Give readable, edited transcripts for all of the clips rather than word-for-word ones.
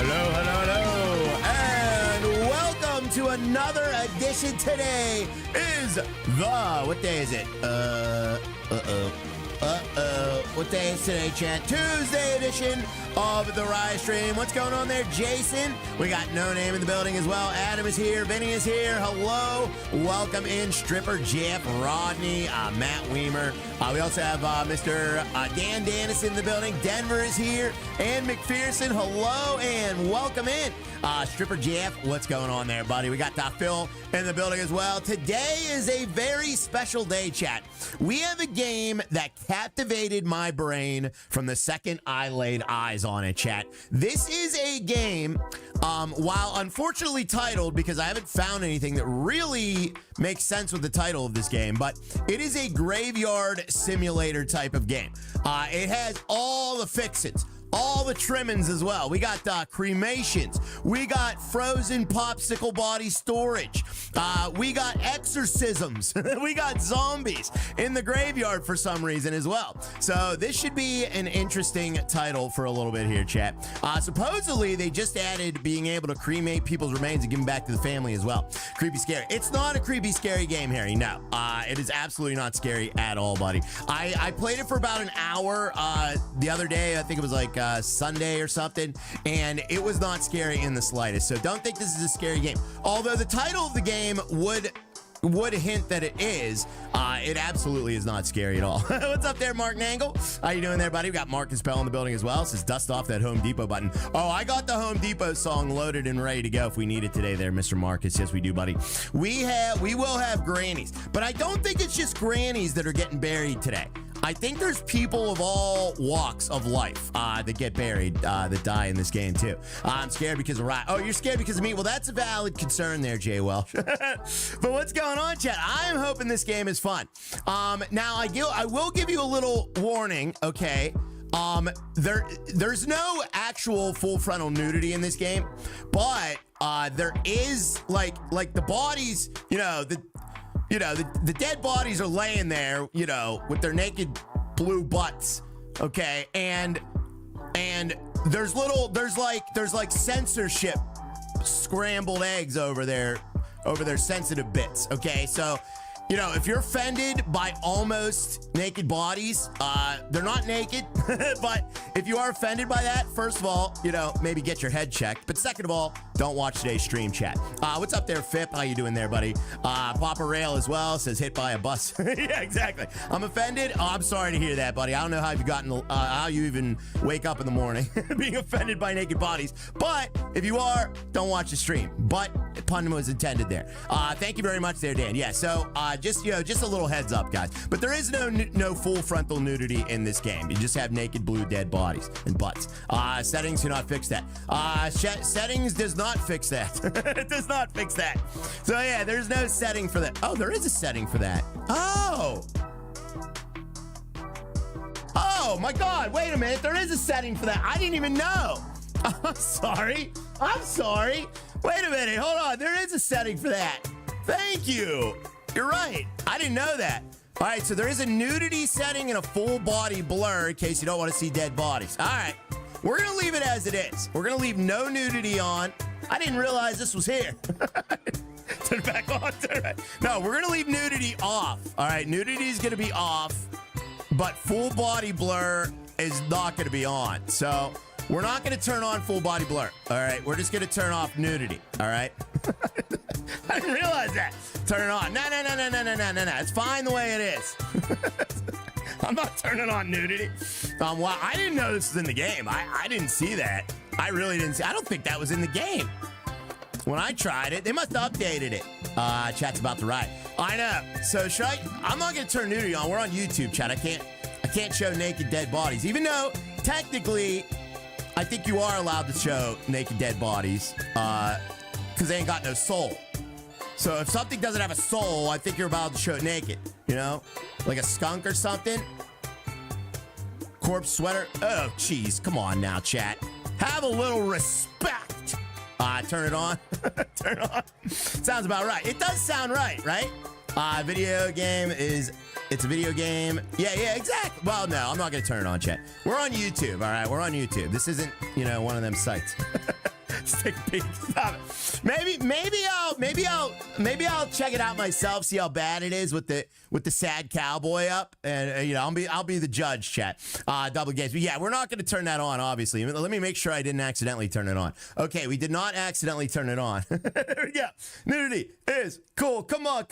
Hello, hello, hello, and welcome to another edition. Today is what day is it? What day is today, chat? Tuesday edition of the Rise Stream. What's going on there, Jason? We got No Name in the building as well. Adam is here. Vinny is here. Hello. Welcome in, Stripper Jeff, Rodney, Matt Weimer. We also have Mr. Dan Danis in the building. Denver is here. And McPherson, hello and welcome in. Stripper Jeff, what's going on there, buddy? We got Phil in the building as well. Today is a very special day, chat. We have a game that captivated my brain from the second I laid eyes on it, chat. This is a game, while unfortunately titled, because I haven't found anything that really makes sense with the title of this game, but it is a graveyard simulator type of game. It has all the fixins, all the trimmings as well. We got cremations. We got frozen popsicle body storage. We got exorcisms. We got zombies in the graveyard for some reason as well. So this should be an interesting title for a little bit here, chat. Supposedly, they just added being able to cremate people's remains and give them back to the family as well. Creepy scary. It's not a creepy scary game, Harry. No, it is absolutely not scary at all, buddy. I played it for about an hour the other day. I think it was like Sunday or something, and it was not scary in the slightest. So don't think this is a scary game. Although the title of the game would hint that it is, it absolutely is not scary at all. What's up there, Mark Nangle? How you doing there, buddy? We got Marcus Pell in the building as well. It says dust off that Home Depot button. Oh, I got the Home Depot song loaded and ready to go if we need it today there, Mr. Marcus. Yes, we do, buddy. We will have grannies, but I don't think it's just grannies that are getting buried today. I think there's people of all walks of life that get buried, that die in this game too. I'm scared because of riot. Oh, you're scared because of me? Well, that's a valid concern there, Jay Welsh. But what's going on, chat? I'm hoping this game is fun. Now, I will give you a little warning, okay? There's no actual full frontal nudity in this game, but there is like the bodies, the dead bodies are laying there, with their naked blue butts, okay? And there's like censorship scrambled eggs over their sensitive bits, okay? So, if you're offended by almost naked bodies, they're not naked, but if you are offended by that, first of all, maybe get your head checked. But second of all, don't watch today's stream, chat. What's up there, Fip? How you doing there, buddy? Papa Rail as well says hit by a bus. Yeah, exactly. I'm offended. Oh, I'm sorry to hear that, buddy. I don't know how you've gotten, how you even wake up in the morning being offended by naked bodies. But if you are, don't watch the stream. But pun was intended there. Thank you very much there, Dan. Yeah, so just a little heads up, guys. But there is no full frontal nudity in this game. You just have naked blue dead bodies and butts. Settings do not fix that. Settings does not fix that. It does not fix that. So yeah, there's no setting for that. Oh, there is a setting for that. Oh my God, wait a minute. There is a setting for that. I didn't even know. I'm sorry. Wait a minute, hold on. There is a setting for that. Thank you. You're right. I didn't know that. All right, so there is a nudity setting and a full body blur in case you don't want to see dead bodies. All right, we're going to leave it as it is. We're going to leave no nudity on. I didn't realize this was here. Turn it back on. Turn it back. No, we're going to leave nudity off. All right, nudity is going to be off, but full body blur is not going to be on. So we're not going to turn on full body blur. All right, we're just going to turn off nudity. All right. I didn't realize that. Turn it on. No. It's fine the way it is. I'm not turning on nudity. Well, I didn't know this was in the game. I didn't see that. I really didn't see. I don't think that was in the game. When I tried it, they must have updated it. Chat's about to riot. I know. So should I'm not going to turn nudity on. We're on YouTube, chat. I can't show naked dead bodies, even though technically I think you are allowed to show naked dead bodies because they ain't got no soul. So if something doesn't have a soul, I think you're allowed to show it naked, like a skunk or something. Corpse sweater. Oh, jeez. Come on now, chat. Have a little respect. Turn it on. Turn it on. Sounds about right. It does sound right? Video game is... It's a video game. Yeah, exactly. Well, no, I'm not going to turn it on, chat. We're on YouTube, all right? We're on YouTube. This isn't, one of them sites. Stick peek. Stop it. Maybe I'll check it out myself. See how bad it is with the sad cowboy up, and you know I'll be the judge. Chat. Double games. But yeah, we're not going to turn that on. Obviously, let me make sure I didn't accidentally turn it on. Okay, we did not accidentally turn it on. Yeah, nudity is cool. Come on.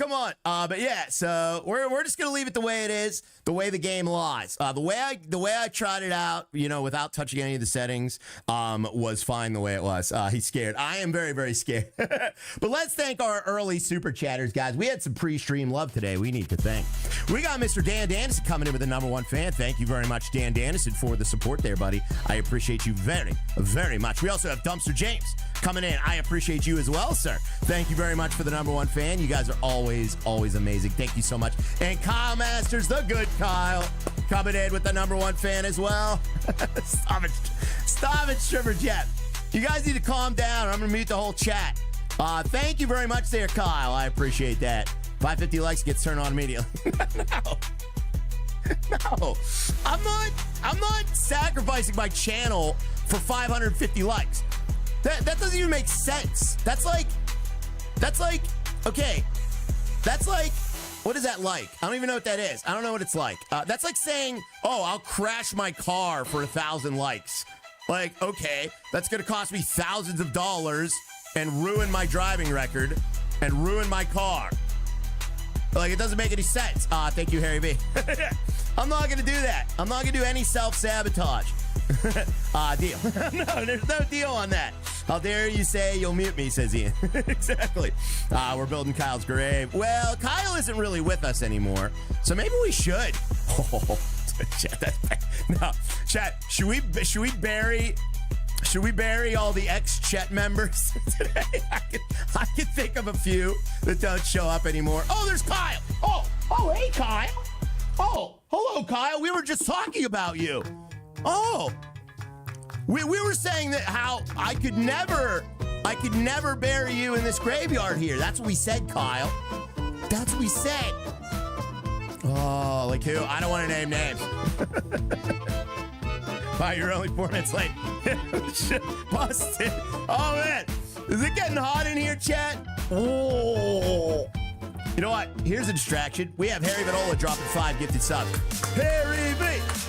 But yeah, so we're just gonna leave it the way it is, the way the game lies. The way I tried it out, you know, without touching any of the settings, was fine the way it was. He's scared. I am very, very scared. But let's thank our early super chatters, guys. We had some pre-stream love today. We need to thank. We got Mr. Dan Dannison coming in with the #1 fan. Thank you very much, Dan Dannison, for the support there, buddy. I appreciate you very, very much. We also have Dumpster James coming in. I appreciate you as well, sir. Thank you very much for the #1 fan. You guys are always amazing. Thank you so much. And Kyle Masters, the good Kyle, coming in with the #1 fan as well. Stop it, Stripper Jet. You guys need to calm down, or I'm going to mute the whole chat. Thank you very much there, Kyle. I appreciate that. 550 likes gets turned on immediately. No. I'm not sacrificing my channel for 550 likes. That doesn't even make sense. That's like, okay. That's like, what is that like? I don't even know what that is. I don't know what it's like. That's like saying, oh, I'll crash my car for 1,000 likes. Like, okay, that's going to cost me thousands of dollars and ruin my driving record and ruin my car. Like, it doesn't make any sense. Thank you, Harry B. I'm not going to do that. I'm not going to do any self-sabotage. Deal. No, there's no deal on that. How dare you say you'll mute me, says Ian. Exactly. We're building Kyle's grave. Well, Kyle isn't really with us anymore, so maybe we should. No, chat. Should we bury all the ex-Chet members today? I can think of a few that don't show up anymore. Oh, there's Kyle. Oh, hey, Kyle. Oh, hello, Kyle. We were just talking about you. Oh, we were saying that how I could never bury you in this graveyard here. That's what we said, Kyle. That's what we said. Oh, like who? I don't want to name names. Wow, you're only 4 minutes late. Busted. Oh, man. Is it getting hot in here, chat? Oh. You know what? Here's a distraction. We have Harry Vanola dropping 5 gifted subs. Harry B.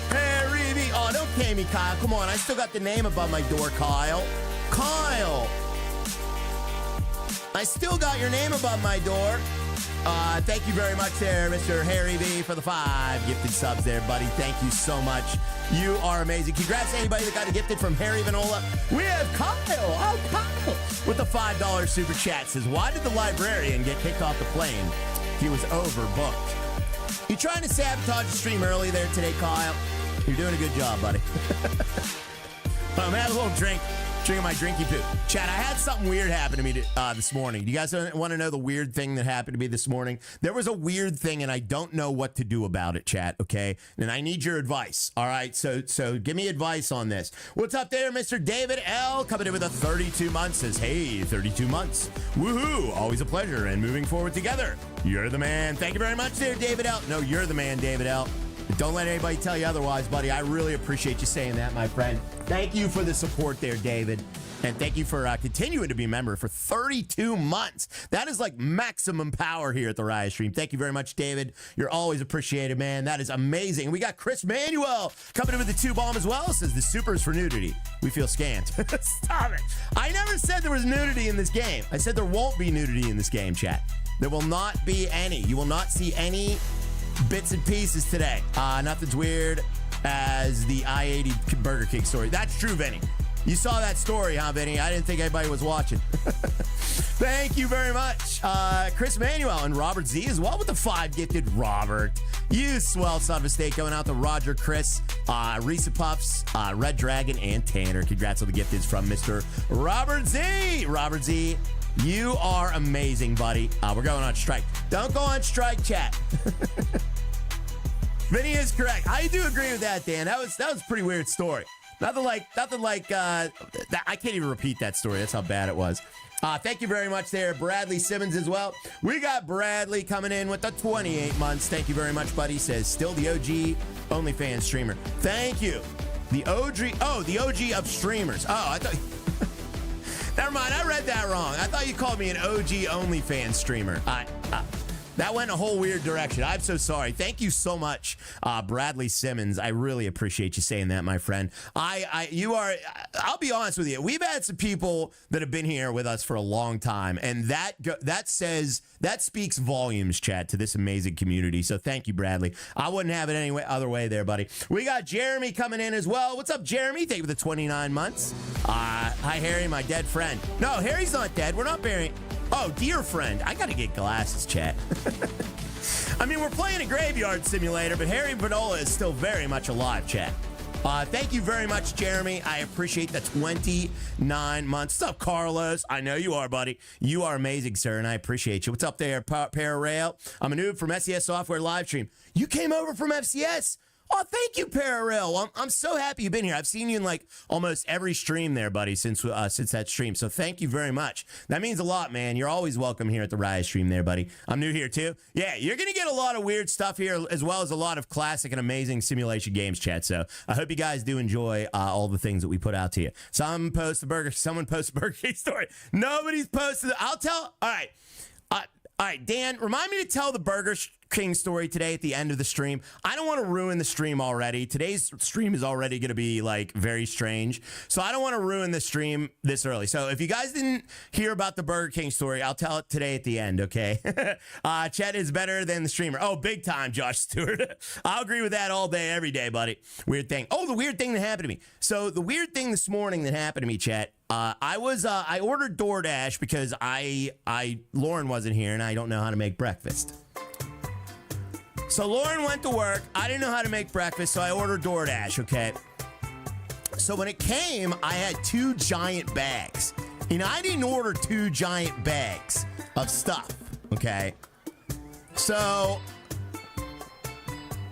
Harry B. Oh, don't pay me, Kyle. Come on. I still got the name above my door, Kyle. Kyle. I still got your name above my door. Thank you very much there, Mr. Harry B, for the 5 gifted subs there, buddy. Thank you so much. You are amazing. Congrats to anybody that got a gifted from Harry Vanola. We have Kyle. Oh, Kyle. With the $5 super chat says, why did the librarian get kicked off the plane? He was overbooked. You trying to sabotage the stream early there today, Kyle? You're doing a good job, buddy. I'm gonna have a little drink. Drinking my drinky poo. Chat, I had something weird happen to me this morning. Do you guys want to know the weird thing that happened to me this morning? There was a weird thing, and I don't know what to do about it, chat, okay? And I need your advice, all right? So give me advice on this. What's up there, Mr. David L? Coming in with a 32 months. Says, hey, 32 months. Woohoo! Always a pleasure, and moving forward together. You're the man. Thank you very much there, David L. No, you're the man, David L. Don't let anybody tell you otherwise, buddy. I really appreciate you saying that, my friend. Thank you for the support there, David. And thank you for continuing to be a member for 32 months. That is like maximum power here at the Riot Stream. Thank you very much, David. You're always appreciated, man. That is amazing. We got Chris Manuel coming in with the 2 bomb as well. Says the supers for nudity. We feel scanned. Stop it. I never said there was nudity in this game. I said there won't be nudity in this game, chat. There will not be any. You will not see any bits and pieces today. Nothing's weird as the I-80 Burger King story. That's true, Vinny. You saw that story, huh, Vinny? I didn't think anybody was watching. Thank you very much. Chris Manuel and Robert Z as well with the 5 gifted. Robert, you swell son of a steak. Going out to Roger, Chris, Reese Puffs, Red Dragon, and Tanner. Congrats on the gift is from Mr. Robert Z. Robert Z, you are amazing, buddy. We're going on strike. Don't go on strike, chat. Vinny is correct. I do agree with that, Dan. That was a pretty weird story. Nothing like I can't even repeat that story. That's how bad it was. Thank you very much there, Bradley Simmons as well. We got Bradley coming in with the 28 months. Thank you very much, buddy. Says still the OG OnlyFans streamer. Thank you. The OG of streamers. Oh, I thought Never mind, I read that wrong. I thought you called me an OG OnlyFans streamer. That went a whole weird direction. I'm so sorry. Thank you so much, Bradley Simmons. I really appreciate you saying that, my friend. I'll be honest with you. We've had some people that have been here with us for a long time, and that speaks volumes, chat, to this amazing community. So thank you, Bradley. I wouldn't have it any other way there, buddy. We got Jeremy coming in as well. What's up, Jeremy? Thank you for the 29 months. Hi, Harry, my dead friend. No, Harry's not dead. We're not burying. Oh, dear friend. I got to get glasses, chat. I mean, we're playing a graveyard simulator, but Harry Vanola is still very much alive, chat. Thank you very much, Jeremy. I appreciate the 29 months. What's up, Carlos? I know you are, buddy. You are amazing, sir, and I appreciate you. What's up there, Pararail? I'm a noob from SES Software Livestream. You came over from FCS? Oh, thank you, Pararail. Well, I'm so happy you've been here. I've seen you in like almost every stream there, buddy, since that stream. So thank you very much. That means a lot, man. You're always welcome here at the Riot stream there, buddy. I'm new here too. Yeah, you're going to get a lot of weird stuff here, as well as a lot of classic and amazing simulation games, chat. So I hope you guys do enjoy all the things that we put out to you. Someone post a Burger King story. Nobody's posted. I'll tell. All right, Dan, remind me to tell the Burger King story today at the end of the stream. I don't want to ruin the stream already. Today's stream is already going to be like very strange. So I don't want to ruin the stream this early. So if you guys didn't hear about the Burger King story, I'll tell it today at the end, okay? Chet is better than the streamer. Oh, big time, Josh Stewart. I'll agree with that all day, every day, buddy. Weird thing. Oh, the weird thing that happened to me. So the weird thing this morning that happened to me, Chet, I ordered DoorDash because Lauren wasn't here and I don't know how to make breakfast. So Lauren went to work. I didn't know how to make breakfast, so I ordered DoorDash, okay? So when it came, I had 2 giant bags. You know, I didn't order 2 giant bags of stuff, okay? So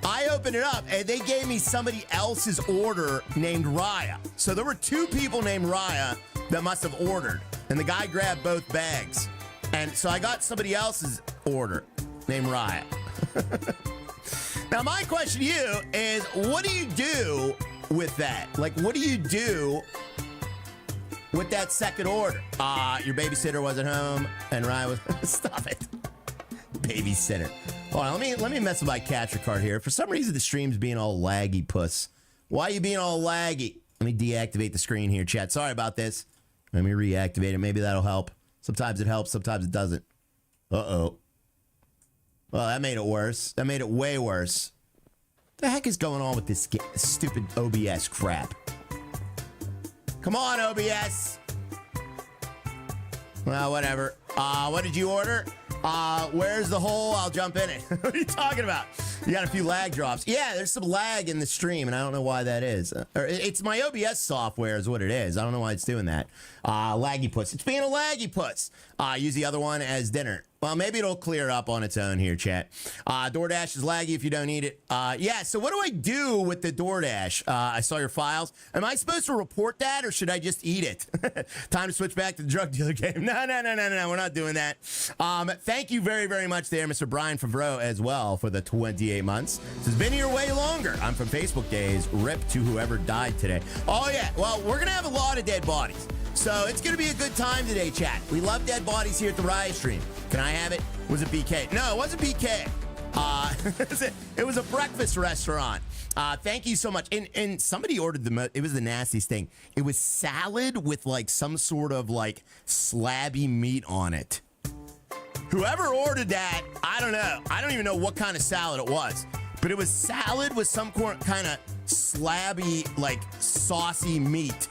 I opened it up, and they gave me somebody else's order named Raya. So there were 2 people named Raya that must have ordered, and the guy grabbed both bags. And so I got somebody else's order named Raya. Now, my question to you is, what do you do with that? Like, what do you do with that second order? Your babysitter wasn't home, and Ryan was... Stop it. Babysitter. Hold on, let me mess with my capture card here. For some reason, the stream's being all laggy, puss. Why are you being all laggy? Let me deactivate the screen here, chat. Sorry about this. Let me reactivate it. Maybe that'll help. Sometimes it helps, sometimes it doesn't. Uh-oh. Well, that made it worse. That made it way worse. What the heck is going on with this stupid OBS crap? Come on, OBS. Well, whatever. What did you order? Where's the hole? I'll jump in it. What are you talking about? You got a few lag drops. Yeah, there's some lag in the stream, and I don't know why that is. It's my OBS software is what it is. I don't know why it's doing that. Laggy puss. It's being a laggy puss. Use the other one as dinner. Well, maybe it'll clear up on its own here, chat. DoorDash is laggy if you don't need it. Yeah, so what do I do with the DoorDash? I saw your files. Am I supposed to report that, or should I just eat it? Time to switch back to the drug dealer game. No, we're not doing that. Thank you very, very much there, Mr. Brian Favreau, as well, for the 28 months. This has been here way longer. I'm from Facebook Days. Rip to whoever died today. Oh, yeah. Well, we're going to have a lot of dead bodies. So it's going to be a good time today, chat. We love dead bodies here at the Riot stream. Can I have it? Was it BK? No, it wasn't BK. It was a breakfast restaurant. Thank you so much. And somebody ordered it was the nastiest thing. It was salad with like some sort of like slabby meat on it. Whoever ordered that, I don't know. I don't even know what kind of salad it was. But it was salad with some kind of slabby, like saucy meat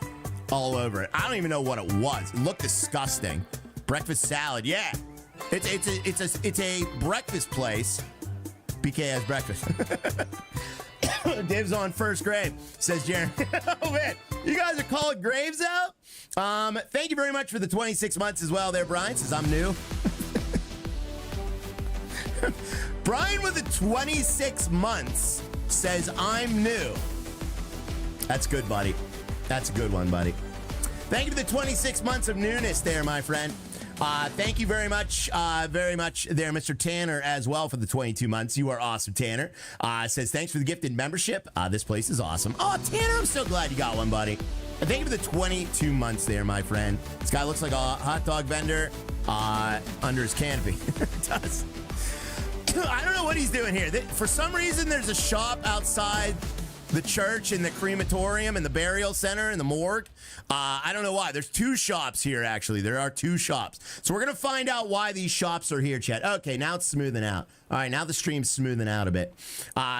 all over it. I don't even know what it was. It looked disgusting. Breakfast salad, yeah. It's a breakfast place. BK has breakfast. Dibs on first grave, says Jeremy. Oh man, you guys are calling graves out. Thank you very much for the 26 months as well there, Brian. Says I'm new. Brian with the 26 months says I'm new. That's good, buddy. That's a good one, buddy. Thank you for the 26 months of newness there, my friend. Thank you very much there, Mr. Tanner, as well, for the 22 months. You are awesome, Tanner. Says, thanks for the gifted membership. This place is awesome. Oh, Tanner, I'm so glad you got one, buddy. Thank you for the 22 months there, my friend. This guy looks like a hot dog vendor under his canopy. It does. I don't know what he's doing here. For some reason, there's a shop outside the church and the crematorium and the burial center and the morgue. I don't know why. There's 2 shops here, actually. There are 2 shops. So we're going to find out why these shops are here, chat. Okay, now it's smoothing out. All right, now the stream's smoothing out a bit.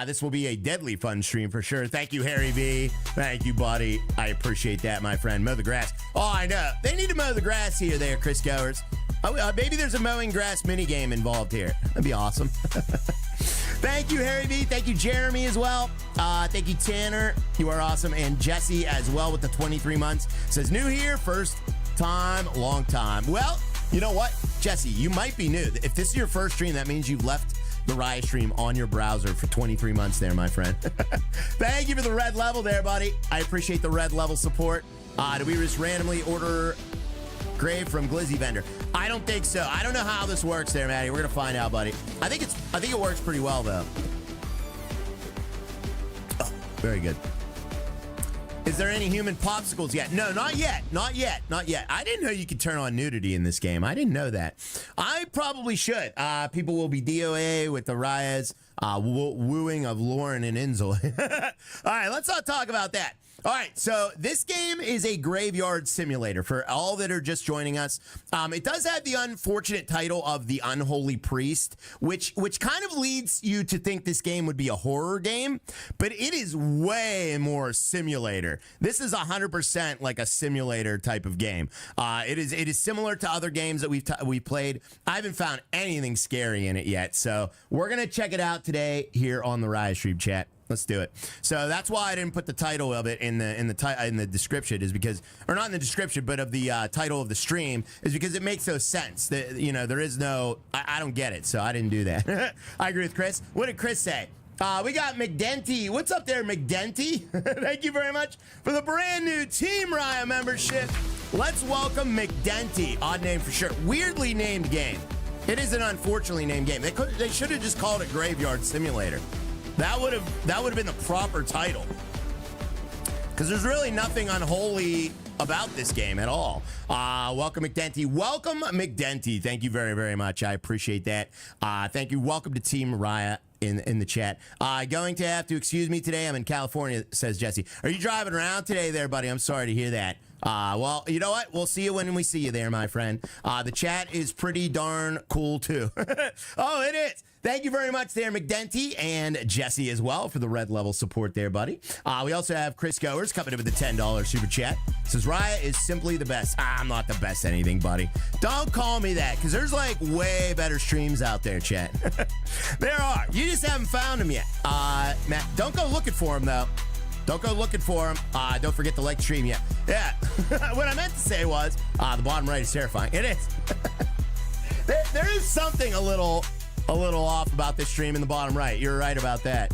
This will be a deadly fun stream for sure. Thank you, Harry V. Thank you, buddy. I appreciate that, my friend. Mow the grass. Oh, I know. They need to mow the grass here, there, Chris Goers. Oh, maybe there's a mowing grass minigame involved here. That'd be awesome. Thank you, Harry V. Thank you, Jeremy, as well. Thank you, Tanner. You are awesome. And Jesse as well with the 23 months. Says, new here, first time, long time. Well, you know what, Jesse, you might be new. If this is your first stream, that means you've left the Riot stream on your browser for 23 months there, my friend. Thank you for the red level there, buddy. I appreciate the red level support. Do we just randomly order grave from Glizzy Vendor? I don't think so. I don't know how this works there, Maddie. We're gonna find out, buddy. I think it works pretty well though. Oh, very good. Is there any human popsicles yet? No, not yet. Not yet. Not yet. I didn't know you could turn on nudity in this game. I didn't know that. I probably should. People will be DOA with the Raya's wooing of Lauren and Inzel. All right, let's not talk about that. All right, so this game is a graveyard simulator for all that are just joining us. It does have the unfortunate title of The Unholy Priest, which kind of leads you to think this game would be a horror game, but it is way more simulator. This is 100% like a simulator type of game. It is similar to other games that we've played. I haven't found anything scary in it yet, so we're gonna check it out today here on the Riot Stream, chat. Let's do it. So that's why I didn't put the title of it in the description, is because, or not in the description, but of the title of the stream, is because it makes no sense. That, you know, there is no, I don't get it, so I didn't do that. I agree with Chris. What did Chris say? We got McDenty. What's up there, McDenty? Thank you very much for the brand new Team Riot membership. Let's welcome McDenty. Odd name for sure. Weirdly named game. It is an unfortunately named game. They should have just called it Graveyard Simulator. That would have been the proper title, because there's really nothing unholy about this game at all. Welcome, McDenty. Welcome, McDenty. Thank you very, very much. I appreciate that. Thank you. Welcome to Team Riot in the chat. Going to have to excuse me today. I'm in California, says Jesse. Are you driving around today there, buddy? I'm sorry to hear that. Well, you know what? We'll see you when we see you there, my friend. The chat is pretty darn cool, too. Oh, it is. Thank you very much there, McDenty, and Jesse as well for the red level support there, buddy. We also have Chris Goers coming in with the $10 super chat. Says, Riot is simply the best. I'm not the best at anything, buddy. Don't call me that, because there's like way better streams out there, chat. There are. You just haven't found them yet. Matt, don't go looking for them, though. Don't go looking for them. Don't forget to like the stream yet. Yeah. What I meant to say was, the bottom right is terrifying. It is. There is something a little off about this stream in the bottom right. You're right about that.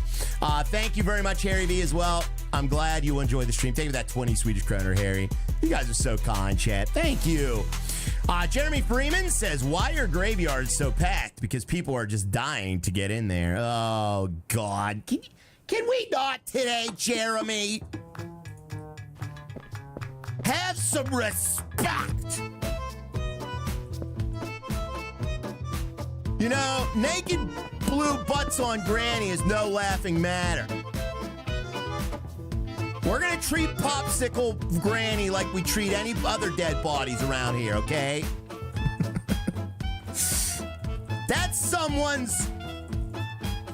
Thank you very much, Harry V, as well. I'm glad you enjoyed the stream. Thank you for that 20 Swedish kroner, Harry. You guys are so kind, chat. Thank you. Jeremy Freeman says, why are graveyards so packed? Because people are just dying to get in there. Oh, God. Can we not today, Jeremy? Have some respect. You know, naked blue butts on Granny is no laughing matter. We're gonna treat Popsicle Granny like we treat any other dead bodies around here, okay? That's someone's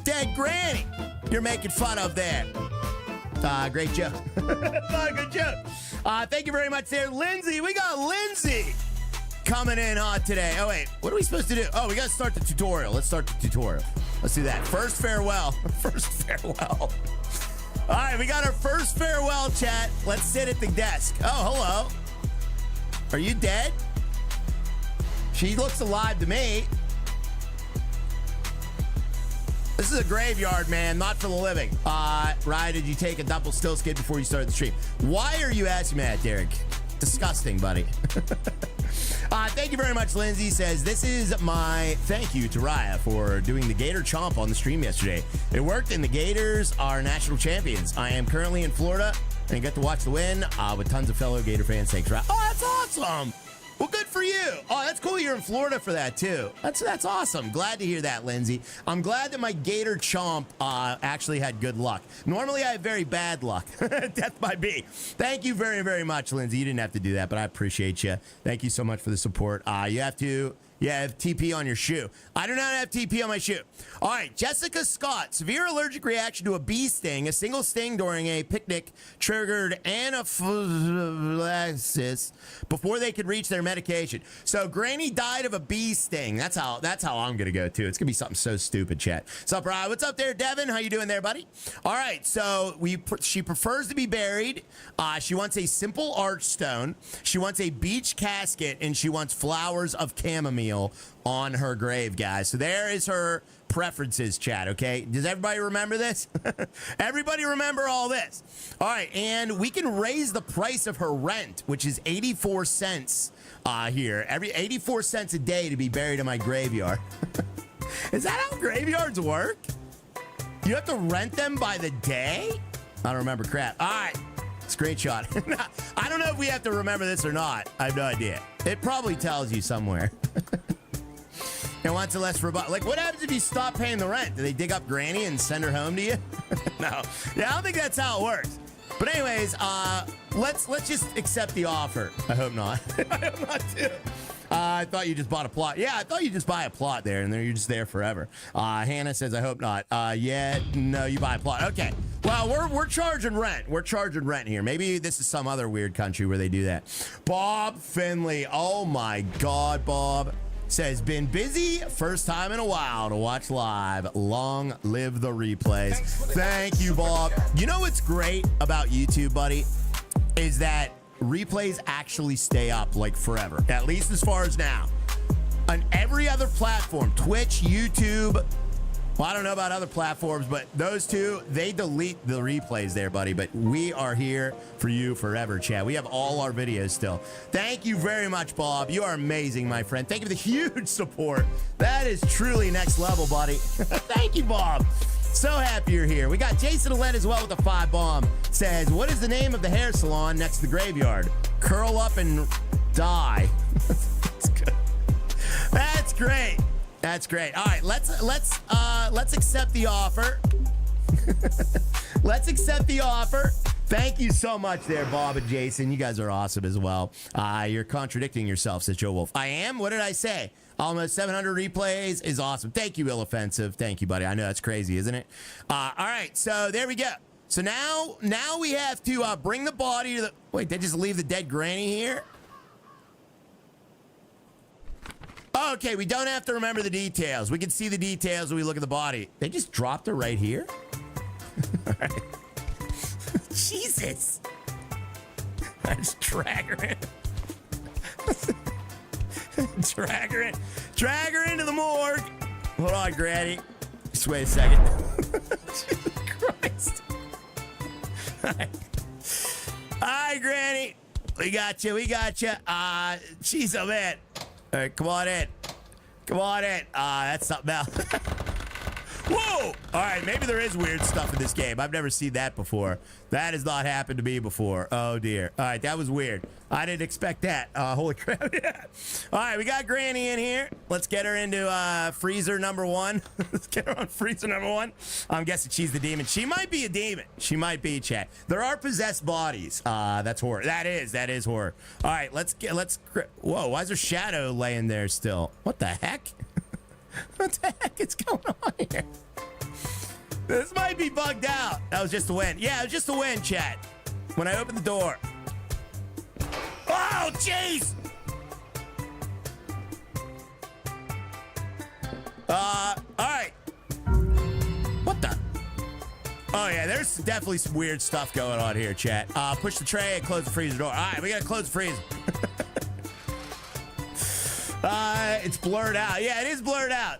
dead granny you're making fun of there. Great joke. Not a good joke. Thank you very much there, Lindsay. We got Lindsay coming in hot today. Oh, wait. What are we supposed to do? Oh, we got to start the tutorial. Let's start the tutorial. Let's do that. First farewell. First farewell. All right, we got our first farewell, chat. Let's sit at the desk. Oh, hello. Are you dead? She looks alive to me. This is a graveyard, man, not for the living. Ryan, did you take a double still skid before you started the stream? Why are you asking me that, Derek? Disgusting, buddy. Thank you very much, Lindsay. Says, this is my thank you to Raya for doing the Gator Chomp on the stream yesterday. It worked, and the Gators are national champions. I am currently in Florida, and you get to watch the win with tons of fellow Gator fans. Thanks, right? Oh, that's awesome. Well, good for you. Oh, that's cool. You're in Florida for that, too. That's awesome. Glad to hear that, Lindsay. I'm glad that my Gator Chomp actually had good luck. Normally, I have very bad luck. Death by B. Thank you very, very much, Lindsay. You didn't have to do that, but I appreciate you. Thank you so much for the support. You have TP on your shoe. I do not have TP on my shoe. All right, Jessica Scott. Severe allergic reaction to a bee sting. A single sting during a picnic triggered anaphylaxis before they could reach their medication. So Granny died of a bee sting. That's how I'm gonna go too. It's gonna be something so stupid, chat. What's up, Ryan? What's up there, Devin? How you doing there, buddy? All right, so she prefers to be buried. She wants a simple arch stone. She wants a beach casket, and she wants flowers of chamomile on her grave, guys. So there is her preferences, chat. Okay, does everybody remember this? Everybody remember all this? All right, and we can raise the price of her rent, which is 84 cents here. 84 cents a day to be buried in my graveyard. Is that how graveyards work? You have to rent them by the day? I don't remember crap. All right, screenshot. I don't know if we have to remember this or not. I have no idea. It probably tells you somewhere. And wants a less robust. Like, what happens if you stop paying the rent? Do they dig up Granny and send her home to you? No. Yeah, I don't think that's how it works. But anyways, let's just accept the offer. I hope not. I hope not too. I thought you just bought a plot. Yeah, I thought you just buy a plot there, and then you're just there forever. Hannah says, I hope not. Yeah, no, you buy a plot. Okay. Well, we're charging rent. We're charging rent here. Maybe this is some other weird country where they do that. Bob Finley. Oh, my God, Bob. Says, been busy, first time in a while to watch live. Long live the replays. Thank you, Bob. You know what's great about YouTube, buddy, is that replays actually stay up like forever, at least as far as now. On every other platform, Twitch, YouTube, well, I don't know about other platforms, but those two, they delete the replays there, buddy. But we are here for you forever, chat. We have all our videos still. Thank you very much, Bob. You are amazing, my friend. Thank you for the huge support. That is truly next level, buddy. Thank you, Bob. So happy you're here. We got Jason Alette as well with the 5 bomb. Says, what is the name of the hair salon next to the graveyard? Curl up and die. That's good. That's great. That's great. All right, let's accept the offer. Let's accept the offer. Thank you so much there, Bob and Jason. You guys are awesome as well. You're contradicting yourself, says Joe Wolf. I am? What did I say? Almost 700 replays is awesome. Thank you, Ill Offensive. Thank you, buddy. I know that's crazy, isn't it? All right, so there we go. So now we have to bring the body to the... Wait, they just leave the dead granny here? Okay, we don't have to remember the details. We can see the details when we look at the body. They just dropped her right here? All right. Jesus. I just drag her in. Drag her into the morgue. Hold on, Granny. Just wait a second. Jesus Christ. Hi, Granny. We got you. Jeez, oh man. All right, come on in. That's something else. Whoa! All right, maybe there is weird stuff in this game. I've never seen that before. That has not happened to me before. Oh, dear. All right, that was weird. I didn't expect that. Holy crap. Yeah. All right, we got Granny in here. Let's get her into freezer number 1. Let's get her on freezer number 1. I'm guessing she's the demon. She might be a demon. She might be, chat. There are possessed bodies. That's horror. That is horror. All right, whoa, why is there shadow laying there still? What the heck? What the heck is going on here? This might be bugged out. That was just a win. Yeah, it was just a win, chat. When I opened the door. Oh, jeez! All right. What the? Oh, yeah, there's definitely some weird stuff going on here, chat. Push the tray and close the freezer door. All right, we gotta close the freezer. It's blurred out. Yeah, it is blurred out.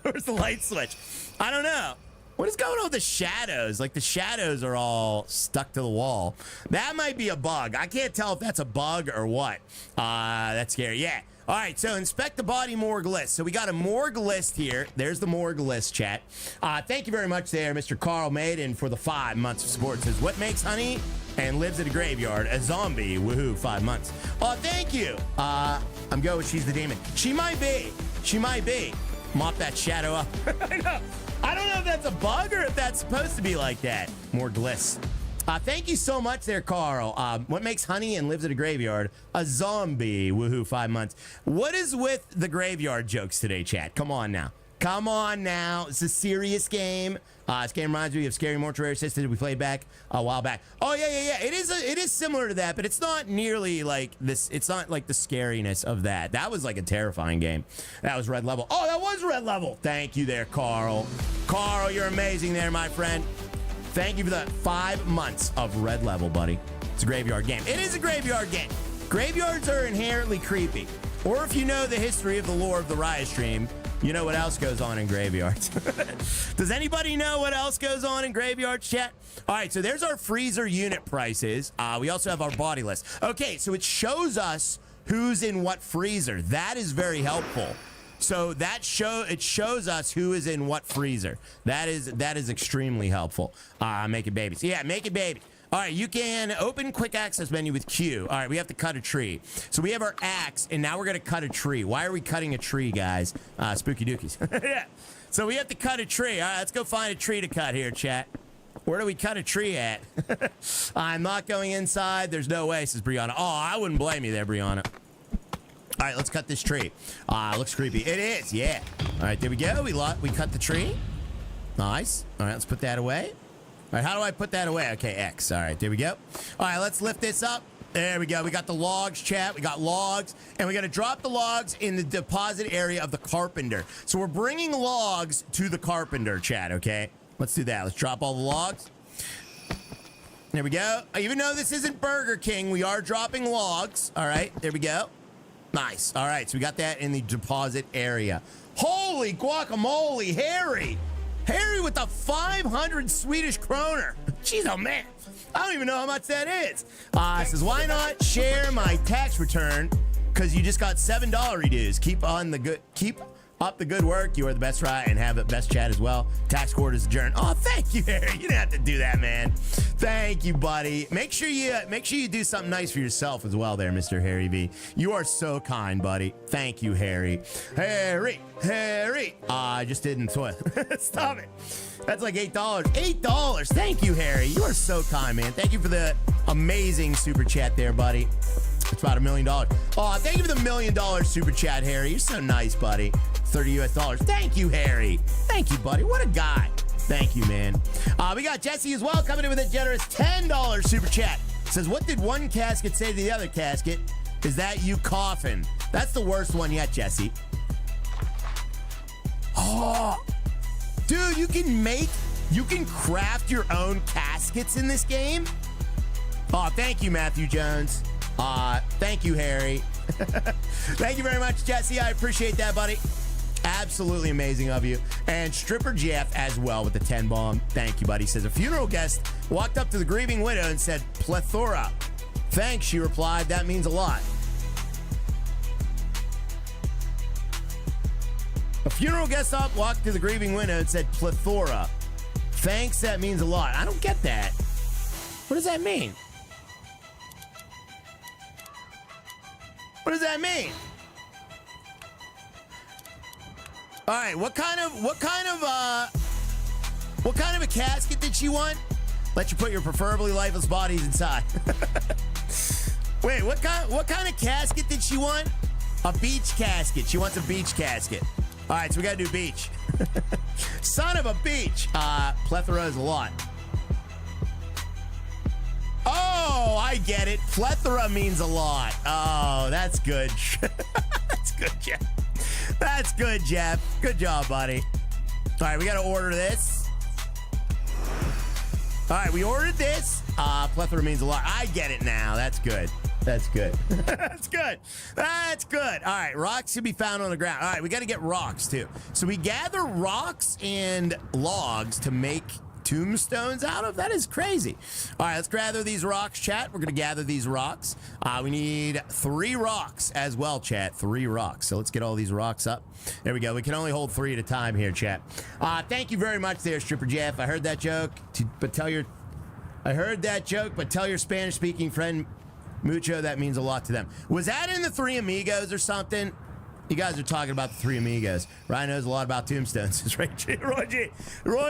Where's the light switch? I don't know. What is going on with the shadows? Like, the shadows are all stuck to the wall. That might be a bug. I can't tell if that's a bug or what. That's scary. Yeah. All right, so inspect the body morgue list. So we got a morgue list here. There's the morgue list, chat. Thank you very much there, Mr. Carl Maiden, for the 5 months of support. It says, what makes honey and lives at a graveyard? A zombie. Woohoo, 5 months. Oh, thank you. I'm going with she's the demon. She might be. She might be. Mop that shadow up. I know. I don't know if that's a bug or if that's supposed to be like that. Morgue list. Thank you so much there, Carl. What makes honey and lives at a graveyard? A zombie. Woohoo, 5 months. What is with the graveyard jokes today, chat? Come on now. Come on now. It's a serious game. This game reminds me of Scary Mortuary Assisted we played back a while back. Oh, yeah. It is similar to that, but it's not nearly like this. It's not like the scariness of that. That was like a terrifying game. That was red level. Oh, that was red level. Thank you there, Carl. Carl, you're amazing there, my friend. Thank you for the 5 months of red level, buddy. It's a graveyard game. It is a graveyard game. Graveyards are inherently creepy. Or if you know the history of the lore of the Riot stream, you know what else goes on in graveyards. Does anybody know what else goes on in graveyards, chat? All right, so there's our freezer unit prices. We also have our body list. Okay, so it shows us who's in what freezer. That is very helpful. So it shows us who is in what freezer. That is extremely helpful. Make it babies. Yeah, make it baby. All right, you can open quick access menu with Q. All right, we have to cut a tree. So we have our axe, and now we're going to cut a tree. Why are we cutting a tree, guys? Spooky dookies. Yeah. So we have to cut a tree. All right, let's go find a tree to cut here, chat. Where do we cut a tree at? I'm not going inside. There's no way, says Brianna. Oh, I wouldn't blame you there, Brianna. All right, let's cut this tree. Looks creepy. It is, yeah. All right, there we go. We cut the tree. Nice. All right, let's put that away. All right, how do I put that away? Okay, X. All right, there we go. All right, let's lift this up. There we go. We got the logs, chat. We got logs, and we got to drop the logs in the deposit area of the carpenter. So we're bringing logs to the carpenter, chat, okay? Let's do that. Let's drop all the logs. There we go. Even though this isn't Burger King, we are dropping logs. All right, there we go. Nice. All right, so we got that in the deposit area. Holy guacamole, Harry. Harry with the 500 Swedish kroner. Jeez, oh man. I don't even know how much that is. It says, why not share my tax return? Because you just got $7 reduce. Keep up the good work. You are the best, right? And have the best chat as well. Tax court is adjourned. Oh, thank you, Harry. You didn't have to do that, man. Thank you, buddy. Make sure you do something nice for yourself as well there, Mr. Harry V. You are so kind, buddy. Thank you, Harry. Harry. I just didn't stop it. That's like $8. $8. Thank you, Harry. You are so kind, man. Thank you for the amazing super chat there, buddy. It's about $1 million. Oh, thank you for the $1 million super chat, Harry. You're so nice, buddy. $30 US. Thank you, Harry. Thank you, buddy. What a guy. Thank you, man. We got Jesse as well coming in with a generous $10 super chat. Says, what did one casket say to the other casket? Is that you coughing? That's the worst one yet, Jesse. Oh, dude, you can craft your own caskets in this game. Oh, thank you, Matthew Jones. Thank you, Harry. Thank you very much, Jesse. I appreciate that, buddy. Absolutely amazing of you. And Stripper Jeff as well with the 10 bomb. Thank you, buddy. Says a funeral guest walked up to the grieving widow and said, plethora. Thanks, she replied. That means a lot. A funeral guest walked to the grieving widow and said, plethora. Thanks, that means a lot. I don't get that. What does that mean? What does that mean? All right, what kind of a casket did she want? Let you put your preferably lifeless bodies inside. Wait, what kind of casket did she want? A beach casket. She wants a beach casket. All right, so we gotta do beach. Son of a beach. Plethora is a lot. Oh, I get it. Plethora means a lot. Oh, that's good. That's good, Jeff. That's good, Jeff. Good job, buddy. All right, we got to order this. All right, we ordered this. Plethora means a lot. I get it now. That's good. That's good. That's good. That's good. All right, rocks should be found on the ground. All right, we got to get rocks, too. So we gather rocks and logs to make tombstones out of? That is crazy. All right, let's gather these rocks, chat. We're going to gather these rocks. We need 3 rocks as well, chat. 3 rocks. So let's get all these rocks up. There we go. We can only hold 3 at a time here, chat. Thank you very much there, Stripper Jeff. I heard that joke, but tell your Spanish-speaking friend Mucho that means a lot to them. Was that in the 3 Amigos or something? You guys are talking about the 3 Amigos. Ryan knows a lot about tombstones. It's Roy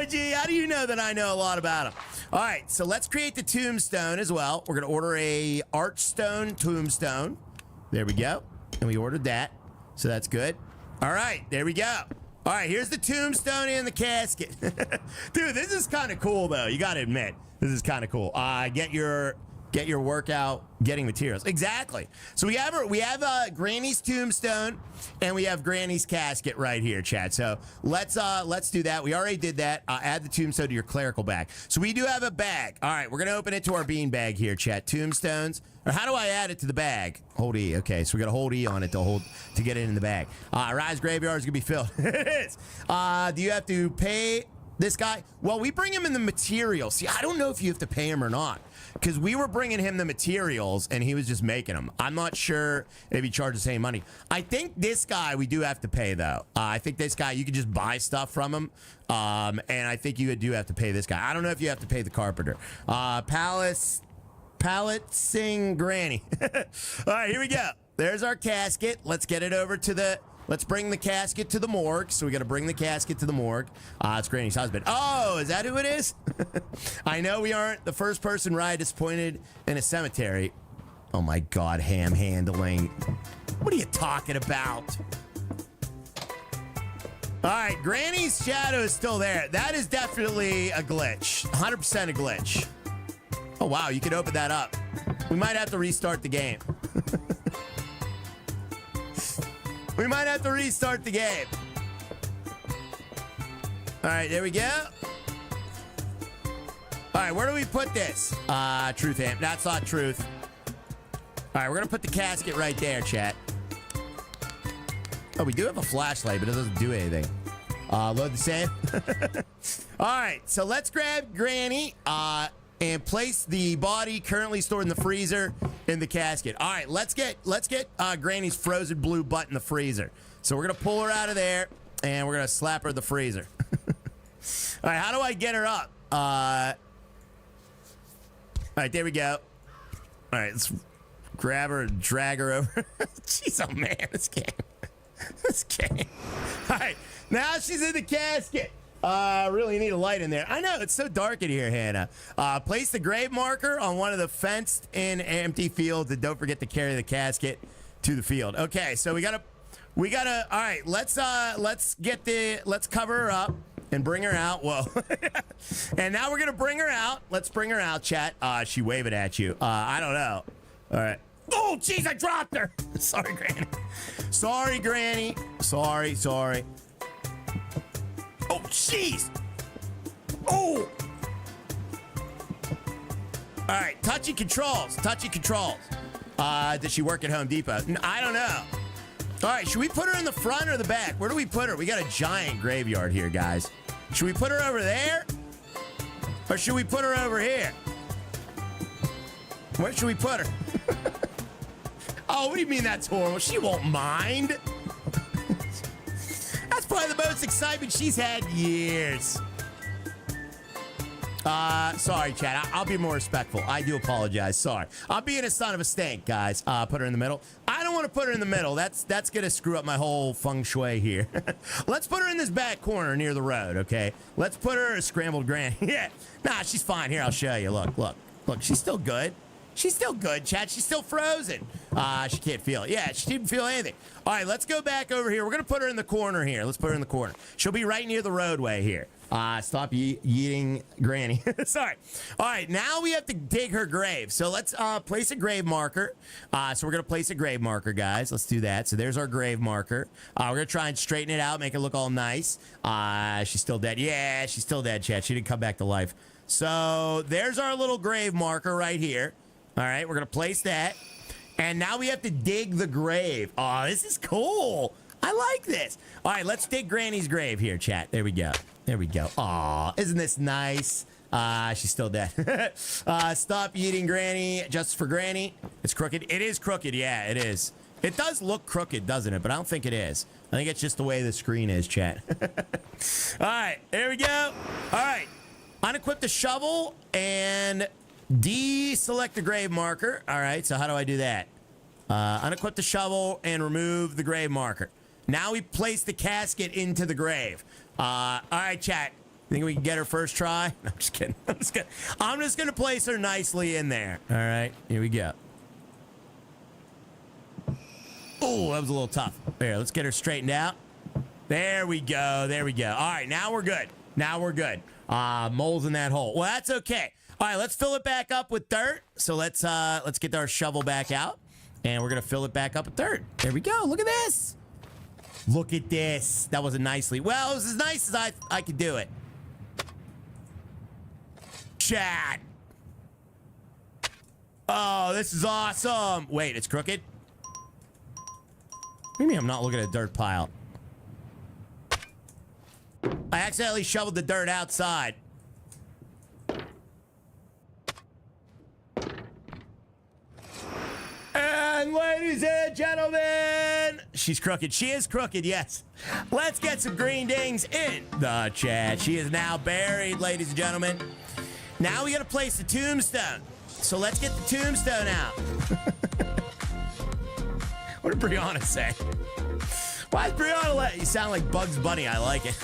G, how do you know that I know a lot about them? All right, so let's create the tombstone as well. We're going to order a archstone tombstone. There we go. And we ordered that, so that's good. All right, there we go. All right, here's the tombstone and the casket. Dude, this is kind of cool, though. You got to admit, this is kind of cool. Get your workout getting materials. Exactly. So we have Granny's tombstone and we have Granny's casket right here, chat. So let's do that. We already did that. Add the tombstone to your clerical bag. So we do have a bag. All right, we're gonna open it to our bean bag here, chat. Tombstones. Or how do I add it to the bag? Hold E. Okay, so we gotta hold E on it to get it in the bag. Rise Graveyard is gonna be filled. It is. Do you have to pay this guy? Well, we bring him in the materials. See, I don't know if you have to pay him or not, because we were bringing him the materials and he was just making them. I'm not sure if he charges the same money. I think this guy we do have to pay, though. I think this guy, you can just buy stuff from him. And I think you do have to pay this guy. I don't know if you have to pay the carpenter. Pallet Sing Granny. All right, here we go. There's our casket. Let's get it over to the... Let's bring the casket to the morgue. So we got to bring the casket to the morgue. It's Granny's husband. Oh, is that who it is? I know we aren't the first person Ryan disappointed in a cemetery. Oh my God, ham handling. What are you talking about? All right, Granny's shadow is still there. That is definitely a glitch. 100% a glitch. Oh wow, you could open that up. We might have to restart the game. We might have to restart the game. All right, there we go. All right, where do we put this? Truth amp. That's not truth. All right, we're going to put the casket right there, chat. Oh, we do have a flashlight, but it doesn't do anything. Load the same. All right, so let's grab Granny and place the body currently stored in the freezer in the casket. All right, let's get Granny's frozen blue butt in the freezer. So we're gonna pull her out of there and we're gonna slap her in the freezer. All right, how do I get her up? All right, there we go. All right, let's grab her and drag her over. Jeez, oh man, this game. This game. All right, now she's in the casket. Really need a light in there. I know, it's so dark in here, Hannah. Place the grave marker on one of the fenced-in empty fields, and don't forget to carry the casket to the field. Okay, so we gotta. All right, let's cover her up and bring her out. Whoa. And now we're gonna bring her out. Let's bring her out, chat. She waving at you. I don't know. All right. Oh, jeez, I dropped her. Sorry, Granny. Sorry, Granny. Sorry. Oh, jeez. Oh. All right, touchy controls. Does she work at Home Depot? I don't know. All right, should we put her in the front or the back? Where do we put her? We got a giant graveyard here, guys. Should we put her over there? Or should we put her over here? Where should we put her? Oh, what do you mean that's horrible? She won't mind. That's probably the most excitement she's had in years. Sorry, Chad. I'll be more respectful. I do apologize. Sorry. I'm being a son of a stank, guys. Put her in the middle. I don't want to put her in the middle. That's gonna screw up my whole feng shui here. Let's put her in this back corner near the road, okay? Let's put her a scrambled granny. Yeah. Nah, she's fine. Here, I'll show you. Look. She's still good. She's still good, Chad. She's still frozen. She can't feel it. Yeah, she didn't feel anything. All right, let's go back over here. We're going to put her in the corner here. Let's put her in the corner. She'll be right near the roadway here. Stop yeeting Granny. Sorry. All right, now we have to dig her grave. So let's place a grave marker. So we're going to place a grave marker, guys. Let's do that. So there's our grave marker. We're going to try and straighten it out, make it look all nice. She's still dead. Yeah, she's still dead, Chad. She didn't come back to life. So there's our little grave marker right here. All right, we're going to place that. And now we have to dig the grave. Oh, this is cool. I like this. All right, let's dig Granny's grave here, chat. There we go. There we go. Aw, isn't this nice? She's still dead. Stop eating Granny just for Granny. It's crooked. It is crooked. Yeah, it is. It does look crooked, doesn't it? But I don't think it is. I think it's just the way the screen is, chat. All right, there we go. All right, unequip the shovel and deselect the grave marker. All right, so how do I do that? Unequip the shovel and remove the grave marker. Now we place the casket into the grave. All right, chat. Think we can get her first try? No, I'm just kidding. I'm just gonna place her nicely in there. All right, here we go. Oh, that was a little tough. There, let's get her straightened out. There we go. There we go. All right, now we're good. Now we're good. Moles in that hole. Well, that's okay. All right, let's fill it back up with dirt. So let's get our shovel back out, and we're gonna fill it back up with dirt. There we go. Look at this. Look at this. That wasn't nicely. Well, it was as nice as I could do it. Chat. Oh, this is awesome. Wait, it's crooked? What do you mean I'm not looking at a dirt pile? I accidentally shoveled the dirt outside. And ladies and gentlemen, she's crooked. She is crooked, yes. Let's get some green dings in the chat. She is now buried, ladies and gentlemen. Now we gotta place the tombstone. So let's get the tombstone out. What did Brianna say? Why is Brianna let you sound like Bugs Bunny? I like it.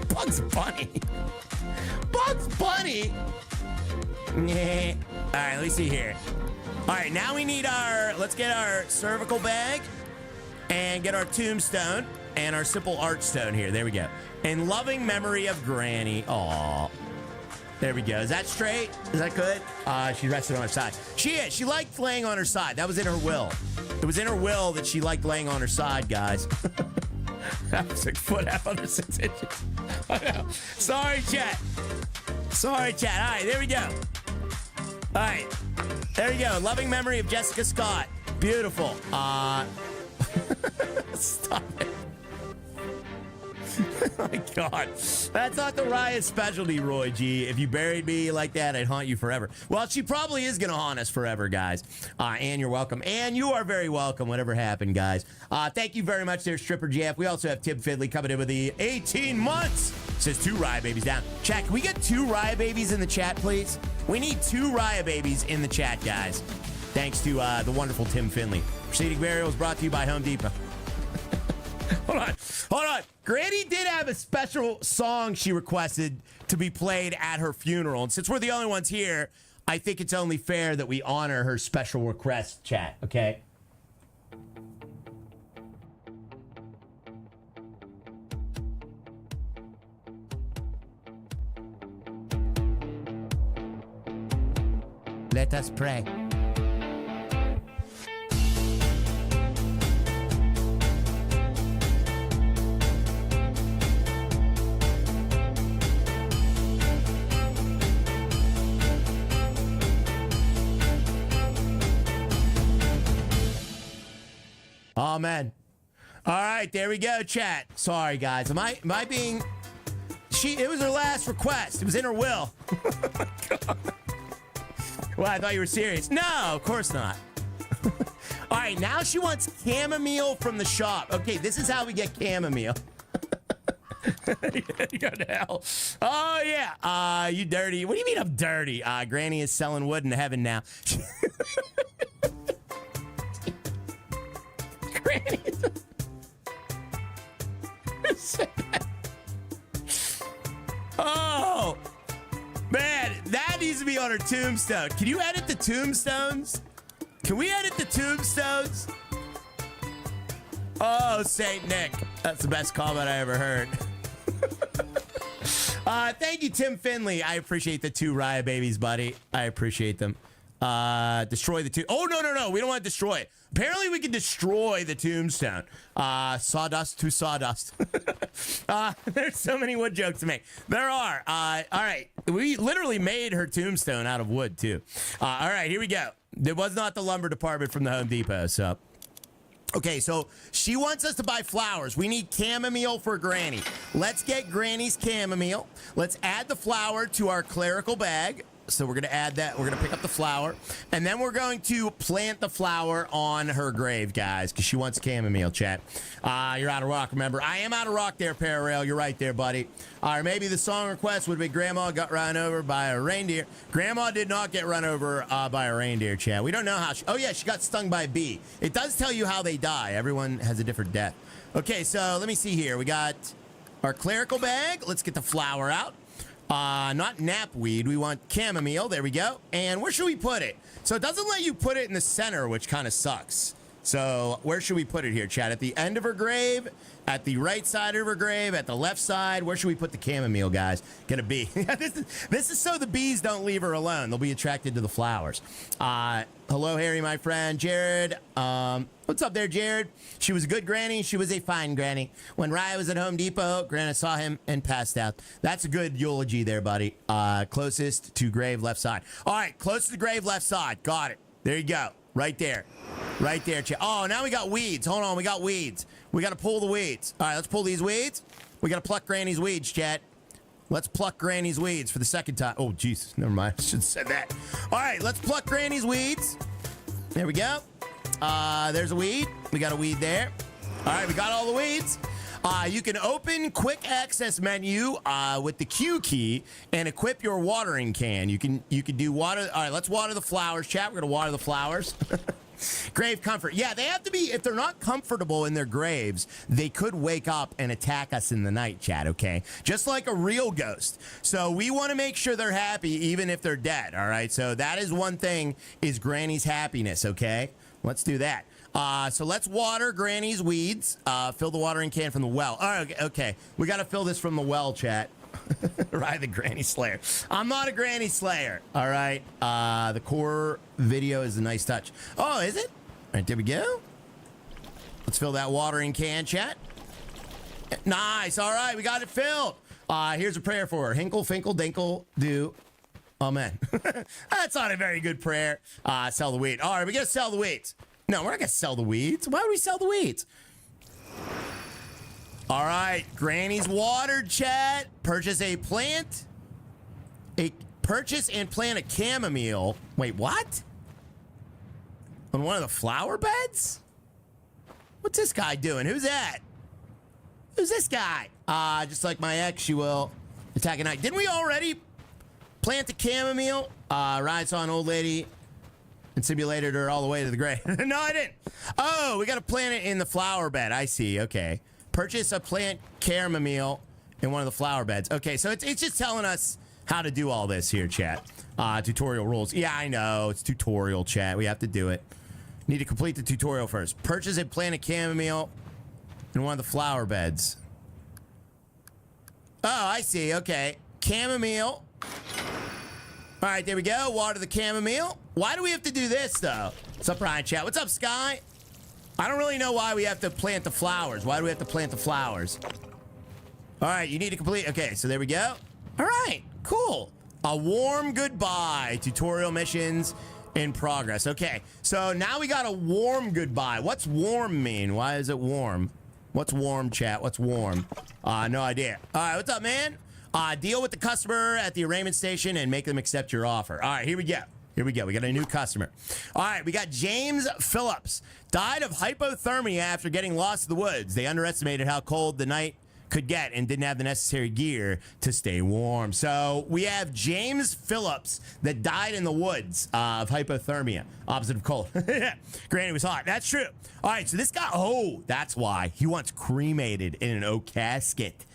Bugs Bunny. Bugs Bunny? Yeah. All right, let me see here. All right, now we need let's get our cervical bag and get our tombstone and our simple archstone here. There we go. In loving memory of Granny. Aw. There we go. Is that straight? Is that good? She rested on her side. She is. She liked laying on her side. That was in her will. It was in her will that she liked laying on her side, guys. 6 foot, half under 6 inches. I know. Sorry, chat. Sorry, chat. All right, there we go. All right. There we go. Loving memory of Jessica Scott. Beautiful. Stop it. Oh my God. That's not the Riot specialty, Roy G. If you buried me like that, I'd haunt you forever. Well, she probably is going to haunt us forever, guys. And you're welcome. And you are very welcome, whatever happened, guys. Thank you very much there, Stripper Jeff. We also have Tim Fidley coming in with the 18 months. Says 2 Riot Babies down. Chat, can we get 2 Riot Babies in the chat, please? We need 2 Riot Babies in the chat, guys. Thanks to the wonderful Tim Finley. Preceding burial was brought to you by Home Depot. Hold on. Hold on. Granny did have a special song she requested to be played at her funeral. And since we're the only ones here, I think it's only fair that we honor her special request, chat, okay? Let us pray. Amen. All right, there we go, chat. Sorry, guys. Am I being... It was her last request. It was in her will. Well, I thought you were serious. No, of course not. All right, now she wants chamomile from the shop. Okay, this is how we get chamomile. You go to hell. Oh, yeah. You dirty. What do you mean I'm dirty? Granny is selling wood in heaven now. Granny. Oh, man, that needs to be on her tombstone. Can you edit the tombstones? Can we edit the tombstones? Oh, Saint Nick. That's the best comment I ever heard. Thank you, Tim Finley. I appreciate the 2 Riot Babies, buddy. I appreciate them. Destroy the Oh, no. We don't want to destroy it. Apparently, we can destroy the tombstone. Sawdust to sawdust. There's so many wood jokes to make. There are. All right. We literally made her tombstone out of wood, too. All right, here we go. It was not the lumber department from the Home Depot, so... Okay, so she wants us to buy flowers. We need chamomile for Granny. Let's get Granny's chamomile. Let's add the flower to our clerical bag. So we're going to add that. We're going to pick up the flower. And then we're going to plant the flower on her grave, guys, because she wants chamomile, chat. You're out of rock, remember. I am out of rock there, Parallel. You're right there, buddy. Or maybe the song request would be Grandma got run over by a reindeer. Grandma did not get run over by a reindeer, chat. We don't know how she... Oh, yeah, she got stung by a bee. It does tell you how they die. Everyone has a different death. Okay, so let me see here. We got our clerical bag. Let's get the flower out. Not knapweed. We want chamomile. There we go. And where should we put it? So it doesn't let you put it in the center, which kind of sucks. So where should we put it here, Chad? At the end of her grave? At the right side of her grave? At the left side? Where should we put the chamomile, guys? Get a bee. This is so the bees don't leave her alone. They'll be attracted to the flowers. Hello, Harry, my friend. Jared. What's up there, Jared? She was a good granny. She was a fine granny. When Raya was at Home Depot, Grandma saw him and passed out. That's a good eulogy there, buddy. Closest to grave left side. All right, closest to grave left side. Got it. There you go. Right there. Right there, chat. Oh, now we got weeds. Hold on, we got weeds. We got to pull the weeds. All right, let's pull these weeds. We got to pluck Granny's weeds, chat. Let's pluck Granny's weeds for the second time. Oh, Jesus. Never mind. I should have said that. All right, let's pluck Granny's weeds. There we go. There's a weed. We got a weed there. All right, we got all the weeds. You can open quick access menu with the Q key and equip your watering can. You can do water. All right, let's water the flowers, chat. We're going to water the flowers. Grave comfort. Yeah, they have to be, if they're not comfortable in their graves, they could wake up and attack us in the night, chat, okay? Just like a real ghost. So we want to make sure they're happy even if they're dead, all right? So that is one thing, is Granny's happiness, okay? Let's do that. So let's water Granny's weeds. Fill the watering can from the well. All right, okay. We got to fill this from the well, chat. Right, the Granny Slayer. I'm not a Granny Slayer. All right. The core video is a nice touch. Oh, is it? All right, there we go. Let's fill that watering can, chat. Nice. All right, we got it filled. Here's a prayer for her. Hinkle, finkle, dinkle, do. Amen. That's not a very good prayer. Sell the weed. All right, we got to sell the weeds. No, we're not going to sell the weeds. Why would we sell the weeds? All right, Granny's watered, chat. Purchase and plant a chamomile. Wait, what? On one of the flower beds? What's this guy doing? Who's that? Who's this guy? Just like my ex, she will attack at night. Didn't we already plant the chamomile? Ride saw an old lady and simulated her all the way to the grave. No, I didn't. Oh, we got to plant it in the flower bed. I see. Okay. Purchase a plant chamomile in one of the flower beds. Okay, so it's just telling us how to do all this here, chat. Tutorial rules. Yeah, I know. It's tutorial, chat. We have to do it. Need to complete the tutorial first. Purchase and plant a chamomile in one of the flower beds. Oh, I see. Okay. Chamomile. All right, there we go. Water the chamomile. Why do we have to do this, though? What's up, Ryan, chat? What's up, Sky? I don't really know why we have to plant the flowers. Why do we have to plant the flowers? All right, you need to complete. Okay, so there we go. All right, cool. A warm goodbye. Tutorial missions in progress. Okay, so now we got a warm goodbye. What's warm mean? Why is it warm? What's warm, chat? What's warm? No idea. All right, what's up, man? Deal with the customer at the arraignment station and make them accept your offer. All right, here we go. Here we go. We got a new customer. All right, we got James Phillips. Died of hypothermia after getting lost in the woods. They underestimated how cold the night could get and didn't have the necessary gear to stay warm. So we have James Phillips that died in the woods of hypothermia, opposite of cold. Granny was hot. That's true. All right, so this guy, oh, that's why. He wants cremated in an oak casket.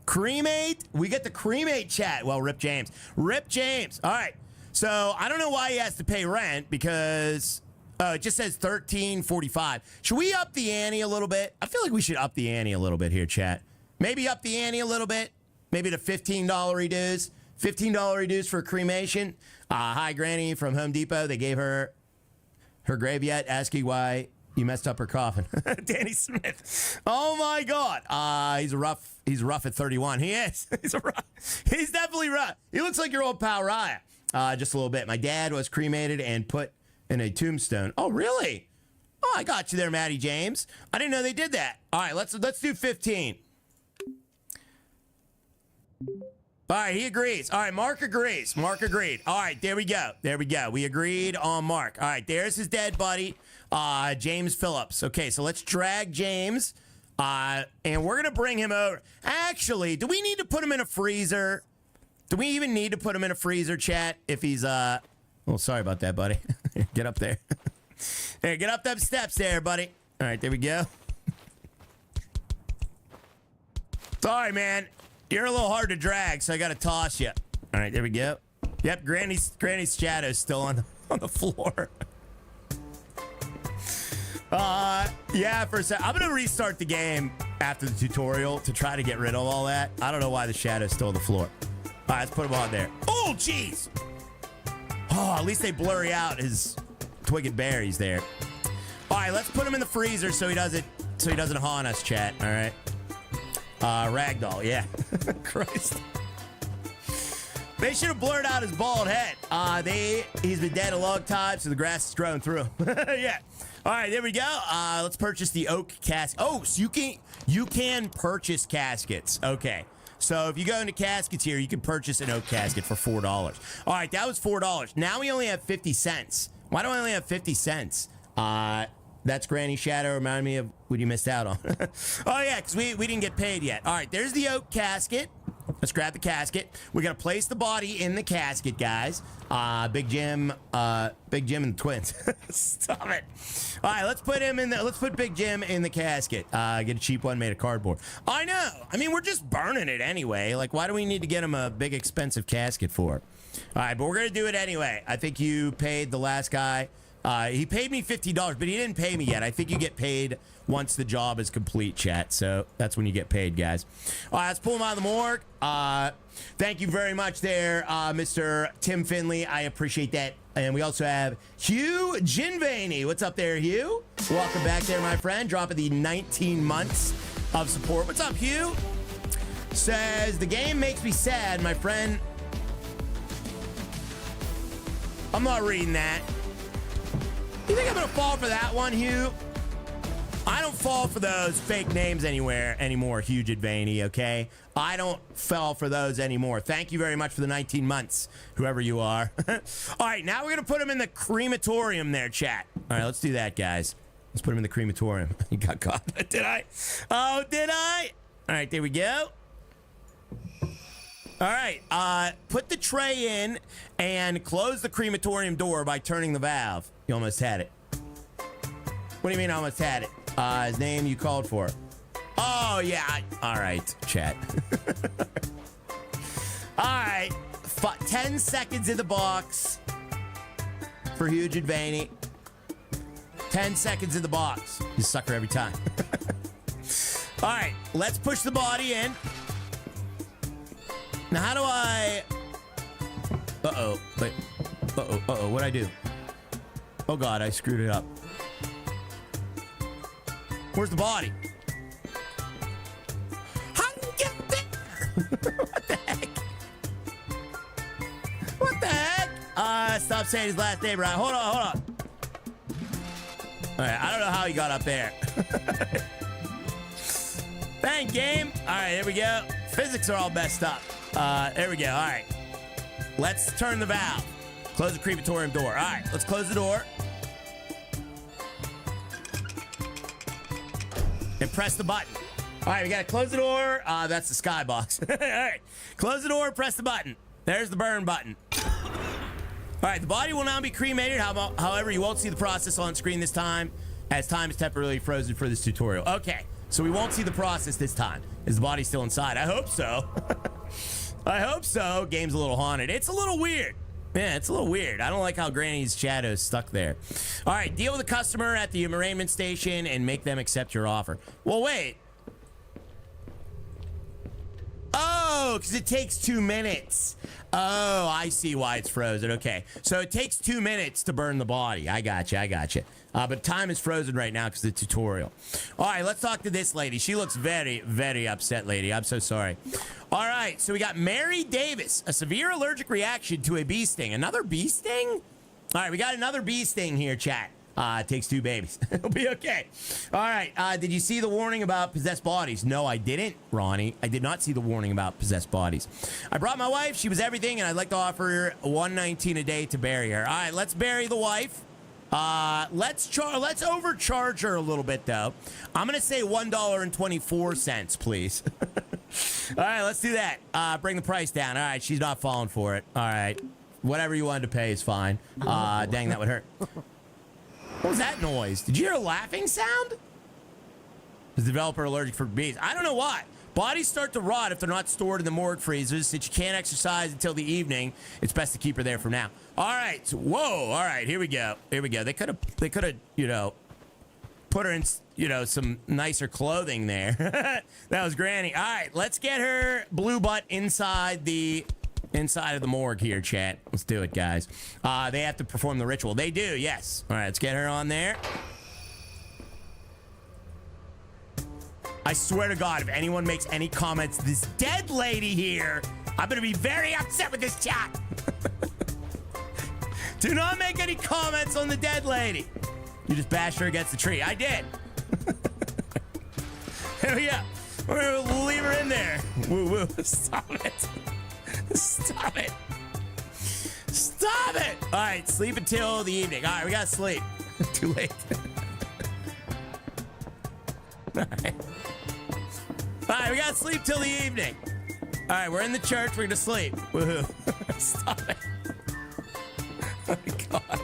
Cremate. We get the cremate, chat. Well, Rip James. Rip James. All right. So I don't know why he has to pay rent because it just says $13.45. Should we up the ante a little bit? I feel like we should up the ante a little bit here, chat. Maybe up the ante a little bit. Maybe to $15 reduce. $15 reduce for cremation. Hi, Granny from Home Depot. They gave her grave yet, asking why you messed up her coffin. Danny Smith. Oh my God. He's rough at 31. He is. He's definitely rough. He looks like your old pal Raya. Just a little bit. My dad was cremated and put in a tombstone. Oh, really? Oh, I got you there, Maddie James. I didn't know they did that. All right, let's do 15. All right, he agrees. All right, Mark agrees. Mark agreed. All right, there we go. There we go. We agreed on Mark. All right, there's his dead buddy, James Phillips. Okay, so let's drag James, and we're going to bring him over. Actually, do we need to put him in a freezer? Do we even need to put him in a freezer, chat, if he's, oh, sorry about that, buddy. Get up there. Hey, get up them steps there, buddy. All right, there we go. Sorry, man. You're a little hard to drag, so I got to toss you. All right, there we go. Yep, Granny's shadow's still on the floor. Yeah, for a sec. I'm going to restart the game after the tutorial to try to get rid of all that. I don't know why the shadow's still on the floor. All right, let's put him on there. Oh, jeez. Oh, at least they blurry out his twig and berries there. All right, let's put him in the freezer so he doesn't haunt us, chat. All right. Ragdoll, yeah. Christ. They should have blurred out his bald head. He's been dead a long time, so the grass is growing through him. Yeah. All right, there we go. Let's purchase the oak casket. Oh, so you can purchase caskets. Okay. So if you go into caskets here, you can purchase an oak casket for $4. All right, that was $4. Now we only have 50 cents. Why do I only have 50 cents? That's Granny Shadow. Remind me of what you missed out on. Oh, yeah, because we didn't get paid yet. All right, there's the oak casket. Let's grab the casket. We're going to place the body in the casket, guys. Big Jim and the twins. Stop it. All right, let's put Big Jim in the casket. Get a cheap one made of cardboard. I know. I mean, we're just burning it anyway. Like, why do we need to get him a big, expensive casket for? All right, but we're going to do it anyway. I think you paid the last guy. He paid me $50, but he didn't pay me yet. I think you get paid once the job is complete, chat. So that's when you get paid, guys. All right, let's pull him out of the morgue. Thank you very much there, Mr. Tim Finley. I appreciate that. And we also have Hugh Ginvaney. What's up there, Hugh? Welcome back there, my friend. Dropping the 19 months of support. What's up, Hugh? Says, the game makes me sad, my friend. I'm not reading that. You think I'm gonna fall for that one, Hugh? I don't fall for those fake names anymore, Hugh Jadvaney, okay? I don't fall for those anymore. Thank you very much for the 19 months, whoever you are. All right, now we're gonna put him in the crematorium there, chat. All right, let's do that, guys. Let's put him in the crematorium. You got caught. Did I? Oh, did I? All right, there we go. All right, put the tray in and close the crematorium door by turning the valve. You almost had it. What do you mean I almost had it? His name you called for. Oh, yeah. All right, chat. All right. 10 seconds in the box for Hugh Jadvaney. 10 seconds in the box. You sucker every time. All right, let's push the body in. Now, how do I... Uh-oh. Wait. Uh-oh. Uh-oh. What'd I do? Oh, God. I screwed it up. Where's the body? How did you get there? What the heck? What the heck? Stop saying his last name, right? Hold on. Hold on. All right. I don't know how he got up there. Thank game. All right. There we go. Physics are all messed up. There we go. All right. Let's turn the valve. Close the crematorium door. All right. Let's close the door. And press the button. All right. We got to close the door. That's the skybox. All right. Close the door. Press the button. There's the burn button. All right. The body will now be cremated. However, you won't see the process on screen this time, as time is temporarily frozen for this tutorial. Okay. So we won't see the process this time. Is the body still inside? I hope so. I hope so. Game's a little haunted. It's a little weird. Yeah, it's a little weird. I don't like how Granny's shadow's stuck there. All right, deal with the customer at the arraignment station and make them accept your offer. Well, wait. Oh, because it takes 2 minutes. Oh, I see why it's frozen. Okay, so it takes 2 minutes to burn the body. I got you. I got you. But time is frozen right now because of the tutorial. All right, let's talk to this lady. She looks very, very upset, lady. I'm so sorry. All right, so we got Mary Davis. A severe allergic reaction to a bee sting. Another bee sting? All right, we got another bee sting here, chat. It takes 2 babies. It'll be okay. All right, did you see the warning about possessed bodies? No, I didn't, Ronnie. I did not see the warning about possessed bodies. I brought my wife. She was everything, and I'd like to offer her $119 a day to bury her. All right, let's bury the wife. Let's overcharge her a little bit, though. I'm going to say $1.24, please. All right, let's do that. Bring the price down. All right, she's not falling for it. All right. Whatever you wanted to pay is fine. Dang, that would hurt. What was that noise? Did you hear a laughing sound? Is the developer allergic for bees? I don't know why. Bodies start to rot if they're not stored in the morgue freezers. Since you can't exercise until the evening, it's best to keep her there for now. All right. Whoa. All right. Here we go. Here we go. They could have, you know, put her in, you know, some nicer clothing there. That was Granny. All right. Let's get her blue butt inside of the morgue here, chat. Let's do it, guys. They have to perform the ritual. They do, yes. All right, let's get her on there. I swear to God, if anyone makes any comments, this dead lady here, I'm going to be very upset with this chat. Do not make any comments on the dead lady. You just bashed her against the tree. I did. Here we go. We're going to leave her in there. Woo, woo. Stop it. Stop it. Stop it. All right, sleep until the evening. All right, we got to sleep. Too late. All right. All right, we got to sleep till the evening. All right, we're in the church. We're going to sleep. Woohoo. Stop it. Oh, my God.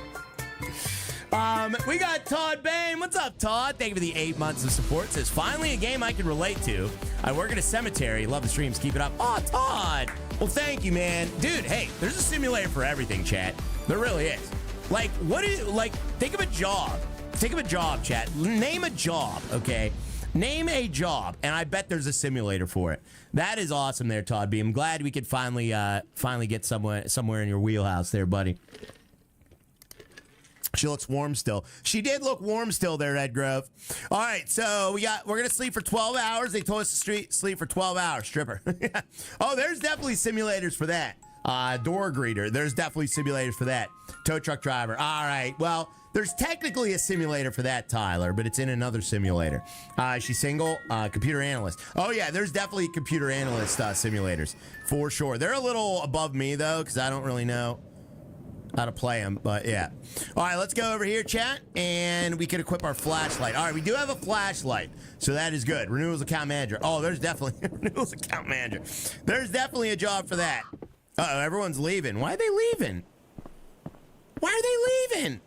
We got Todd Bain. What's up, Todd? Thank you for the 8 months of support. Says, finally a game I can relate to. I work at a cemetery. Love the streams. Keep it up. Oh, Todd. Well, thank you, man. Dude, hey, there's a simulator for everything, chat. There really is. Like, think of a job. Think of a job, chat. Name a job, okay? Name a job, and I bet there's a simulator for it. That is awesome there, Todd B. I'm glad we could finally get somewhere in your wheelhouse there, buddy. She looks warm still. She did look warm still there, Ed Grove. All right, so we're gonna sleep for 12 hours. They told us to sleep for 12 hours. Stripper. Oh, there's definitely simulators for that. Door greeter. There's definitely simulators for that. Tow truck driver. All right. Well, there's technically a simulator for that, Tyler, but it's in another simulator. She's single. Computer analyst. Oh yeah, there's definitely computer analyst simulators for sure. They're a little above me though, because I don't really know how to play them, but yeah. All right, let's go over here, chat, and we can equip our flashlight. All right, we do have a flashlight, so that is good. Renewals account manager. Oh, there's definitely renewals account manager. There's definitely a job for that. Uh-oh, everyone's leaving. Why are they leaving? Why are they leaving?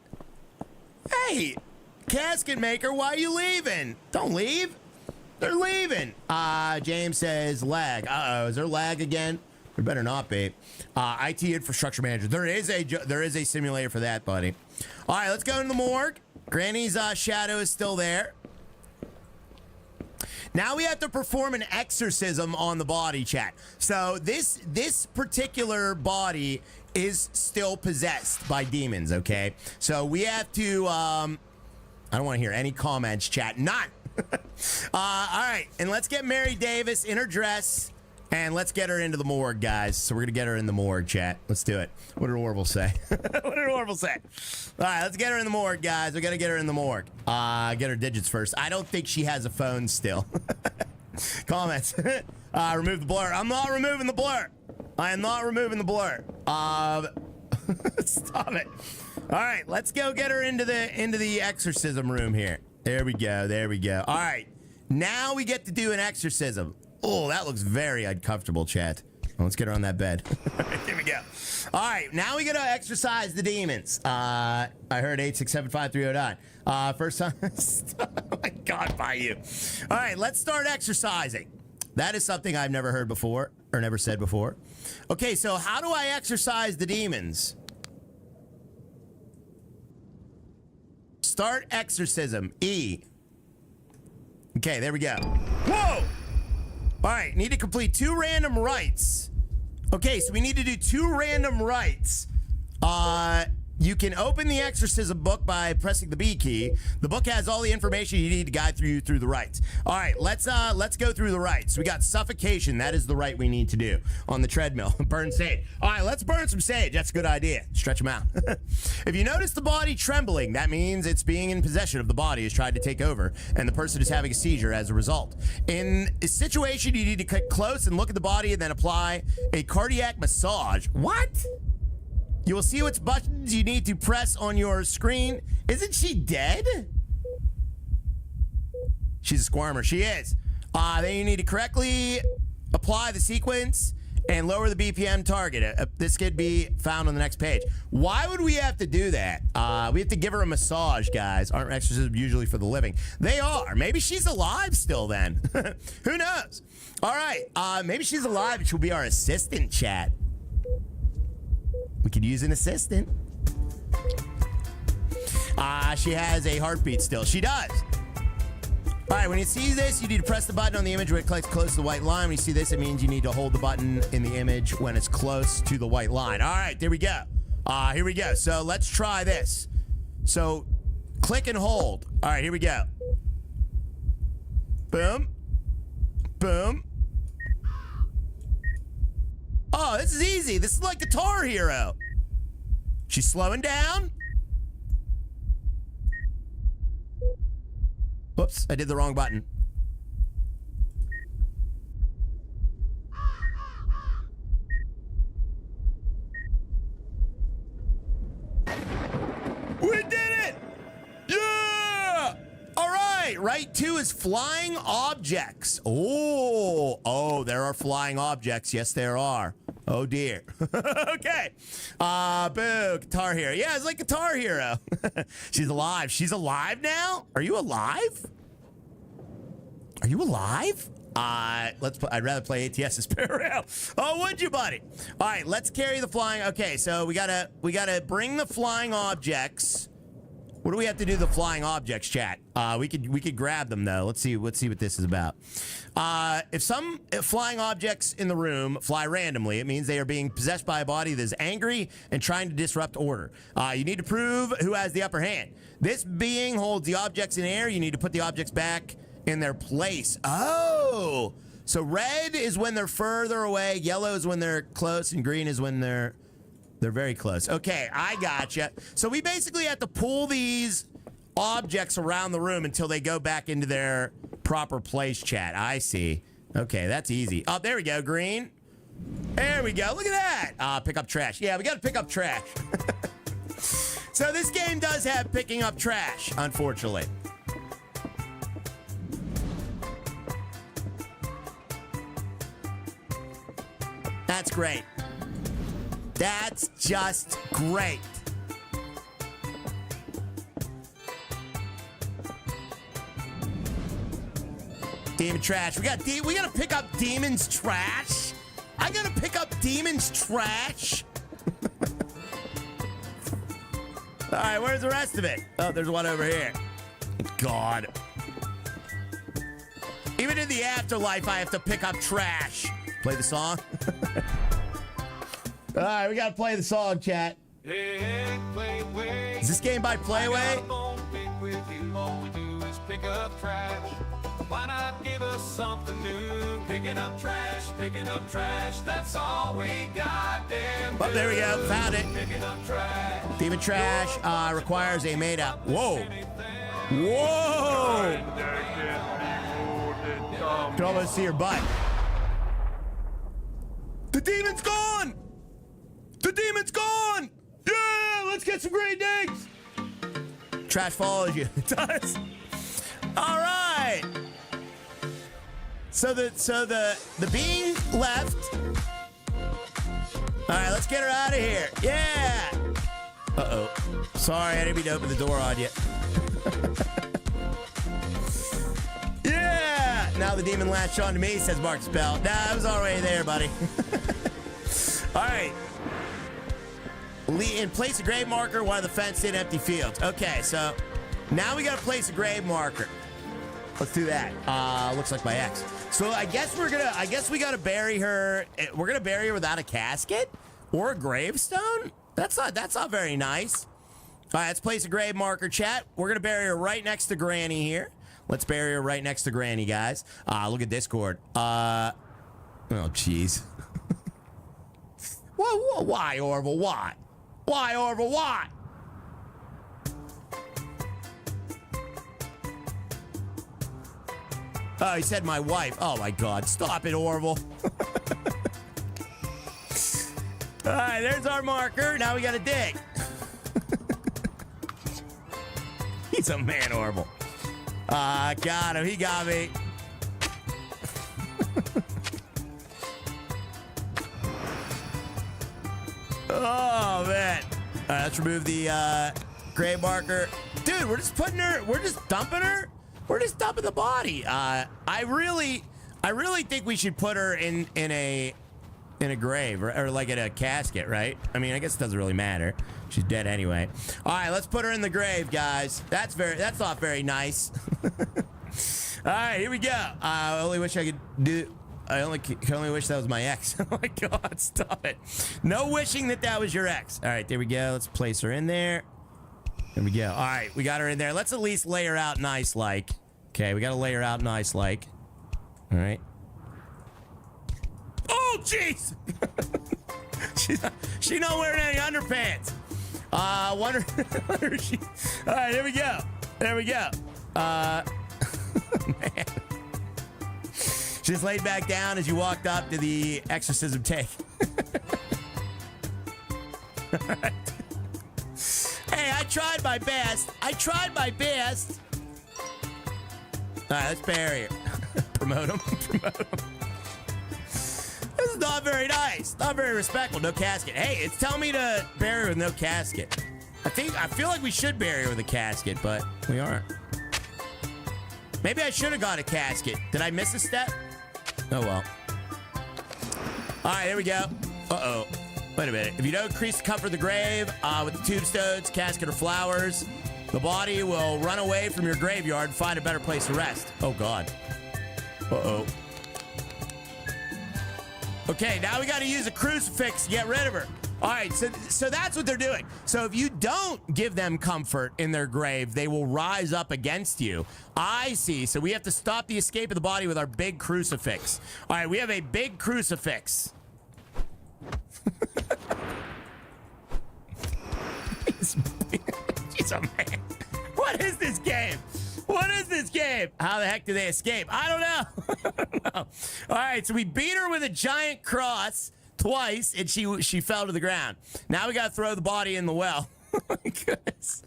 Hey, casket maker, why are you leaving? Don't leave. They're leaving. James says lag. Uh-oh, is there lag again? There better not be. IT infrastructure manager. There is a simulator for that, buddy. All right, let's go into the morgue. Granny's shadow is still there. Now we have to perform an exorcism on the body, chat. So this particular body is still possessed by demons, okay? So we have to, I don't want to hear any comments, chat. None. All right, and let's get Mary Davis in her dress. And let's get her into the morgue, guys. So we're going to get her in the morgue, chat. Let's do it. What did Orville say? What did Orville say? All right, let's get her in the morgue, guys. We got to get her in the morgue. Get her digits first. I don't think she has a phone still. Comments. Remove the blur. I'm not removing the blur. I am not removing the blur. Stop it. All right, let's go get her into the exorcism room here. There we go. There we go. All right, now we get to do an exorcism. Oh, that looks very uncomfortable, chat. Well, let's get her on that bed. Here we go. All right, now we got to exorcise the demons. I heard 8675309. First time. Oh my God, by you. All right, let's start exercising. That is something I've never heard before or never said before. Okay, so how do I exorcise the demons? Start exorcism. E. Okay, there we go. Whoa! All right, need to complete 2 random rites. Okay, so we need to do 2 random rites. You can open the exorcism book by pressing the B key. The book has all the information you need to guide you through the rites. All right, let's go through the rites. We got suffocation. That is the rite we need to do on the treadmill. Burn sage. All right, let's burn some sage. That's a good idea. Stretch them out. If you notice the body trembling, that means it's being in possession of the body, has tried to take over, and the person is having a seizure as a result. In a situation, you need to get close and look at the body and then apply a cardiac massage. What? You will see which buttons you need to press on your screen. Isn't she dead? She's a squirmer. She is. Then you need to correctly apply the sequence and lower the BPM target. This could be found on the next page. Why would we have to do that? We have to give her a massage, guys. Aren't exorcisms usually for the living? They are. Maybe she's alive still then. Who knows? All right. Maybe she's alive and she'll be our assistant, chat. We could use an assistant. She has a heartbeat still. She does. All right, when you see this, you need to press the button on the image when it clicks close to the white line. When you see this, it means you need to hold the button in the image when it's close to the white line. All right, there we go. Here we go. So let's try this. So click and hold. All right, here we go. Boom. Boom. Oh, this is easy. This is like Guitar Hero. She's slowing down. Whoops, I did the wrong button. We did it! Yeah! All right, right 2 is flying objects. Oh, there are flying objects. Yes, there are. Oh dear. Okay. Boo, Guitar Hero. Yeah, it's like Guitar Hero. She's alive. She's alive now? Are you alive? Are you alive? I'd rather play ATS as Parallel. Oh, would you, buddy? All right, let's carry the flying. Okay, so we gotta bring the flying objects. What do we have to do to the flying objects, chat? We could grab them though. Let's see what this is about. If some flying objects in the room fly randomly, it means they are being possessed by a body that is angry and trying to disrupt order. You need to prove who has the upper hand. This being holds the objects in air. You need to put the objects back in their place. Oh, so red is when they're further away, yellow is when they're close, and green is when they're very close. Okay, I gotcha. So we basically have to pull these objects around the room until they go back into their proper place, chat. I see. Okay, that's easy. Oh, there we go, green. There we go. Look at that. Pick up trash. Yeah, we got to pick up trash. So this game does have picking up trash, unfortunately. That's great. That's just great. Demon trash. We gotta pick up demons trash. I gotta pick up demons trash. All right, where's the rest of it? Oh, there's one over here. God. Even in the afterlife, I have to pick up trash. Play the song. All right, we gotta play the song, chat. Is this game by Playway? All we do is pick up trash. Why not give us something new? Picking up trash, that's all we got. Oh, there we go, found it. Picking up trash. Demon trash requires a made up. Whoa. Whoa. You can almost see her butt. The demon's gone. The demon's gone! Yeah, let's get some great digs! Trash follows you. It does. All right. So the being left. All right, let's get her out of here. Yeah. Uh-oh. Sorry, I didn't mean to open the door on you. Yeah. Now the demon latched onto me, says Mark Spell. Nah, I was already there, buddy. All right. And place a grave marker while the fenced in empty fields. Okay, so now we gotta place a grave marker. Let's do that. Looks like my ex. So I guess we gotta bury her. We're gonna bury her without a casket? Or a gravestone? That's not very nice. All right, let's place a grave marker, chat. We're going to bury her right next to Granny here. Let's bury her right next to Granny, guys. Look at Discord. Oh, jeez. Why, Orville? Why? Why, Orville? Why? Oh, he said my wife. Oh, my God. Stop it, Orville. All right, there's our marker. Now we got to dig. He's a man, Orville. Got him. He got me. Oh, man. All right, let's remove the grave marker. Dude, we're just putting her, we're just dumping her. We're just dumping the body. I really think we should put her in a grave or like in a casket, right? I mean, I guess it doesn't really matter. She's dead anyway. All right, let's put her in the grave, guys. That's not very nice. All right, here we go. I only wish I could do. I can only wish that was my ex. Oh my God, stop it. No wishing that was your ex. All right, there we go. Let's place her in there. There we go. All right, we got her in there. Let's at least lay her out nice like. Okay, we got to lay her out nice like. All right. Oh, jeez. She's not wearing any underpants. Wonder she. All right, there we go. There we go. Man. She just laid back down as you walked up to the exorcism take. Right. Hey, I tried my best. I tried my best. All right, let's bury her. Promote him. Promote him. This is not very nice. Not very respectful. No casket. Hey, it's telling me to bury her with no casket. I feel like we should bury her with a casket, but we aren't. Maybe I should have got a casket. Did I miss a step? Oh, well. All right, here we go. Uh-oh. Wait a minute. If you don't increase the comfort of the grave with the tombstones, casket, or flowers, the body will run away from your graveyard and find a better place to rest. Oh, God. Uh-oh. Okay, now we got to use a crucifix to get rid of her. All right, so that's what they're doing. So if you don't give them comfort in their grave, they will rise up against you. I see. So we have to stop the escape of the body with our big crucifix. All right, we have a big crucifix. He's a man. What is this game? What is this game? How the heck do they escape? I don't know. I don't know. All right, so we beat her with a giant cross twice, and she fell to the ground. Now we got to throw the body in the well. Oh, my goodness.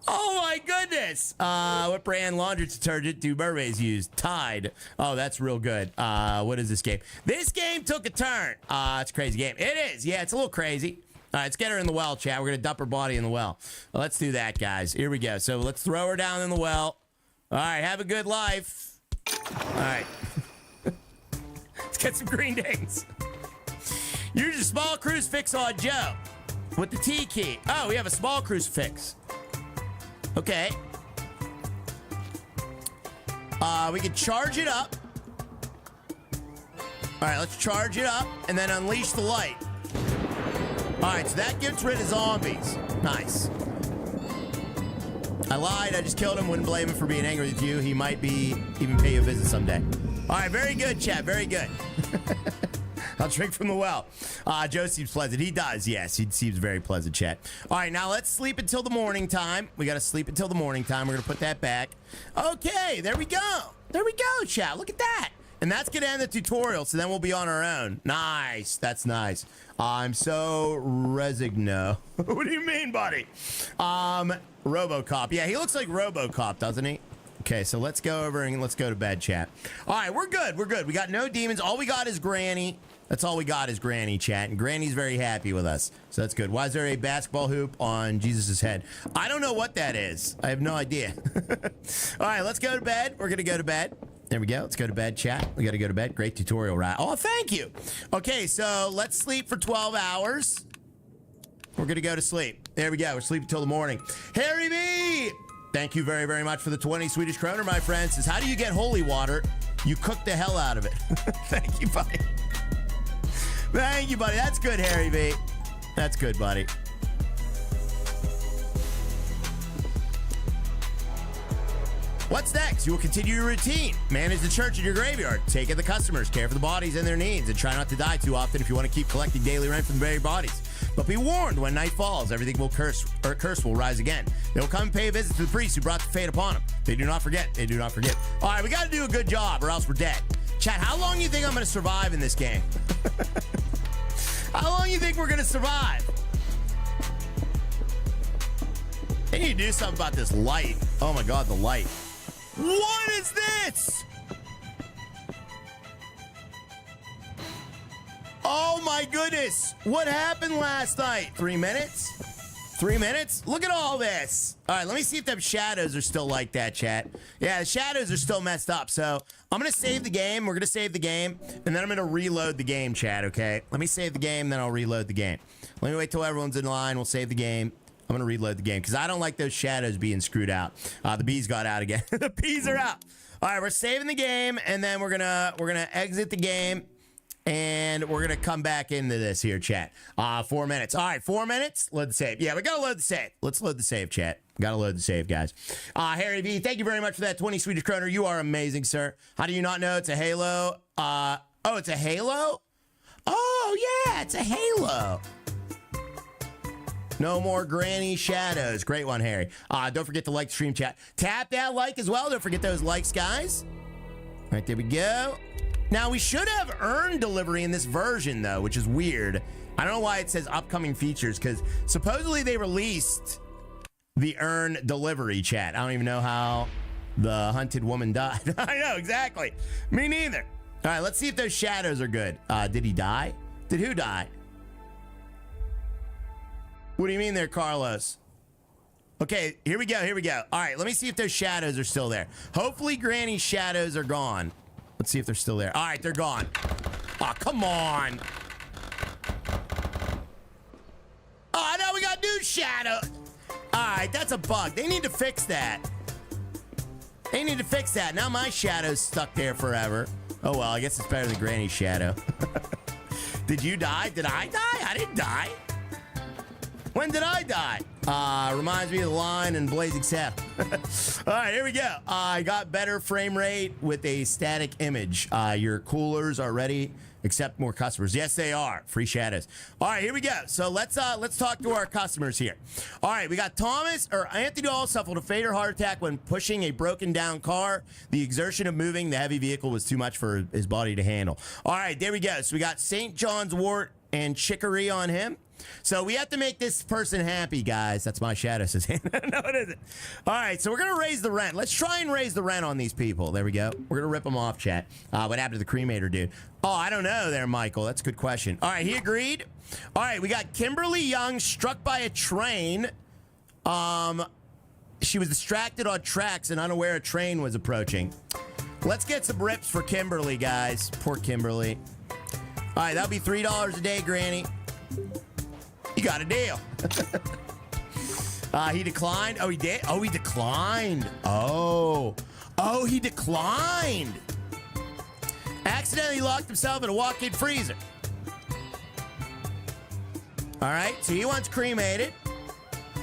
Oh, my goodness. What brand laundry detergent do mermaids use? Tide. Oh, that's real good. What is this game? This game took a turn. It's a crazy game. It is. Yeah, it's a little crazy. All right, let's get her in the well, chat. We're going to dump her body in the well. Let's do that, guys. Here we go. So let's throw her down in the well. All right, have a good life. All right. Let's get some green dings. Use a small crucifix on Joe with the T key. Oh, we have a small crucifix. Okay. We can charge it up. All right, let's charge it up and then unleash the light. All right, so that gets rid of zombies. Nice. I lied. I just killed him. Wouldn't blame him for being angry with you. He might even pay you a visit someday. All right, very good, chat. Very good. I'll drink from the well. Joe seems pleasant. He does, yes. He seems very pleasant, chat. All right, now let's sleep until the morning time. We got to sleep until the morning time. We're going to put that back. Okay, there we go. There we go, chat. Look at that. And that's going to end the tutorial, so then we'll be on our own. Nice. That's nice. I'm so resigno. What do you mean, buddy? RoboCop. Yeah, he looks like RoboCop, doesn't he? Okay, so let's go over and let's go to bed, chat. All right, we're good. We're good. We got no demons. All we got is Granny. That's all we got is Granny, chat. And Granny's very happy with us. So that's good. Why is there a basketball hoop on Jesus' head? I don't know what that is. I have no idea. All right, let's go to bed. We're going to go to bed. There we go. Let's go to bed, chat. We got to go to bed. Great tutorial, right? Oh, thank you. Okay, so let's sleep for 12 hours. We're going to go to sleep. There we go. We're sleeping until the morning. Harry B! Thank you very, very much for the 20 Swedish kroner, my friend. Says, how do you get holy water? You cook the hell out of it. Thank you, buddy. Thank you, buddy. That's good, Harry V. That's good, buddy. What's next? You will continue your routine. Manage the church in your graveyard. Take care of the customers. Care for the bodies and their needs. And try not to die too often if you want to keep collecting daily rent from the buried bodies. But be warned, when night falls, everything will curse will rise again. They will come and pay a visit to the priest who brought the fate upon them. They do not forget. They do not forget. All right, we got to do a good job or else we're dead. Chat, how long do you think I'm going to survive in this game? How long do you think we're going to survive? They need to do something about this light. Oh my God, the light. What is this? Oh my goodness. What happened last night? 3 minutes? 3 minutes? Look at all this. All right, let me see if them shadows are still like that, chat. Yeah, the shadows are still messed up. So I'm going to save the game. We're going to save the game. And then I'm going to reload the game, chat, okay? Let me save the game, then I'll reload the game. Let me wait till everyone's in line. We'll save the game. I'm going to reload the game because I don't like those shadows being screwed out. The bees got out again. The bees are out. All right, we're saving the game, and then we're gonna exit the game, and we're gonna come back into this here, chat. 4 minutes. All right, 4 minutes. Load the save. Yeah, we gotta load the save. Let's load the save, chat. Gotta load the save, guys. Harry B, thank you very much for that 20 Swedish kroner. You are amazing, sir. How do you not know it's a Halo? Oh, it's a Halo? Oh, yeah, it's a Halo. No more granny shadows. Great one, Harry. Don't forget to like the stream, chat. Tap that like as well. Don't forget those likes, guys. All right, there we go. Now, we should have earned delivery in this version, though, which is weird. I don't know why it says upcoming features, because supposedly they released the earn delivery, chat. I don't even know how the hunted woman died. I know, exactly. Me neither. All right, let's see if those shadows are good. Did he die? Did who die? What do you mean there, Carlos? Okay, here we go, here we go. All right, let me see if those shadows are still there. Hopefully Granny's shadows are gone. Let's see if they're still there. All right, they're gone. Oh, come on. Oh, now we got new shadow. All right, that's a bug. They need to fix that. They need to fix that. Now my shadow's stuck there forever. Oh, well, I guess it's better than Granny's shadow. Did you die? Did I die? I didn't die. When did I die? Reminds me of the line in Blazing Saddle. All right, here we go. I got better frame rate with a static image. Your coolers are ready. Accept more customers. Yes, they are. Free shadows. All right, here we go. So let's talk to our customers here. All right, we got Anthony Dahl suffered a fatal heart attack when pushing a broken down car. The exertion of moving the heavy vehicle was too much for his body to handle. All right, there we go. So we got St. John's wort and chicory on him. So we have to make this person happy, guys. That's my shadow says. No, it isn't. All right, so we're going to raise the rent. Let's try and raise the rent on these people. There we go. We're going to rip them off, chat. What happened to the cremator dude? Oh, I don't know there, Michael. That's a good question. All right, he agreed. All right, we got Kimberly Young struck by a train. She was distracted on tracks and unaware a train was approaching. Let's get some rips for Kimberly, guys. Poor Kimberly. All right, that'll be $3 a day, Granny. You got a deal. He declined. Oh, he did? Oh, he declined. Oh, he declined. Accidentally locked himself in a walk-in freezer. All right, so he wants cremated.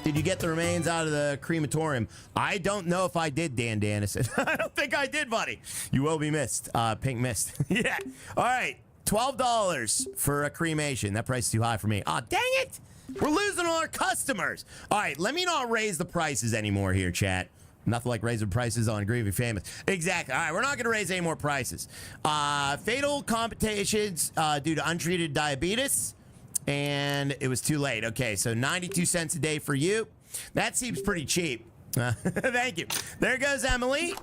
Did you get the remains out of the crematorium? I don't know if I did, Dan Dannison. I don't think I did, buddy. You will be missed. Pink missed. Yeah. All right. $12 for a cremation. That price is too high for me. Aw, dang it! We're losing all our customers. All right, let me not raise the prices anymore here, chat. Nothing like raising prices on Grieving Famous. Exactly. All right, we're not going to raise any more prices. Fatal complications due to untreated diabetes, and it was too late. Okay, so 92 cents a day for you. That seems pretty cheap. Thank you. There goes Emily.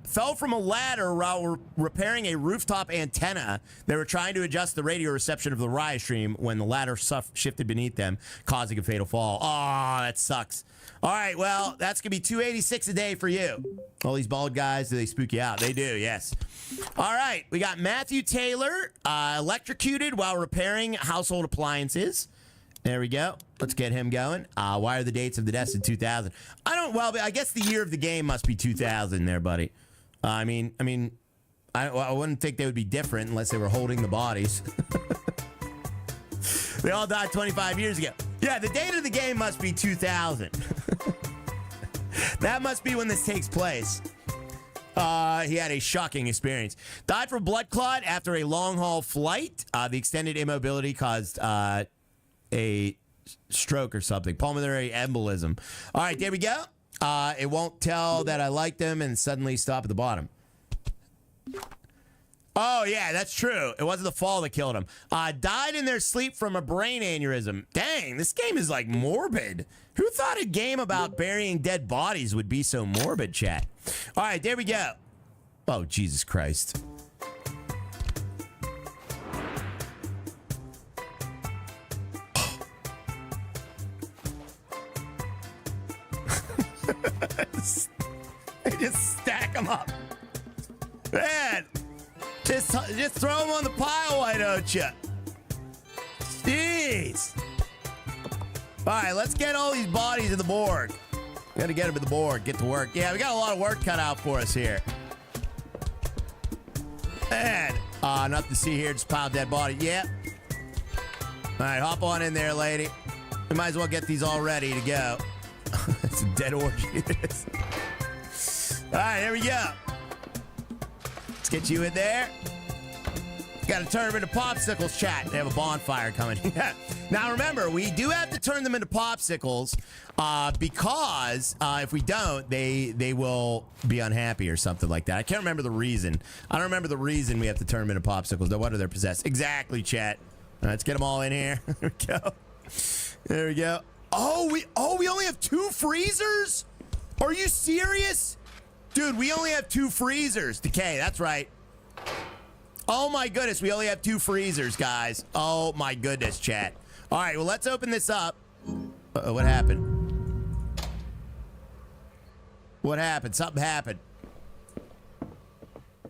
Fell from a ladder while repairing a rooftop antenna. They were trying to adjust the radio reception of the riot stream when the ladder shifted beneath them, causing a fatal fall. Oh, that sucks. All right, well, that's going to be $286 a day for you. All these bald guys, do they spook you out? They do, yes. All right, we got Matthew Taylor, electrocuted while repairing household appliances. There we go. Let's get him going. Why are the dates of the deaths in 2000? I guess the year of the game must be 2000 there, buddy. I mean, I wouldn't think they would be different unless they were holding the bodies. They all died 25 years ago. Yeah, the date of the game must be 2000. That must be when this takes place. He had a shocking experience. Died from blood clot after a long-haul flight. The extended immobility caused a stroke or something. Pulmonary embolism. All right, there we go. It won't tell that I like them and suddenly stop at the bottom. Oh, yeah, that's true. It wasn't the fall that killed him. Died in their sleep from a brain aneurysm. Dang, this game is like morbid. Who thought a game about burying dead bodies would be so morbid, chat? All right, there we go. Oh, Jesus Christ. They just stack them up. Man, just throw them on the pile, why don't you? Jeez. All right, let's get all these bodies in the morgue. Gotta get them in the morgue, get to work. Yeah, we got a lot of work cut out for us here. Man, nothing to see here, just pile dead body. Yep. All right, hop on in there, lady. We might as well get these all ready to go. It's a dead orgy. All right, here we go. Let's get you in there. Got to turn them into popsicles, chat. They have a bonfire coming. Now, remember, we do have to turn them into popsicles because if we don't, they will be unhappy or something like that. I can't remember the reason. I don't remember the reason we have to turn them into popsicles. No wonder they're possessed. Exactly, chat. All right, let's get them all in here. There we go. There we go. Oh, we only have 2 freezers? Are you serious? Dude, we only have 2 freezers. Decay, that's right. Oh my goodness, we only have 2 freezers, guys. Oh my goodness, chat. All right, well, let's open this up. Uh-oh, what happened? What happened? Something happened.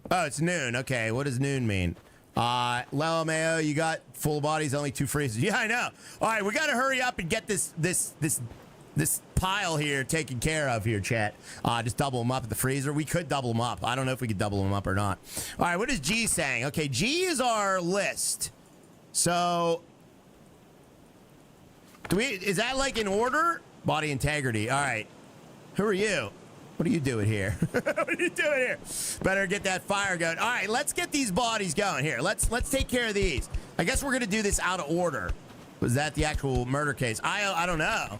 Oh, it's noon. Okay, what does noon mean? LMAO, you got full bodies, only 2 freezers. Yeah, I know. All right, we got to hurry up and get this pile here taken care of here, chat. Just double them up at the freezer. We could double them up. I don't know if we could double them up or not. All right, what is G saying? Okay, G is our list. So, is that like in order? Body integrity. All right. Who are you? What are you doing here? What are you doing here? Better get that fire going. All right, let's get these bodies going. Here, let's take care of these. I guess we're going to do this out of order. Was that the actual murder case? I don't know.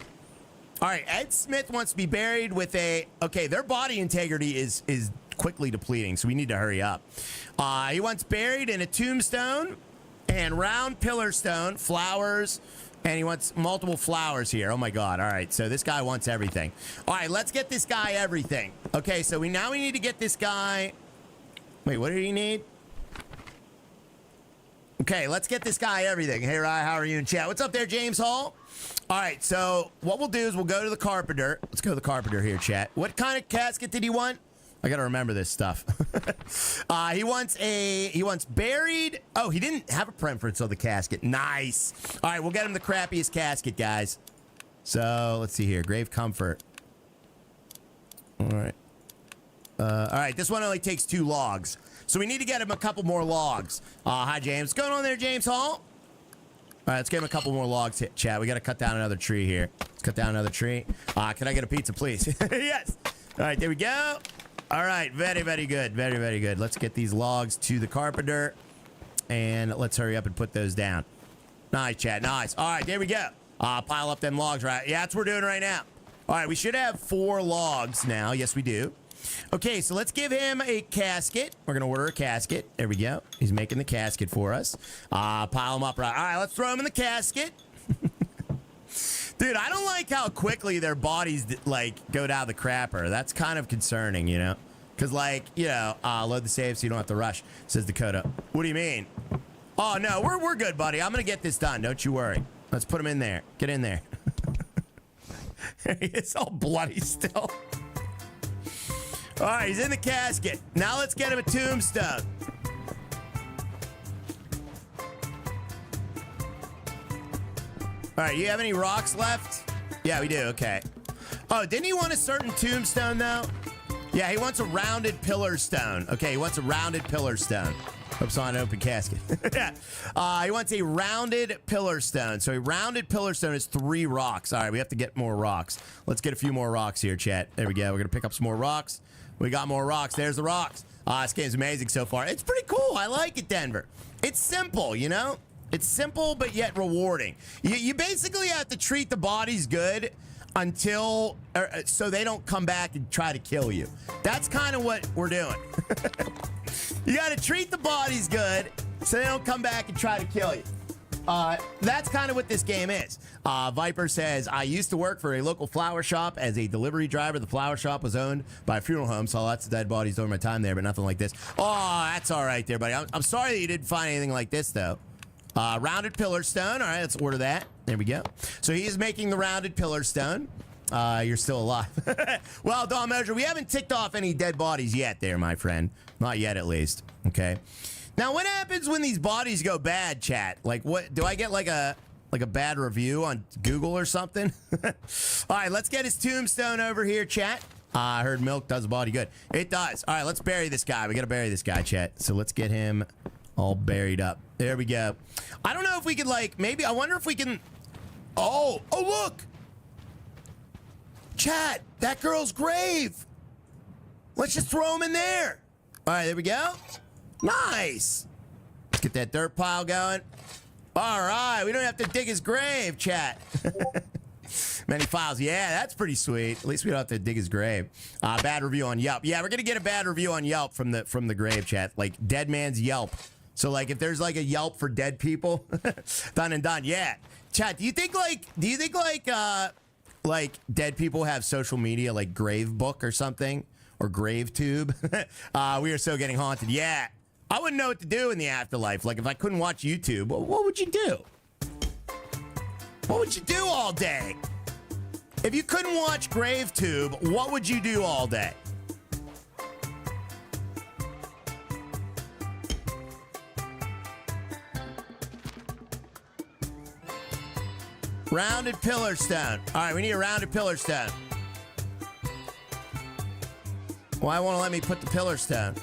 All right, Ed Smith wants to be buried with a... Okay, their body integrity is quickly depleting, so we need to hurry up. He wants buried in a tombstone and round pillar stone, flowers, and he wants multiple flowers here. Oh, my God. All right, so this guy wants everything. All right, let's get this guy everything. Okay, so now we need to get this guy... Wait, what did he need? Okay, let's get this guy everything. Hey, Rye, how are you in chat? What's up there, James Hall? All right, so what we'll do is we'll go to the carpenter. Let's go to the carpenter here, chat. What kind of casket did he want? I got to remember this stuff. He wants buried. Oh, he didn't have a preference of the casket. Nice. All right, we'll get him the crappiest casket, guys. So let's see here. Grave comfort. All right. All right, this one only takes 2 logs. So we need to get him a couple more logs. Hi, James. What's going on there, James Hall? All right, let's get him a couple more logs, chat. We got to cut down another tree here. Let's cut down another tree. Can I get a pizza, please? Yes. All right, there we go. All right, very, very good. Very, very good. Let's get these logs to the carpenter, and let's hurry up and put those down. Nice, chat. Nice. All right, there we go. Pile up them logs, right? Yeah, that's what we're doing right now. All right, we should have 4 logs now. Yes, we do. Okay, so let's give him a casket. We're going to order a casket. There we go. He's making the casket for us. Pile them up, right? All right, let's throw him in the casket. Dude, I don't like how quickly their bodies, like, go down the crapper. That's kind of concerning, you know? Because, like, you know, load the save so you don't have to rush, says Dakota. What do you mean? Oh, no, we're good, buddy. I'm going to get this done. Don't you worry. Let's put him in there. Get in there. It's all bloody still. All right, he's in the casket. Now let's get him a tombstone. All right, you have any rocks left? Yeah, we do. Okay. Oh, didn't he want a certain tombstone, though? Yeah, he wants a rounded pillar stone. Okay, he wants a rounded pillar stone. Oops, on an open casket. He wants a rounded pillar stone. So a rounded pillar stone is 3 rocks. All right, we have to get more rocks. Let's get a few more rocks here, chat. There we go. We're going to pick up some more rocks. We got more rocks. There's the rocks. This game's amazing so far. It's pretty cool. I like it, Denver. It's simple, you know? It's simple, but yet rewarding. You basically have to treat the bodies good until so they don't come back and try to kill you. That's kind of what we're doing. You got to treat the bodies good so they don't come back and try to kill you. That's kind of what this game is. Viper says, I used to work for a local flower shop as a delivery driver. The flower shop was owned by a funeral home, so lots of dead bodies during my time there, but nothing like this. Oh, that's all right there, buddy. I'm sorry that you didn't find anything like this, though. Rounded pillar stone. All right, let's order that. There we go. So he is making the rounded pillar stone. You're still alive. Well, Dawn Measure, we haven't ticked off any dead bodies yet there, my friend. Not yet, at least. Okay. Now, what happens when these bodies go bad, chat? Like, what do I get? Like a bad review on Google or something? All right, let's get his tombstone over here, chat. I heard milk does the body good. It does. All right, let's bury this guy. We got to bury this guy, chat. So let's get him all buried up. There we go. I don't know if we could, like, maybe, I wonder if we can. Oh, look. Chat, that girl's grave. Let's just throw him in there. All right, there we go. Nice. Let's get that dirt pile going. All right, we don't have to dig his grave, chat. Many files. Yeah, that's pretty sweet. At least we don't have to dig his grave. Bad review on Yelp. Yeah, we're gonna get a bad review on Yelp from the grave, chat. Like dead man's Yelp. So like if there's like a Yelp for dead people, done and done. Yeah, chat. Do you think like dead people have social media like Grave Book or something or Grave Tube? We are so getting haunted. Yeah. I wouldn't know what to do in the afterlife. Like, if I couldn't watch YouTube, what would you do? What would you do all day? If you couldn't watch GraveTube, what would you do all day? Rounded pillar stone. All right, we need a rounded pillar stone. Why won't it let me put the pillar stone?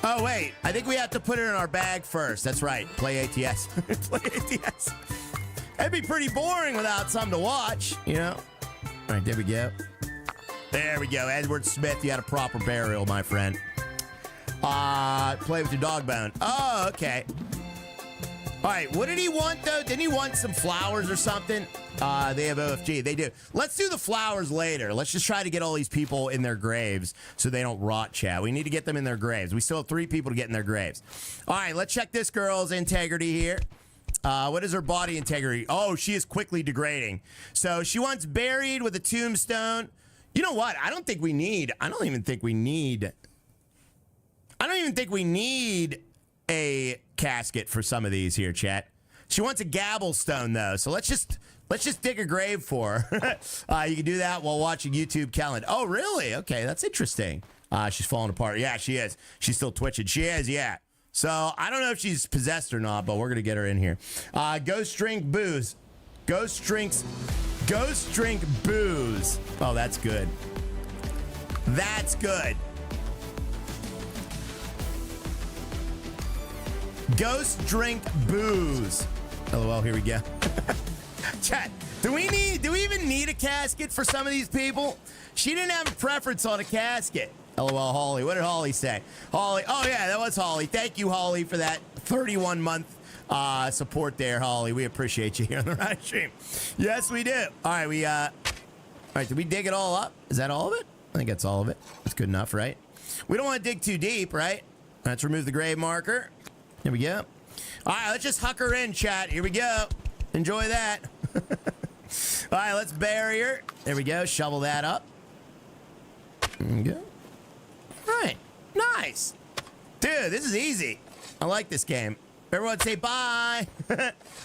Oh, wait. I think we have to put it in our bag first. That's right. Play ATS. Play ATS. That'd be pretty boring without something to watch, you know? All right, there we go. There we go. Edward Smith, you had a proper burial, my friend. Play with your dog bone. Oh, okay. All right, what did he want, though? Didn't he want some flowers or something? They have OFG. They do. Let's do the flowers later. Let's just try to get all these people in their graves so they don't rot, chat. We need to get them in their graves. We still have 3 people to get in their graves. All right, let's check this girl's integrity here. What is her body integrity? Oh, she is quickly degrading. So she wants buried with a tombstone. You know what? I don't even think we need a casket for some of these here, chat. She wants a gavel stone, though. So let's just dig a grave for her. You can do that while watching YouTube calendar. Oh, really? Okay, that's interesting. She's falling apart. Yeah, she is. She's still twitching. She is, yeah. So I don't know if she's possessed or not, but we're going to get her in here. Ghost drink booze. Ghost drink booze. Oh, that's good. That's good. Ghost drink booze. LOL, here we go. Chat, do we even need a casket for some of these people? She didn't have a preference on a casket. LOL, Holly. What did Holly say? Holly. Oh, yeah, that was Holly. Thank you, Holly, for that 31-month support there, Holly. We appreciate you here on the live stream. Yes, we do. All right, all right, did we dig it all up? Is that all of it? I think that's all of it. That's good enough, right? We don't want to dig too deep, right? Let's remove the grave marker. Here we go. All right, let's just huck her in, chat. Here we go. Enjoy that. All right, let's bury her. There we go. Shovel that up. There we go. All right. Nice. Dude, this is easy. I like this game. Everyone say bye.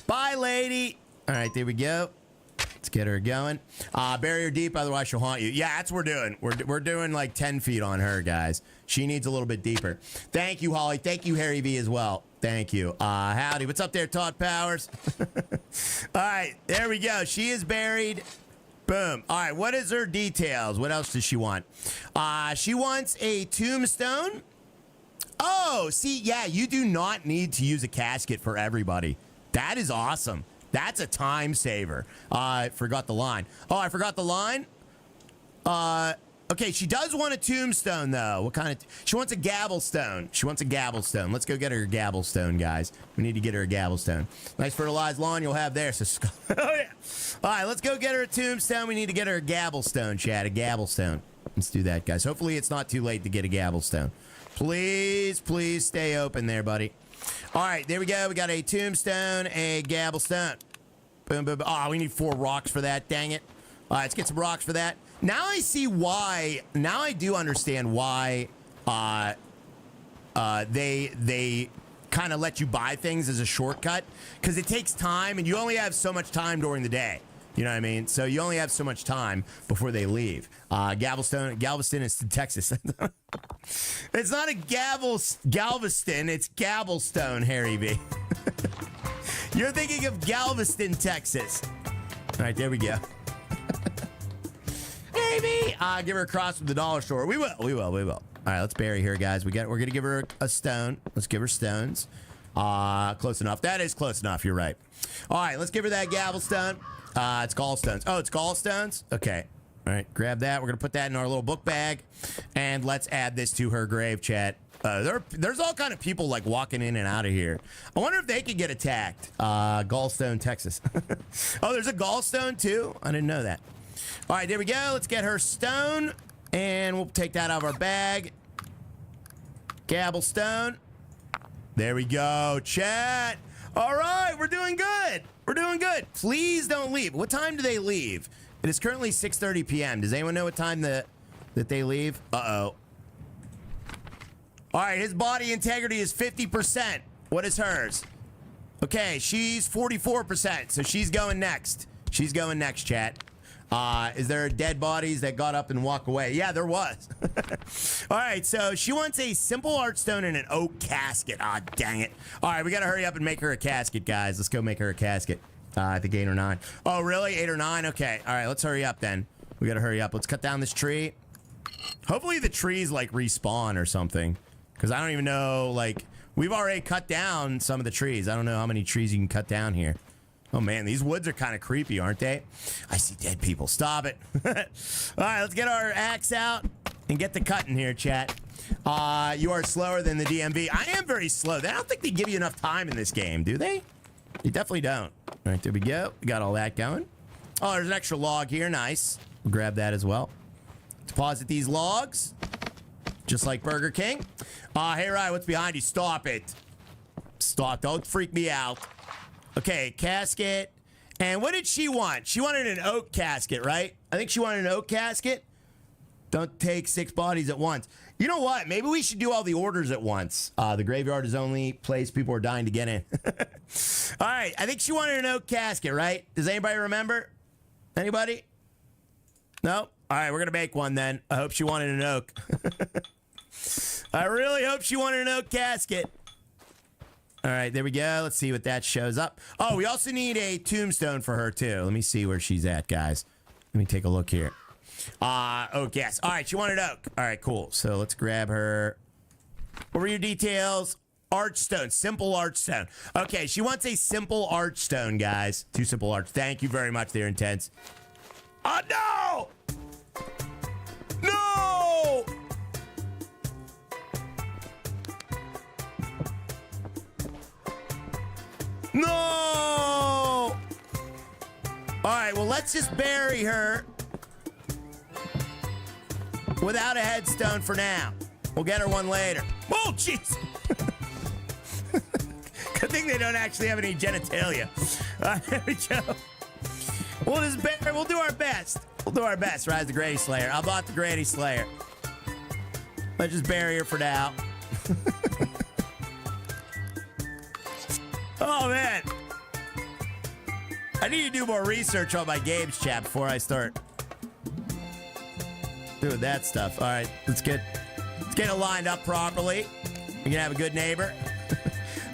Bye, lady. All right, there we go. Let's get her going. Bury her deep, otherwise she'll haunt you. Yeah, that's what we're doing. We're doing like 10 feet on her, guys. She needs a little bit deeper. Thank you, Holly. Thank you, Harry V, as well. Thank you. Howdy. What's up there, Todd Powers? All right, there we go. She is buried. Boom. All right, what is her details? What else does she want? She wants a tombstone. Oh, see, yeah, you do not need to use a casket for everybody. That is awesome. That's a time saver. I forgot the line. Oh, I forgot the line? Okay, she does want a tombstone, though. What kind of... She wants a gabblestone. She wants a gabblestone. Let's go get her a gabblestone, guys. We need to get her a gabblestone. Nice fertilized lawn you'll have there. So, oh, yeah. All right, let's go get her a tombstone. We need to get her a gabblestone, Chad. A gabblestone. Let's do that, guys. Hopefully it's not too late to get a gabblestone. Please, please stay open there, buddy. All right, there we go. We got a tombstone, a gabblestone. Boom, boom, boom. Oh, we need 4 rocks for that. Dang it. All right, let's get some rocks for that. Now I see why. Now I do understand why they kind of let you buy things as a shortcut, because it takes time and you only have so much time during the day. You know what I mean? So you only have so much time before they leave. Galveston is in Texas. It's not a Galveston, it's Gabblestone, Harry B. You're thinking of Galveston, Texas. All right, there we go. Maybe. Give her a cross from the dollar store. We will. All right, let's bury her, guys. We're gonna give her a stone. Let's give her stones. Close enough. That is close enough. You're right. All right, let's give her that gabblestone. It's gallstones. Oh, it's gallstones? Okay. All right, grab that. We're going to put that in our little book bag. And let's add this to her grave, chat. There's all kind of people, like, walking in and out of here. I wonder if they could get attacked. Gallstone, Texas. Oh, there's a gallstone, too? I didn't know that. All right, there we go. Let's get her stone. And we'll take that out of our bag. Gabblestone. There we go, chat. All right, we're doing good. We're doing good. Please don't leave. What time do they leave? It is currently 6:30 p.m. Does anyone know what time that they leave? Uh-oh. All right, his body integrity is 50%. What is hers? Okay, she's 44%, so she's going next. She's going next, chat. Is there dead bodies that got up and walked away? Yeah, there was. All right, so she wants a simple artstone and an oak casket. Ah, dang it. All right, we got to hurry up and make her a casket, guys. Let's go make her a casket. I think 8 or 9. Oh, really? 8 or 9? Okay. All right, let's hurry up then. We got to hurry up. Let's cut down this tree. Hopefully the trees, like, respawn or something. Because I don't even know, like, we've already cut down some of the trees. I don't know how many trees you can cut down here. Oh, man, these woods are kind of creepy, aren't they? I see dead people. Stop it. All right, let's get our axe out and get the cutting here, chat. You are slower than the DMV. I am very slow. I don't think they give you enough time in this game, do they? You definitely don't. All right, there we go. We got all that going. Oh, there's an extra log here. Nice. We'll grab that as well. Deposit these logs, just like Burger King. Hey, Ryan, what's behind you? Stop it. Stop. Don't freak me out. Okay, casket. And what did she want? She wanted an oak casket, right? I think she wanted an oak casket. Don't take 6 bodies at once. You know what? Maybe we should do all the orders at once. The graveyard is the only place people are dying to get in. All right, I think she wanted an oak casket, right? Does anybody remember? Anybody? No? All right, we're going to make one then. I hope she wanted an oak. I really hope she wanted an oak casket. All right, there we go. Let's see what that shows up. Oh, we also need a tombstone for her, too. Let me see where she's at, guys. Let me take a look here. Oak, yes. All right, she wanted oak. All right, cool. So let's grab her. What were your details? Archstone. Simple archstone. Okay, she wants a simple archstone, guys. 2 simple arch. Thank you very much. They're intense. Oh, no! No! No! All right, well, let's just bury her without a headstone for now. We'll get her one later. Oh, jeez! Good thing they don't actually have any genitalia. There we go. We'll do our best. We'll do our best. Rise the Grady Slayer. I bought the Grady Slayer. Let's just bury her for now. Oh, man. I need to do more research on my games, chat, before I start doing that stuff. All right, let's get it lined up properly. We can have a good neighbor.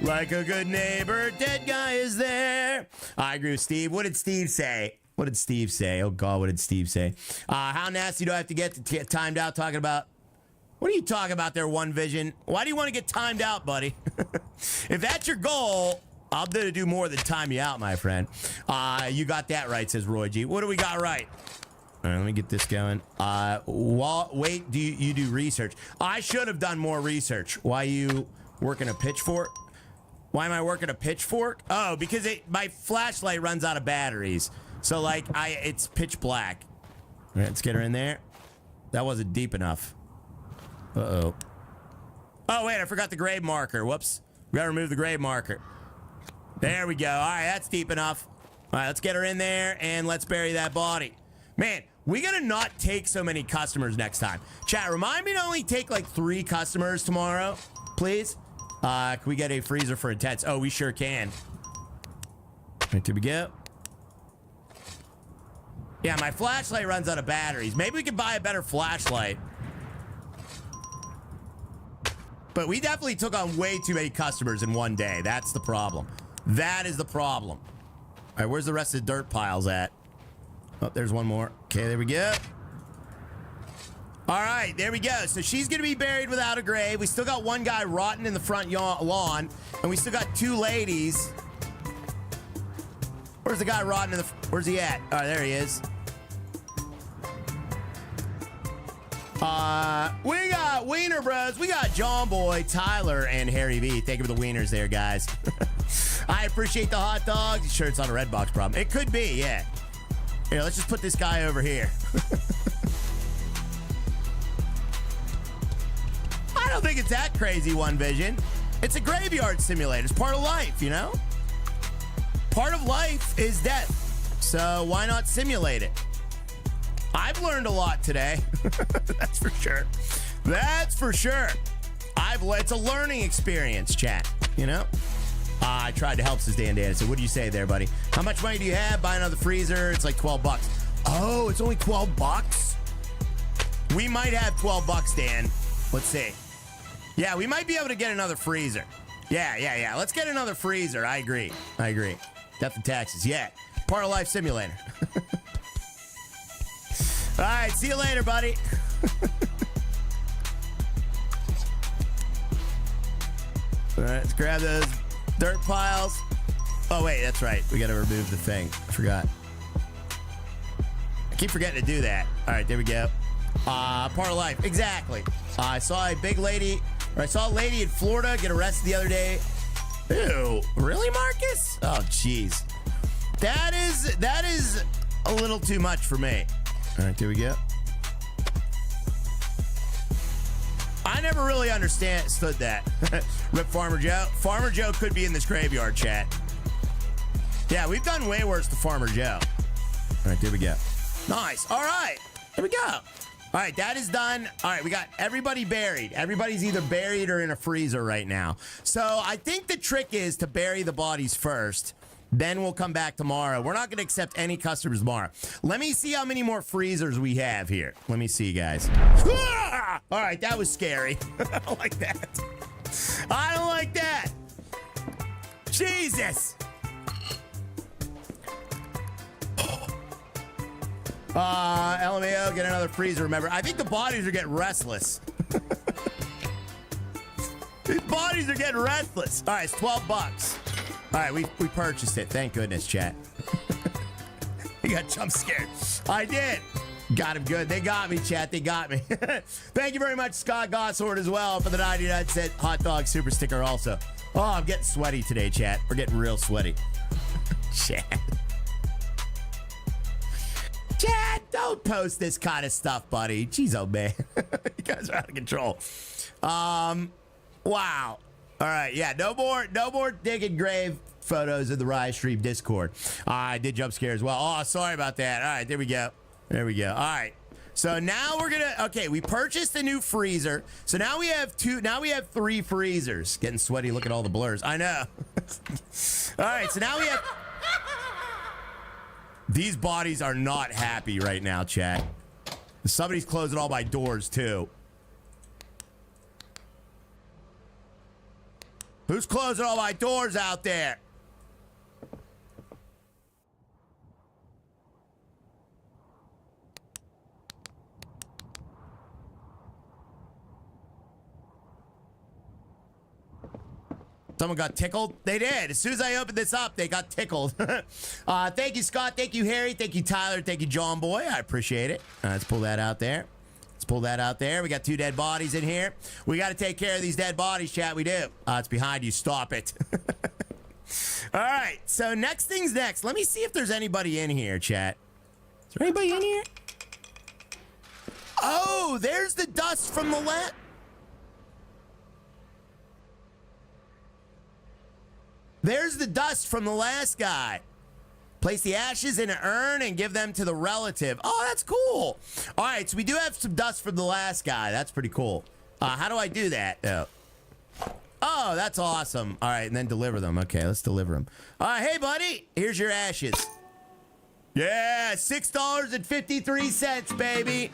Like a good neighbor, dead guy is there. I agree with Steve. What did Steve say? What did Steve say? Oh, God, what did Steve say? How nasty do I have to get to get timed out talking about... What are you talking about there, One Vision? Why do you want to get timed out, buddy? If that's your goal, I'll do more than time you out, my friend. You got that right, says Roy G. What do we got right? All right, let me get this going. Wait, you do research? I should have done more research. Why you working a pitchfork? Why am I working a pitchfork? Oh, because my flashlight runs out of batteries. So, like, it's pitch black. All right, let's get her in there. That wasn't deep enough. Uh-oh. Oh, wait, I forgot the grave marker. Whoops. We gotta remove the grave marker. There we go. All right, that's deep enough. All right, let's get her in there, and let's bury that body. Man, we gotta not take so many customers next time. Chat, remind me to only take, like, 3 customers tomorrow, please. Can we get a freezer for intense? Oh, we sure can. Right, here we go. Yeah, my flashlight runs out of batteries. Maybe we could buy a better flashlight. But we definitely took on way too many customers in one day. That's the problem. That is the problem. All right, where's the rest of the dirt piles at? Oh, there's one more. Okay, there we go. All right, there we go. So she's going to be buried without a grave. We still got one guy rotting in the front lawn. And we still got 2 ladies. Where's the guy rotting in the... Where's he at? All right, there he is. We got Wiener Bros. We got John Boy, Tyler, and Harry V. Thank you for the wieners there, guys. I appreciate the hot dogs. Sure, it's not a Redbox problem. It could be, yeah. Here, let's just put this guy over here. I don't think it's that crazy, One Vision. It's a graveyard simulator. It's part of life, you know? Part of life is death. So why not simulate it? I've learned a lot today. That's for sure. That's for sure. It's a learning experience, chat, you know? I tried to help, says Dan Dan. So what do you say there, buddy? How much money do you have? Buy another freezer. It's like 12 bucks. Oh, it's only 12 bucks? We might have 12 bucks, Dan. Let's see. Yeah, we might be able to get another freezer. Yeah. Let's get another freezer. I agree. Death and taxes. Yeah. Part of life simulator. All right, see you later, buddy. All right, let's grab those dirt piles. Oh, wait, that's right. We got to remove the thing. I forgot. I keep forgetting to do that. All right, there we go. Part of life. Exactly. I saw a lady in Florida get arrested the other day. Ew. Really, Marcus? Oh, jeez. That is a little too much for me. All right, here we go. I never really understood that. Rip Farmer Joe. Farmer Joe could be in this graveyard, chat. Yeah, we've done way worse to Farmer Joe. All right, there we go. Nice. All right, here we go. All right, that is done. All right, we got everybody buried. Everybody's either buried or in a freezer right now. So I think the trick is to bury the bodies first. Then we'll come back tomorrow. We're not going to accept any customers tomorrow. Let me see how many more freezers we have here. Let me see, guys. Ah! All right, that was scary. I don't like that. I don't like that. Jesus. LMAO, get another freezer, remember. I think the bodies are getting restless. These bodies are getting restless. All right, it's 12 bucks. All right, we purchased it. Thank goodness, chat. You got jump scared. I did. Got him good. They got me, chat. They got me. Thank you very much, Scott Gossord, as well, for the 99-cent hot dog super sticker also. Oh, I'm getting sweaty today, chat. We're getting real sweaty. Chat. Chat, don't post this kind of stuff, buddy. Jeez, oh, man. You guys are out of control. Wow. All right, yeah, no more digging grave photos in the Rise Stream Discord. I did jump scare as well. Oh, sorry about that. All right, there we go. There we go. All right. So now we're gonna, okay, we purchased a new freezer. So now we have 3 freezers. Getting sweaty, look at all the blurs. I know. All right, so now we have, these bodies are not happy right now, chat. Somebody's closing all my doors too. Who's closing all my doors out there? Someone got tickled? They did. As soon as I opened this up, they got tickled. Thank you, Scott. Thank you, Harry. Thank you, Tyler. Thank you, John Boy. I appreciate it. Let's pull that out there. Let's pull that out there. We got 2 dead bodies in here. We got to take care of these dead bodies, chat. We do. It's behind you. Stop it. All right. So next thing's next. Let me see if there's anybody in here, chat. Is there anybody in here? Oh, there's the dust from the last. There's the dust from the last guy. Place the ashes in an urn and give them to the relative. Oh, that's cool. All right, so we do have some dust from the last guy. That's pretty cool. How do I do that? Oh, that's awesome. All right, and then deliver them. Okay, let's deliver them. Hey, buddy, here's your ashes. Yeah, $6.53, baby.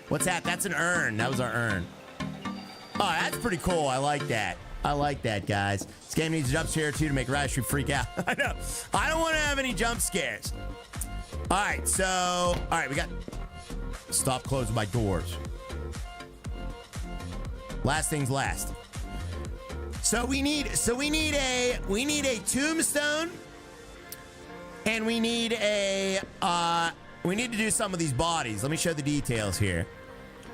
What's that? That's an urn. That was our urn. Oh, that's pretty cool. I like that. I like that, guys. This game needs a jump scare, too, to make Rash freak out. I know. I don't want to have any jump scares. All right, so... All right, we got... Stop closing my doors. Last thing's last. So we need a tombstone, and we need a... we need to do some of these bodies. Let me show the details here.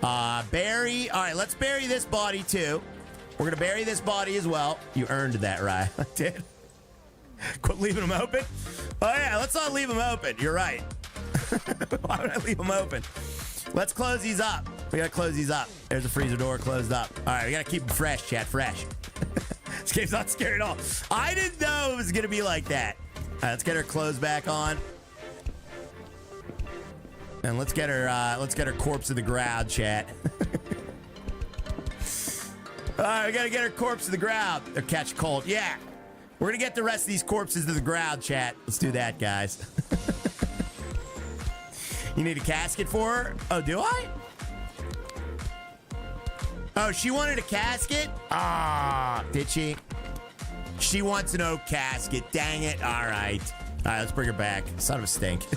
Bury... All right, let's bury this body, too. We're going to bury this body as well. You earned that, right? I did. Quit leaving them open. Oh, yeah, let's not leave them open. You're right. Why would I leave them open? Let's close these up. We got to close these up. There's the freezer door closed up. All right, we got to keep them fresh, chat, fresh. This game's not scary at all. I didn't know it was going to be like that. All right, let's get her clothes back on. And let's get her corpse in the ground, chat. All right, we got to get her corpse to the ground. Or catch cold. Yeah. We're going to get the rest of these corpses to the ground, chat. Let's do that, guys. You need a casket for her? Oh, do I? Oh, she wanted a casket? Ah, did she? She wants an oak casket. Dang it. All right. All right, let's bring her back. Son of a stink.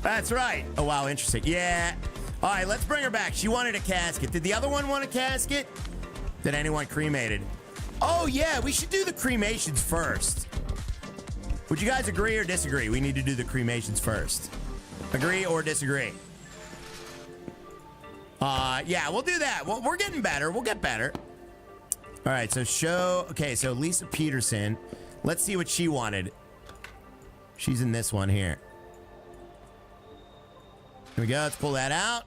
That's right. Oh, wow, interesting. Yeah. All right, let's bring her back. She wanted a casket. Did the other one want a casket? Did anyone cremated? Oh, yeah, we should do the cremations first. Would you guys agree or disagree? We need to do the cremations first. Agree or disagree? Yeah, we'll do that. Well, we're getting better. We'll get better. All right, so okay, so Lisa Peterson. Let's see what she wanted. She's in this one here. Here we go. Let's pull that out.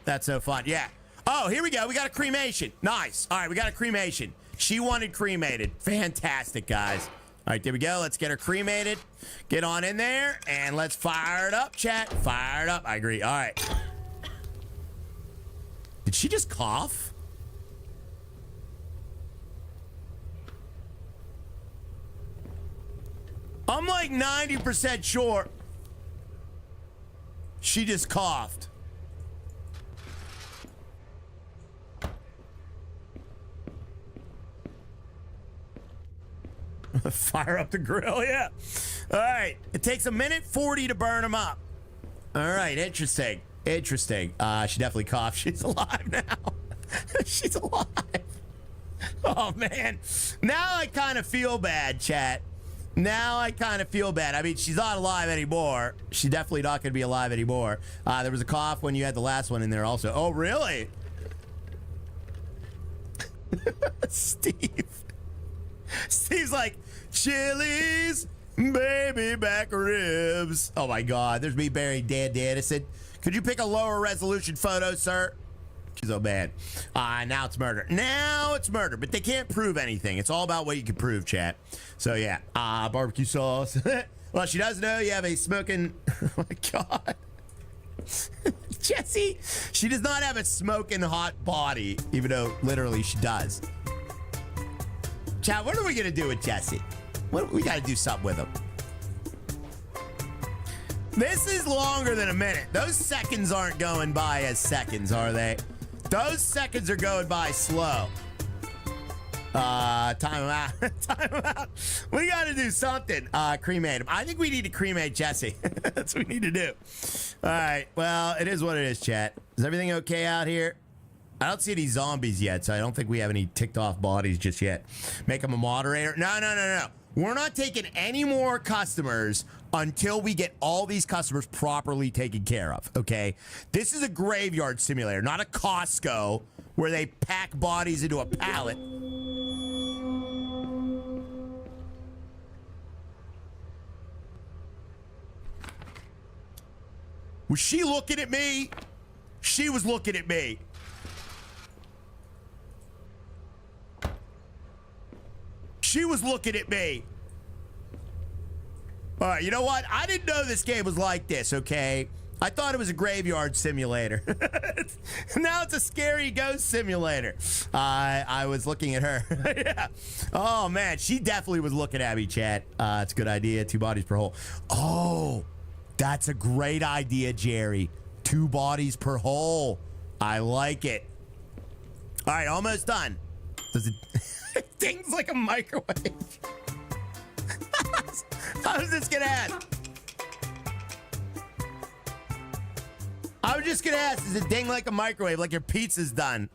That's so fun. Yeah. Oh, here we go. We got a cremation. Nice. All right, we got a cremation. She wanted cremated. Fantastic, guys. All right, there we go. Let's get her cremated. Get on in there, and let's fire it up, chat. Fire it up. I agree. All right. Did she just cough? I'm like 90% sure she just coughed. Fire up the grill, yeah. All right. It takes 1:40 to burn them up. All right. Interesting. Interesting. She definitely coughed. She's alive now. She's alive. Oh, man. Now I kind of feel bad, chat. Now I kind of feel bad. I mean, she's not alive anymore. She's definitely not going to be alive anymore. There was a cough when you had the last one in there also. Oh, really? Steve. Steve's like, Chili's, baby back ribs. Oh, my God. There's me burying Dan Dannison. Could you pick a lower resolution photo, sir? She's so bad. Now it's murder. Now it's murder, but they can't prove anything. It's all about what you can prove, chat. So, yeah. Barbecue sauce. Well, she does know you have a smoking... Oh, my God. Jesse, she does not have a smoking hot body, even though literally she does. Chat, what are we going to do with Jesse? We got to do something with him. This is longer than a minute. Those seconds aren't going by as seconds, are they? Those seconds are going by slow. Time him out. Time him out. We got to do something. Cremate him. I think we need to cremate Jesse. That's what we need to do. All right. Well, it is what it is, chat. Is everything okay out here? I don't see any zombies yet, so I don't think we have any ticked off bodies just yet. Make him a moderator. No. We're not taking any more customers until we get all these customers properly taken care of, okay? This is a graveyard simulator, not a Costco where they pack bodies into a pallet. Was she looking at me? She was looking at me. She was looking at me. All right, you know what? I didn't know this game was like this, okay? I thought it was a graveyard simulator. Now it's a scary ghost simulator. I was looking at her. Yeah. Oh, man. She definitely was looking at me, chat. It's a good idea. 2 bodies per hole. Oh, that's a great idea, Jerry. 2 bodies per hole. I like it. All right, almost done. Does it... Things like a microwave. I was just gonna ask. I was just gonna ask, does it ding like a microwave, like your pizza's done?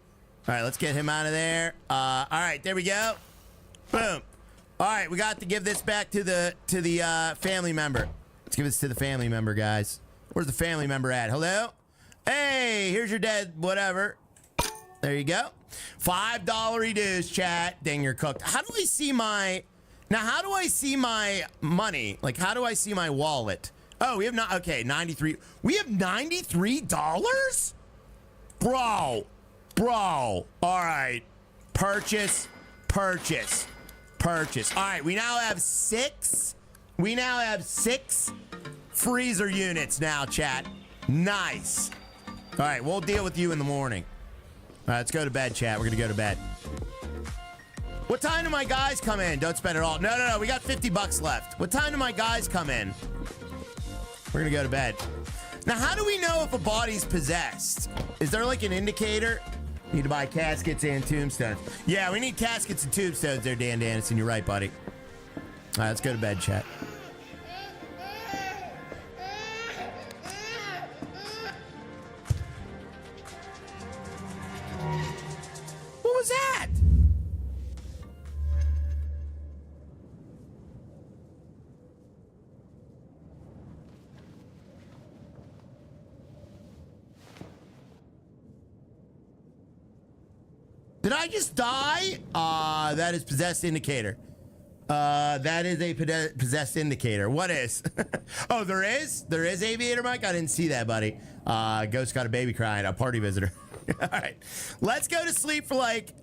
All right, let's get him out of there. All right, there we go. Boom. All right, we got to give this back to the family member. Let's give this to the family member, guys. Where's the family member at? Hello? Hey, here's your dead whatever. There you go. $5 dues, chat. Dang, you're cooked. How do I see my... Now, how do I see my money? Like, how do I see my wallet? Oh, we have not... Okay, 93... We have $93? Bro. All right. Purchase. All right, we now have 6... We now have 6 freezer units now, chat. Nice. All right, we'll deal with you in the morning. All right, let's go to bed, chat. We're going to go to bed. What time do my guys come in? Don't spend it all. No. We got $50 left. What time do my guys come in? We're going to go to bed. Now, how do we know if a body's possessed? Is there like an indicator? Need to buy caskets and tombstones. Yeah, we need caskets and tombstones there, Dan Dannison. You're right, buddy. All right, let's go to bed, chat. What was that? Did I just die? That is possessed indicator. That is a possessed indicator. What is? Oh, there is? There is Aviator Mike? I didn't see that, buddy. Ghost got a baby crying. A party visitor. All right. Let's go to sleep for like,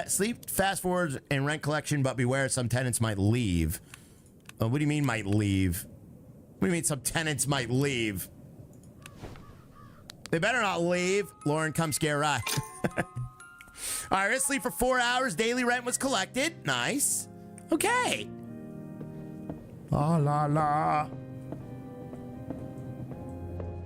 sleep, fast forwards, and rent collection, but beware some tenants might leave. What do you mean might leave? What do you mean some tenants might leave? They better not leave. Lauren, come scare Rye. All right, let's sleep for 4 hours. Daily rent was collected. Nice. Okay. La la la.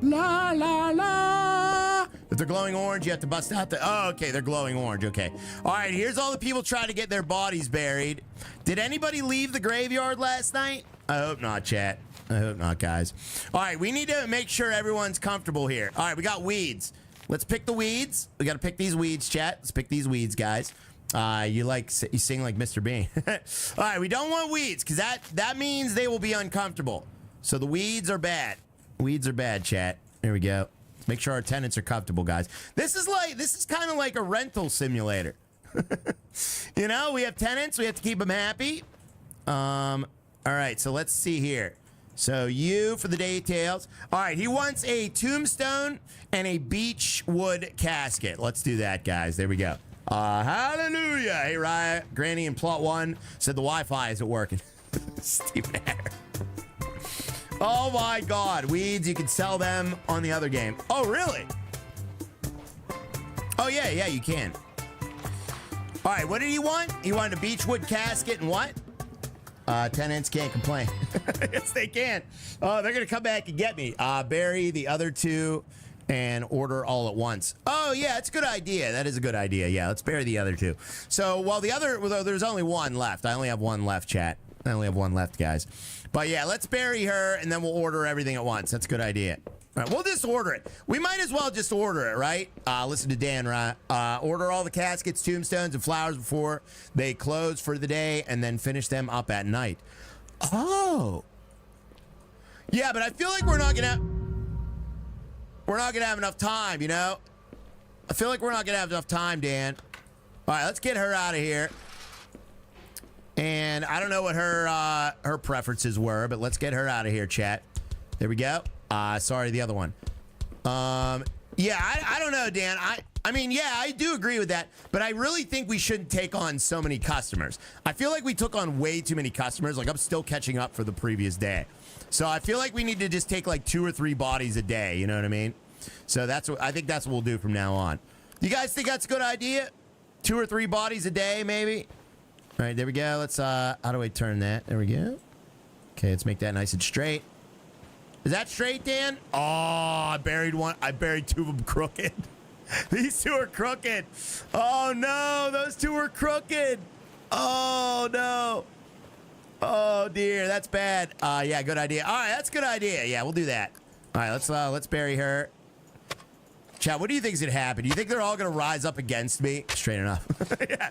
La la la. If they're glowing orange, you have to bust out the... Oh, okay, they're glowing orange. Okay. All right, here's all the people trying to get their bodies buried. Did anybody leave the graveyard last night? I hope not, chat. I hope not, guys. All right, we need to make sure everyone's comfortable here. All right, we got weeds. Let's pick the weeds. We got to pick these weeds, chat. Let's pick these weeds, guys. You sing like Mr. Bean. All right, we don't want weeds because that means they will be uncomfortable. So the weeds are bad. Weeds are bad, chat. There we go. Let's make sure our tenants are comfortable, guys. This is kind of like a rental simulator. You know, we have tenants. We have to keep them happy. All right, so let's see here. So you for the details. All right, he wants a tombstone and a beech wood casket. Let's do that, guys. There we go. Hallelujah. Hey, Ryan, Granny in plot 1 said the Wi-Fi isn't working. Stephen Hair. Oh my God, weeds, you can sell them on the other game. Oh, really? Oh, yeah, you can. All right, what did he want? He wanted a beechwood casket and what? Tenants can't complain. Yes, they can. Oh, they're going to come back and get me. Bury the other 2 and order all at once. Oh, yeah, it's a good idea. That is a good idea. Yeah, let's bury the other 2. So, while there's only 1 left. I only have 1 left, chat. I only have one left, guys. But yeah, let's bury her, and then we'll order everything at once. That's a good idea. All right, we'll just order it. We might as well just order it, right? Listen to Dan, right? Order all the caskets, tombstones, and flowers before they close for the day, and then finish them up at night. Oh. Yeah, but I feel like we're not gonna have enough time, you know? I feel like we're not gonna have enough time, Dan. All right, let's get her out of here. And I don't know what her preferences were, but let's get her out of here, chat. There we go. Sorry, the other one. Yeah, I don't know, Dan. I mean, yeah, I do agree with that, but I really think we shouldn't take on so many customers. I feel like we took on way too many customers. Like, I'm still catching up for the previous day. So I feel like we need to just take like 2 or 3 bodies a day. You know what I mean? So I think that's what we'll do from now on. You guys think that's a good idea? 2 or 3 bodies a day, maybe? All right, there we go. Let's, how do I turn that? There we go. Okay, let's make that nice and straight. Is that straight, Dan? Oh, I buried one. I buried 2 of them crooked. These 2 are crooked. Oh, no. Those 2 are crooked. Oh, no. Oh, dear. That's bad. Yeah, good idea. All right, that's a good idea. Yeah, we'll do that. All right, let's bury her. Chat, what do you think is going to happen? Do you think they're all going to rise up against me? Straight enough. Yeah.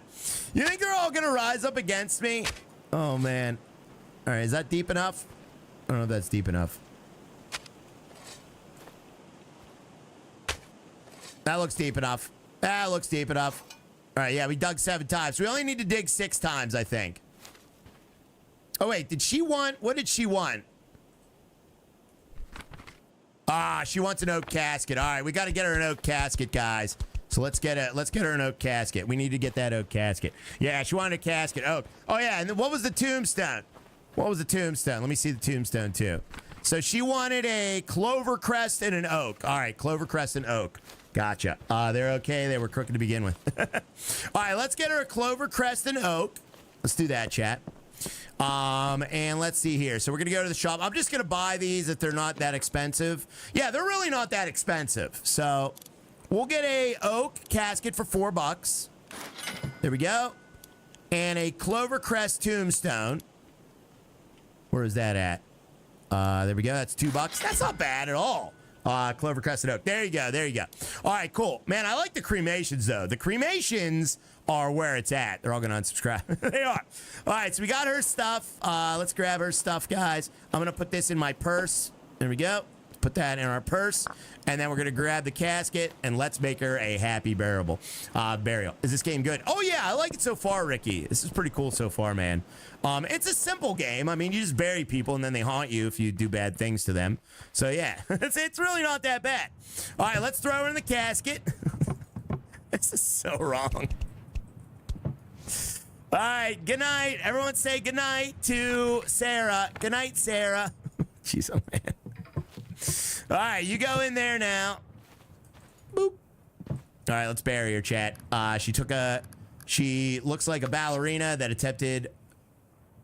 You think they're all going to rise up against me? Oh, man. All right, is that deep enough? I don't know if that's deep enough. That looks deep enough. That looks deep enough. All right, yeah, we dug 7 times. We only need to dig 6 times, I think. Oh, wait, did she want... What did she want? She wants an oak casket. All right, we got to get her an oak casket, guys. So let's get her an oak casket. We need to get that oak casket. Yeah, she wanted a casket. Oak. Oh, yeah, and then what was the tombstone? What was the tombstone? Let me see the tombstone, too. So she wanted a clover crest and an oak. All right, clover crest and oak. Gotcha. They're okay. They were crooked to begin with. All right, let's get her a clover crest and oak. Let's do that, chat. And let's see here. So we're going to go to the shop. I'm just going to buy these if they're not that expensive. Yeah, they're really not that expensive. So we'll get a oak casket for $4. There we go. And a clover crest tombstone. Where is that at? There we go. That's $2. That's not bad at all. Clover Crescent Oak. There you go. There you go. All right, cool. Man, I like the cremations, though. The cremations are where it's at. They're all going to unsubscribe. They are. All right, so we got her stuff. Let's grab her stuff, guys. I'm going to put this in my purse. There we go. Put that in our purse. And then we're going to grab the casket, and let's make her a happy burial. Is this game good? Oh, yeah, I like it so far, Ricky. This is pretty cool so far, man. It's a simple game. I mean, you just bury people, and then they haunt you if you do bad things to them. So, yeah, it's really not that bad. All right, let's throw her in the casket. This is so wrong. All right, good night. Everyone say good night to Sarah. Good night, Sarah. Jeez, oh, man. All right, you go in there now. Boop. All right, let's bury her, chat. She looks like a ballerina that attempted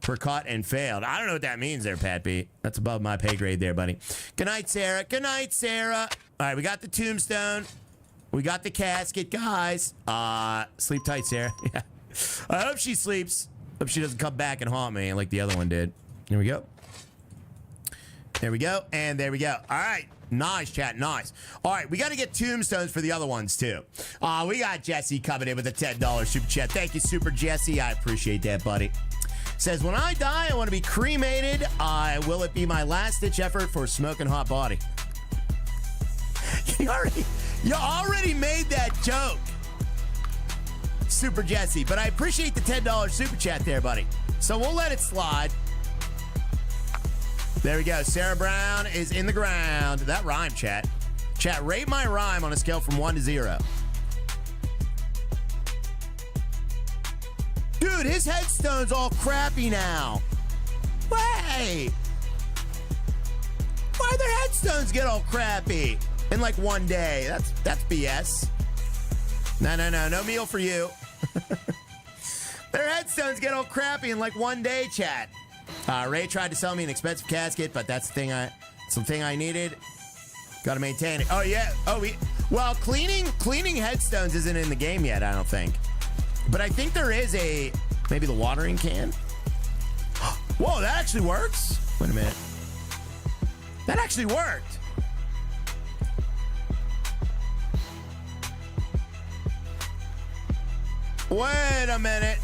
percut and failed. I don't know what that means there, Pat B. That's above my pay grade there, buddy. Good night, Sarah. Good night, Sarah. All right, we got the tombstone. We got the casket, guys. Sleep tight, Sarah. Yeah. I hope she sleeps. Hope she doesn't come back and haunt me like the other one did. Here we go. There we go, and there we go. All right, nice, chat, nice. All right, we got to get tombstones for the other ones, too. We got Jesse coming in with a $10 super chat. Thank you, Super Jesse. I appreciate that, buddy. Says, when I die, I want to be cremated. Will it be my last-ditch effort for a smoking hot body? You already made that joke, Super Jesse, but I appreciate the $10 super chat there, buddy. So we'll let it slide. There we go. Sarah Brown is in the ground. That rhyme, chat. Chat, rate my rhyme on a scale from 1 to 0. Dude, his headstone's all crappy now. Wait. Why'd their headstones get all crappy in like one day? That's BS. No meal for you. Their headstones get all crappy in like one day, chat. Ray tried to sell me an expensive casket, but that's the thing I needed. Got to maintain it. Oh yeah. Well, cleaning headstones isn't in the game yet, I don't think. But I think there is maybe the watering can. Whoa, that actually works? Wait a minute. That actually worked. Wait a minute.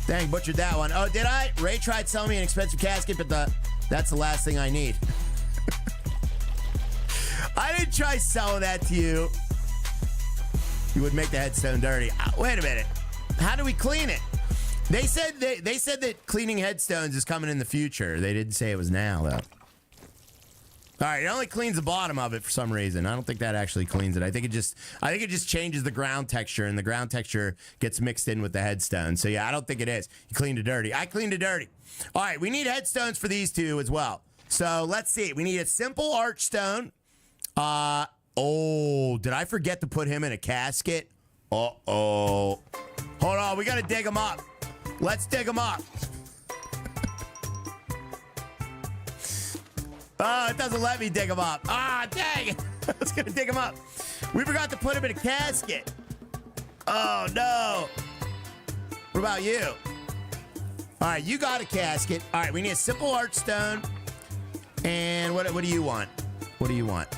Dang, butchered that one. Oh, did I? Ray tried selling me an expensive casket, but that's the last thing I need. I didn't try selling that to you. You would make the headstone dirty. Wait a minute. How do we clean it? They said that cleaning headstones is coming in the future. They didn't say it was now, though. All right, it only cleans the bottom of it for some reason. I don't think that actually cleans it. I think it just changes the ground texture, and the ground texture gets mixed in with the headstone. So yeah, I don't think it is. You cleaned it dirty. I cleaned it dirty. All right, we need headstones for these two as well. So let's see. We need a simple archstone. Oh, did I forget to put him in a casket? Uh-oh. Hold on, we got to dig him up. Let's dig him up. Oh, it doesn't let me dig him up. Ah, dang it. I was going to dig him up. We forgot to put him in a casket. Oh, no. What about you? All right, you got a casket. All right, we need a simple archstone. And what do you want? What do you want?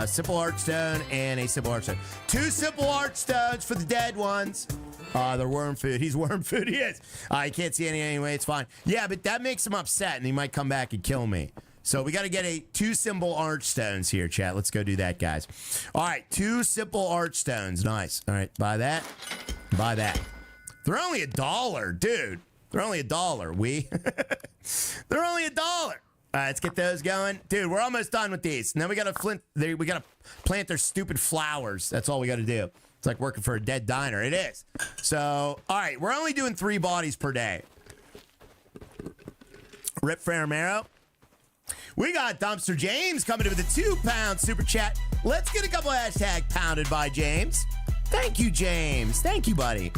Simple archstone and a simple archstone. 2 simple archstones for the dead ones. They're worm food. He's worm food. He is. I can't see any anyway. It's fine. Yeah, but that makes him upset, and he might come back and kill me. So we got to get 2 simple archstones here, chat. Let's go do that, guys. All right, 2 simple archstones. Nice. All right, buy that. Buy that. They're only $1, dude. They're only $1. They're only $1. All right, let's get those going. Dude, we're almost done with these. Now we got to plant their stupid flowers. That's all we got to do. It's like working for a dead diner. It is. So, all right, we're only doing 3 bodies per day. Rip Faramaro. We got Dumpster James coming in with a £2 super chat. Let's get a couple hashtag pounded by James. Thank you, James. Thank you, buddy.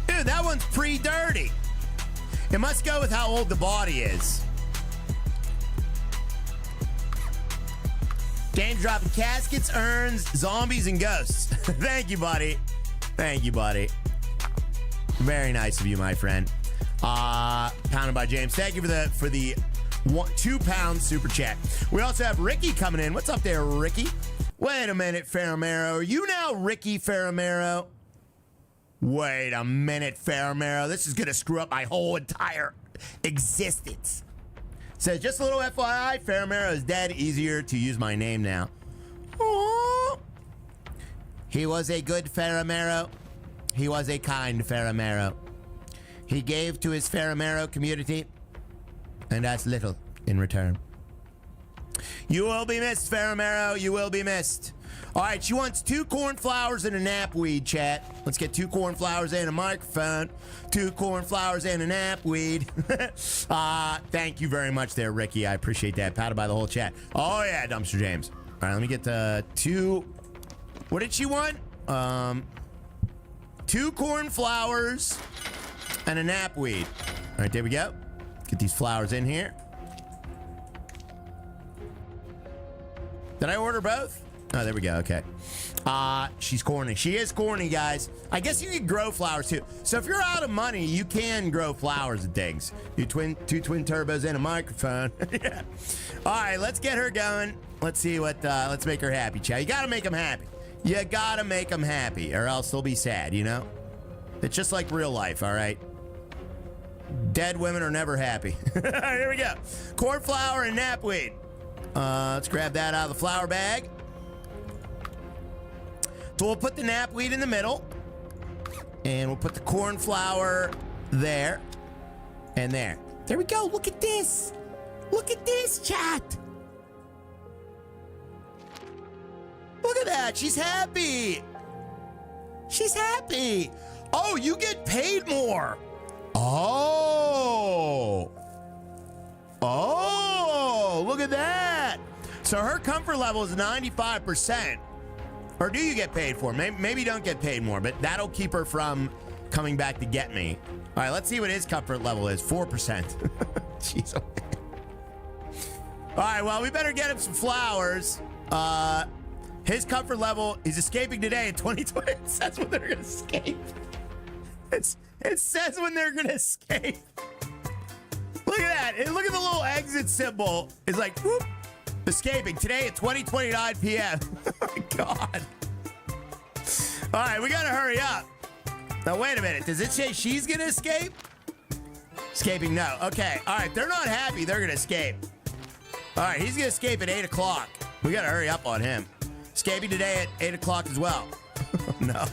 Dude, that one's pre-dirty. It must go with how old the body is. James dropping caskets, urns, zombies, and ghosts. Thank you, buddy. Thank you, buddy. Very nice of you, my friend. Pounded by James. Thank you for the £2 super chat. We also have Ricky coming in. What's up there, Ricky? Wait a minute, Faramaro. Are you now Ricky Faramaro? Wait a minute, Faramaro. This is going to screw up my whole entire existence. Says, just a little FYI, Faramaro is dead. Easier to use my name now. Aww. He was a good Faramaro. He was a kind Faramaro. He gave to his Faramaro community, and that's little in return. You will be missed, Faramaro. You will be missed. All right, she wants 2 cornflowers and a knapweed, chat. Let's get 2 cornflowers and a microphone. 2 cornflowers and a knapweed. Thank you very much there, Ricky. I appreciate that. Patted by the whole chat. Oh, yeah, Dumpster James. All right, let me get the 2. What did she want? 2 cornflowers and a knapweed. All right, there we go. Get these flowers in here. Did I order both? Oh, there we go. Okay. She's corny. She is corny, guys. I guess you can grow flowers too. So if you're out of money, you can grow flowers and things. 2 twin turbos and a microphone. Yeah. All right, let's get her going. Let's see what. Let's make her happy, chat. You gotta make them happy. You gotta make them happy, or else they'll be sad. You know. It's just like real life. All right. Dead women are never happy. All right, here we go. Cornflower and knapweed. Let's grab that out of the flower bag. So we'll put the knapweed in the middle. And we'll put the cornflower there. And there. There we go. Look at this. Look at this, chat. Look at that. She's happy. She's happy. Oh, you get paid more. Oh. Oh, look at that. So her comfort level is 95%. Or do you get paid for? Maybe you don't get paid more, but that'll keep her from coming back to get me. All right, let's see what his comfort level is. 4%. Jeez. All right, well, we better get him some flowers. His comfort level is escaping today in 2020. It says when they're gonna escape. It says when they're gonna escape. Look at that. And look at the little exit symbol. It's like, whoop, escaping today at 20:29 p.m. Oh my God. All right, we gotta hurry up. Now, wait a minute. Does it say she's gonna escape? Escaping, no. Okay, all right. They're not happy. They're gonna escape. All right, he's gonna escape at 8 o'clock. We gotta hurry up on him. Escaping today at 8 o'clock as well. No.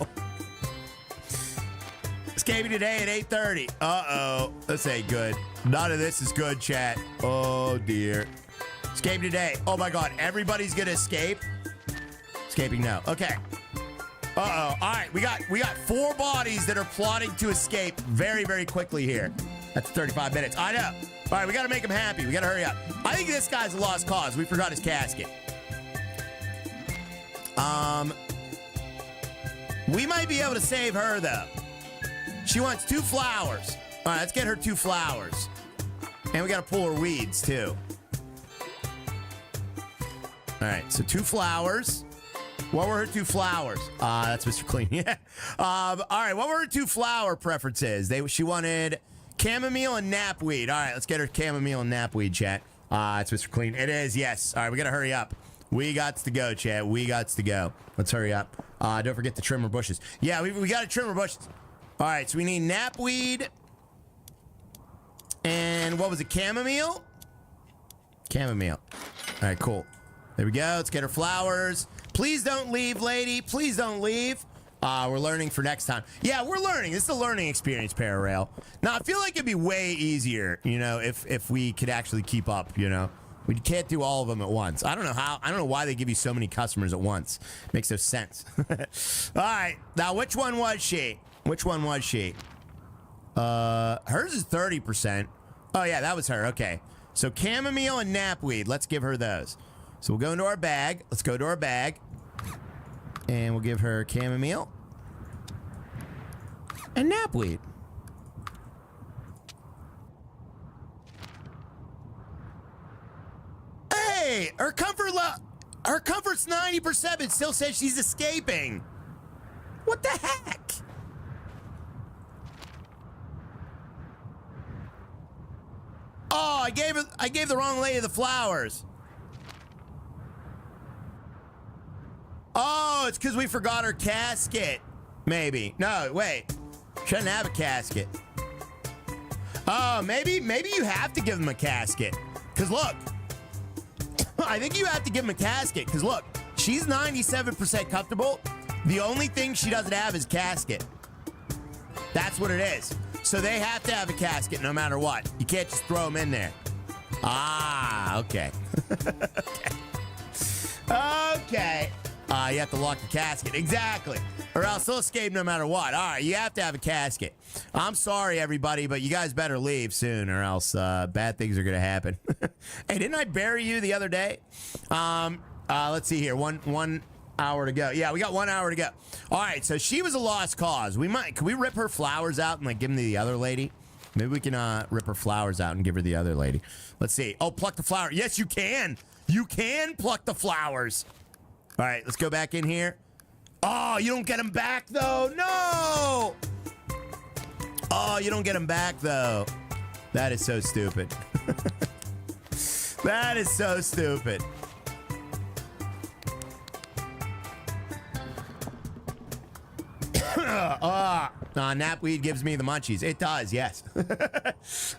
Escaping today at 8:30. Uh-oh. This ain't good. None of this is good, chat. Oh, dear. Escaping today. Oh, my God. Everybody's gonna escape? Escaping now. Okay. Uh-oh. All right. We got 4 bodies that are plotting to escape very, very quickly here. That's 35 minutes. I know. All right. We got to make him happy. We got to hurry up. I think this guy's a lost cause. We forgot his casket. We might be able to save her, though. She wants 2 flowers. All right, let's get her 2 flowers. And we got to pull her weeds, too. All right, so 2 flowers. What were her 2 flowers? That's Mr. Clean, yeah. All right, what were her 2 flower preferences? She wanted chamomile and knapweed. All right, let's get her chamomile and knapweed, chat. It's Mr. Clean. It is, yes. All right, we got to hurry up. We got to go, chat. We got to go. Let's hurry up. Don't forget to trim her bushes. Yeah, we got to trim her bushes. All right, so we need knapweed. And what was it? Chamomile? Chamomile. All right, cool. There we go. Let's get her flowers. Please don't leave, lady. Please don't leave. We're learning for next time. Yeah, we're learning. This is a learning experience, Pararail. Now, I feel like it'd be way easier, you know, if we could actually keep up, you know. We can't do all of them at once. I don't know how. I don't know why they give you so many customers at once. Makes no sense. All right. Now, which one was she? Which one was she? Hers is 30%. Oh, yeah, that was her. Okay. So chamomile and knapweed. Let's give her those. So we'll go into our bag. Let's go to our bag. And we'll give her chamomile and knapweed. Hey, her comfort's 90%, but still says she's escaping. What the heck? Oh, I gave the wrong lady the flowers. Oh, it's because we forgot her casket. Maybe. No, wait. She doesn't have a casket. Oh, maybe you have to give them a casket. Because look, I think you have to give him a casket. Because look, she's 97% comfortable. The only thing she doesn't have is casket. That's what it is. So they have to have a casket no matter what. You can't just throw them in there. Ah, okay. Okay. You have to lock the casket. Exactly. Or else they'll escape no matter what. All right, you have to have a casket. I'm sorry, everybody, but you guys better leave soon or else bad things are going to happen. Hey, didn't I bury you the other day? Let's see here. One hour to go. Yeah, we got 1 hour to go. All right, so she was a lost cause. Can we rip her flowers out and like give them to the other lady? Maybe we can rip her flowers out and give her the other lady. Let's see. Oh, pluck the flower. Yes, you can. You can pluck the flowers. All right, let's go back in here. Oh, you don't get them back, though. No! Oh, you don't get them back, though. That is so stupid. That is so stupid. Knapweed gives me the munchies. It does, yes.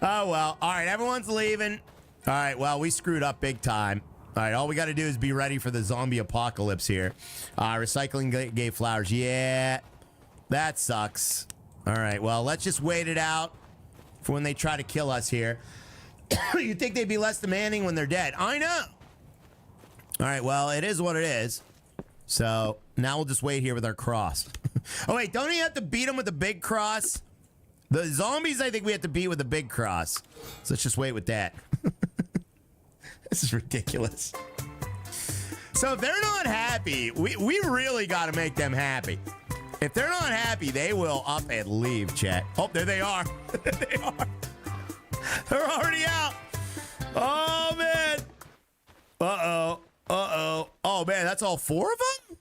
Oh, well. All right, everyone's leaving. All right, well, we screwed up big time. All right, all we got to do is be ready for the zombie apocalypse here. Recycling gave flowers. Yeah, that sucks. All right, well, let's just wait it out for when they try to kill us here. You'd think they'd be less demanding when they're dead. I know. All right, well, it is what it is. So now we'll just wait here with our cross. Oh, wait, don't you have to beat them with the big cross? The zombies, I think we have to beat with the big cross. So let's just wait with that. This is ridiculous. So if they're not happy, we really got to make them happy. If they're not happy, they will up and leave, chat. Oh, there they are. There they are. They're already out. Oh, man. Uh-oh. Uh-oh. Oh, man, that's all 4 of them?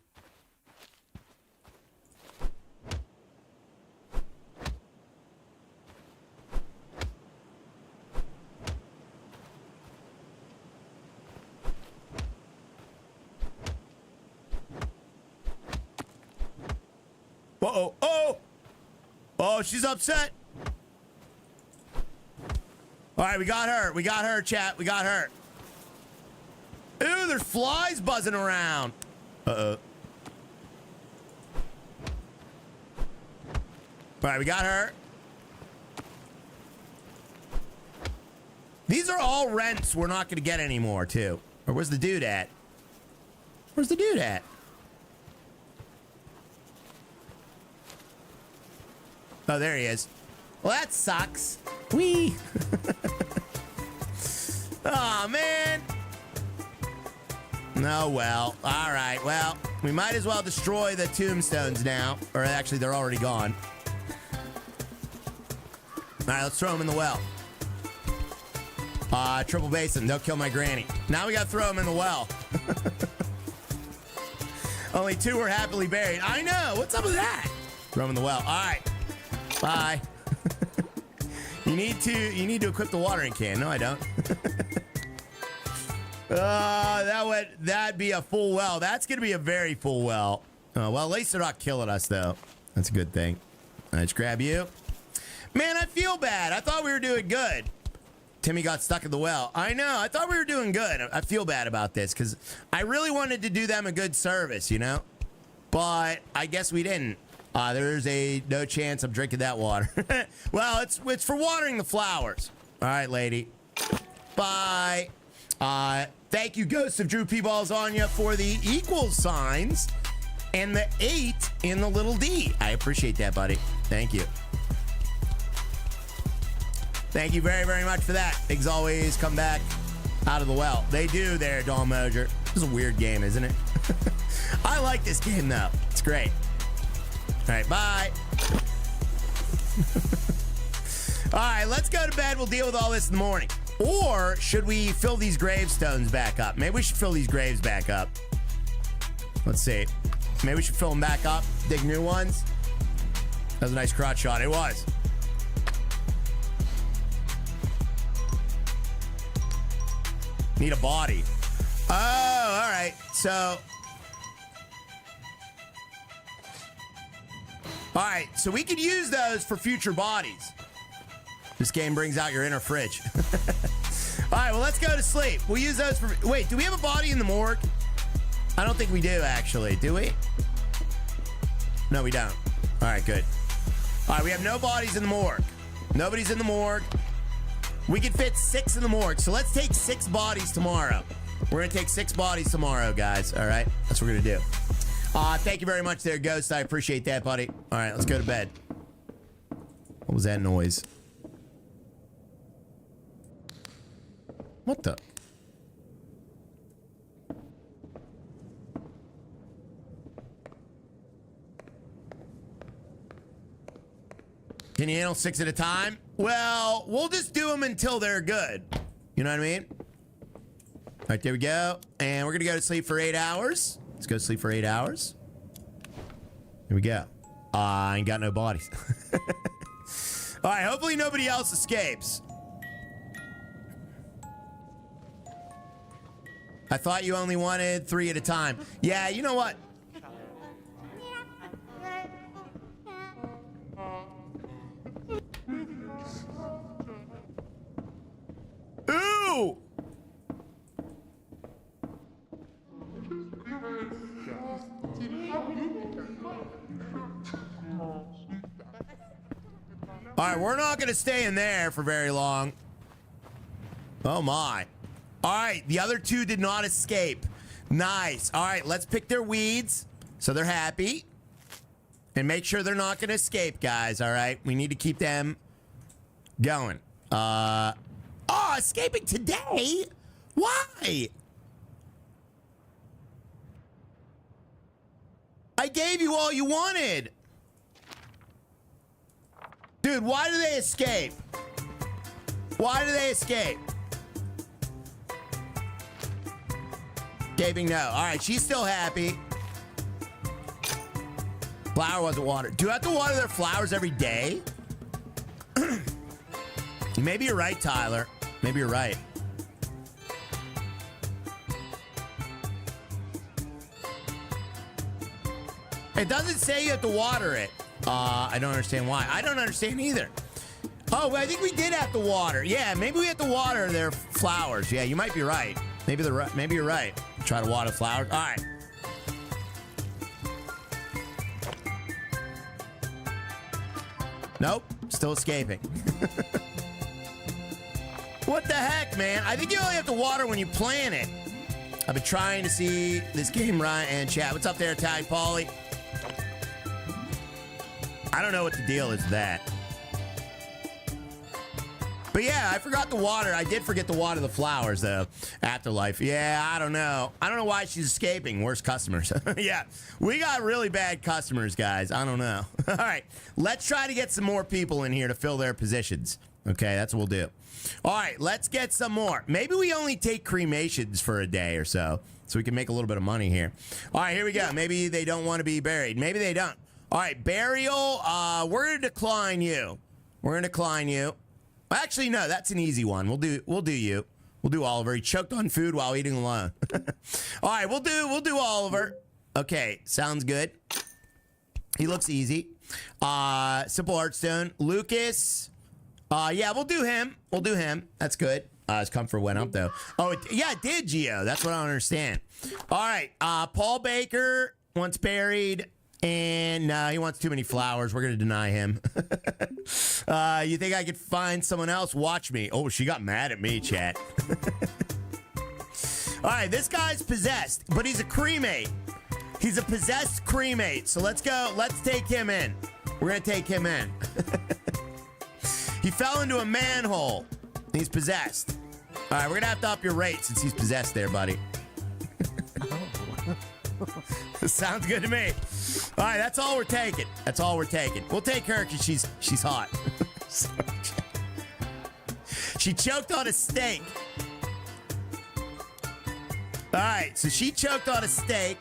Uh-oh. Oh! Oh, she's upset. All right, we got her. We got her, chat. We got her. Ooh, there's flies buzzing around. Uh-oh. All right, we got her. These are all rents we're not going to get anymore, too. Or where's the dude at? Where's the dude at? Oh, there he is. Well, that sucks. Whee! Oh, man. Oh, well. All right. Well, we might as well destroy the tombstones now. Or actually, they're already gone. All right, let's throw them in the well. Triple basin. They'll kill my granny. Now we got to throw them in the well. Only 2 were happily buried. I know. What's up with that? Throw them in the well. All right. Bye. You need to equip the watering can. No, I don't. That'd be a full well. That's gonna be a very full well. Well, at least they're not killing us though. That's a good thing. Let's grab you. Man, I feel bad. I thought we were doing good. Timmy got stuck in the well. I know. I thought we were doing good. I feel bad about this because I really wanted to do them a good service, you know? But I guess we didn't. There's no chance I'm drinking that water. Well, it's for watering the flowers. All right, lady. Bye. Thank you, Ghost of Drew P. Balls on you for the equal signs and the 8 in the little D. I appreciate that, buddy. Thank you. Thank you very, very much for that. Pigs always come back out of the well. They do there, Dawn Moser. This is a weird game, isn't it? I like this game, though. It's great. All right, bye. All right, let's go to bed. We'll deal with all this in the morning. Or should we fill these gravestones back up? Maybe we should fill these graves back up. Let's see. Maybe we should fill them back up, dig new ones. That was a nice crotch shot. It was. Need a body. Oh, all right. So... all right, so we could use those for future bodies. This game brings out your inner fridge. All right, well, let's go to sleep. We'll use those for... wait, do we have a body in the morgue? I don't think we do, actually. Do we? No, we don't. All right, good. All right, we have no bodies in the morgue. Nobody's in the morgue. We can fit 6 in the morgue, so let's take 6 bodies tomorrow. We're going to take 6 bodies tomorrow, guys. All right? That's what we're going to do. Thank you very much there, Ghost. I appreciate that, buddy. All right, let's go to bed. What was that noise? What the? Can you handle 6 at a time? Well, we'll just do them until they're good. You know what I mean? All right, there we go. And we're going to go to sleep for 8 hours. Let's go to sleep for 8 hours. Here we go. I ain't got no bodies. All right, hopefully nobody else escapes. I thought you only wanted 3 at a time. Yeah, you know what? Ooh! All right, we're not going to stay in there for very long. Oh, my. All right, the other 2 did not escape. Nice. All right, let's pick their weeds so they're happy. And make sure they're not going to escape, guys, all right? We need to keep them going. Oh, escaping today? Why? I gave you all you wanted. Dude, why do they escape? Why do they escape? Escaping, no. All right, she's still happy. Flower wasn't watered. Do you have to water their flowers every day? Maybe you're right, Tyler. Maybe you're right. It doesn't say you have to water it. I don't understand why. I don't understand either. Oh, I think we did have to water. Yeah, maybe we have to water their flowers. Yeah, you might be right. Maybe you're right. Try to water flowers. All right. Nope, still escaping. What the heck, man? I think you only have to water when you plant it. I've been trying to see this game right and chat. What's up there, Tag Paulie? I don't know what the deal is with that. But yeah, I forgot to water. I did forget to water the flowers, though. Afterlife. Yeah, I don't know. I don't know why she's escaping. Worst customers. Yeah, we got really bad customers, guys. I don't know. All right, let's try to get some more people in here to fill their positions. Okay, that's what we'll do. All right, let's get some more. Maybe we only take cremations for a day or so we can make a little bit of money here. All right, here we go. Maybe they don't want to be buried. Maybe they don't. All right, burial. We're going to decline you. We're going to decline you. Actually, no, that's an easy one. We'll do you. We'll do Oliver. He choked on food while eating alone. All right, we'll do Oliver. Okay, sounds good. He looks easy. Simple Heartstone. Lucas. Yeah, we'll do him. We'll do him. That's good. His comfort went up though. Oh, it did, Gio. That's what I don't understand. All right, Paul Baker wants buried. And he wants too many flowers. We're going to deny him. You think I could find someone else? Watch me. Oh, she got mad at me, chat. All right, this guy's possessed, but he's a cremate. He's a possessed cremate. So let's go. Let's take him in. We're going to take him in. He fell into a manhole. He's possessed. All right, we're going to have to up your rate since he's possessed there, buddy. Sounds good to me. All right, that's all we're taking. That's all we're taking. We'll take her because she's hot. She choked on a steak. All right, so she choked on a steak.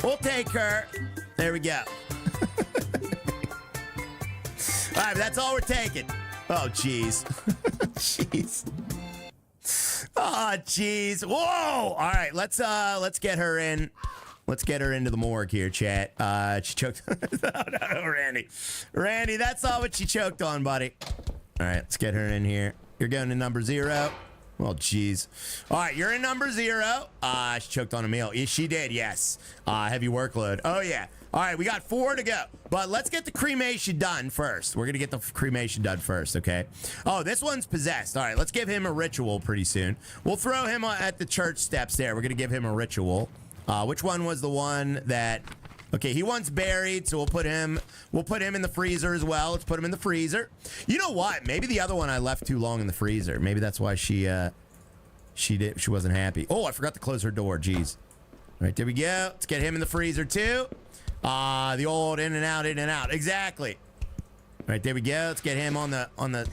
We'll take her. There we go. All right, but that's all we're taking. Oh, jeez. Jeez. Oh, jeez. Whoa! All right, let's get her in. Let's get her into the morgue here, chat. She choked. No, Randy. Randy, that's not what she choked on, buddy. All right, let's get her in here. You're going to number 0. Well, jeez. All right, you're in number 0. She choked on a meal. She did, yes. Heavy workload. Oh, yeah. All right, we got 4 to go. But let's get the cremation done first. We're going to get the cremation done first, okay? Oh, this one's possessed. All right, let's give him a ritual pretty soon. We'll throw him at the church steps there. We're going to give him a ritual. Which one was the one that... Okay, he wants buried, so we'll put him in the freezer as well. Let's put him in the freezer. You know what? Maybe the other one I left too long in the freezer. Maybe that's why she wasn't happy. Oh, I forgot to close her door. Jeez. All right, there we go. Let's get him in the freezer too. The old in and out, in and out. Exactly. All right, there we go. Let's get him on the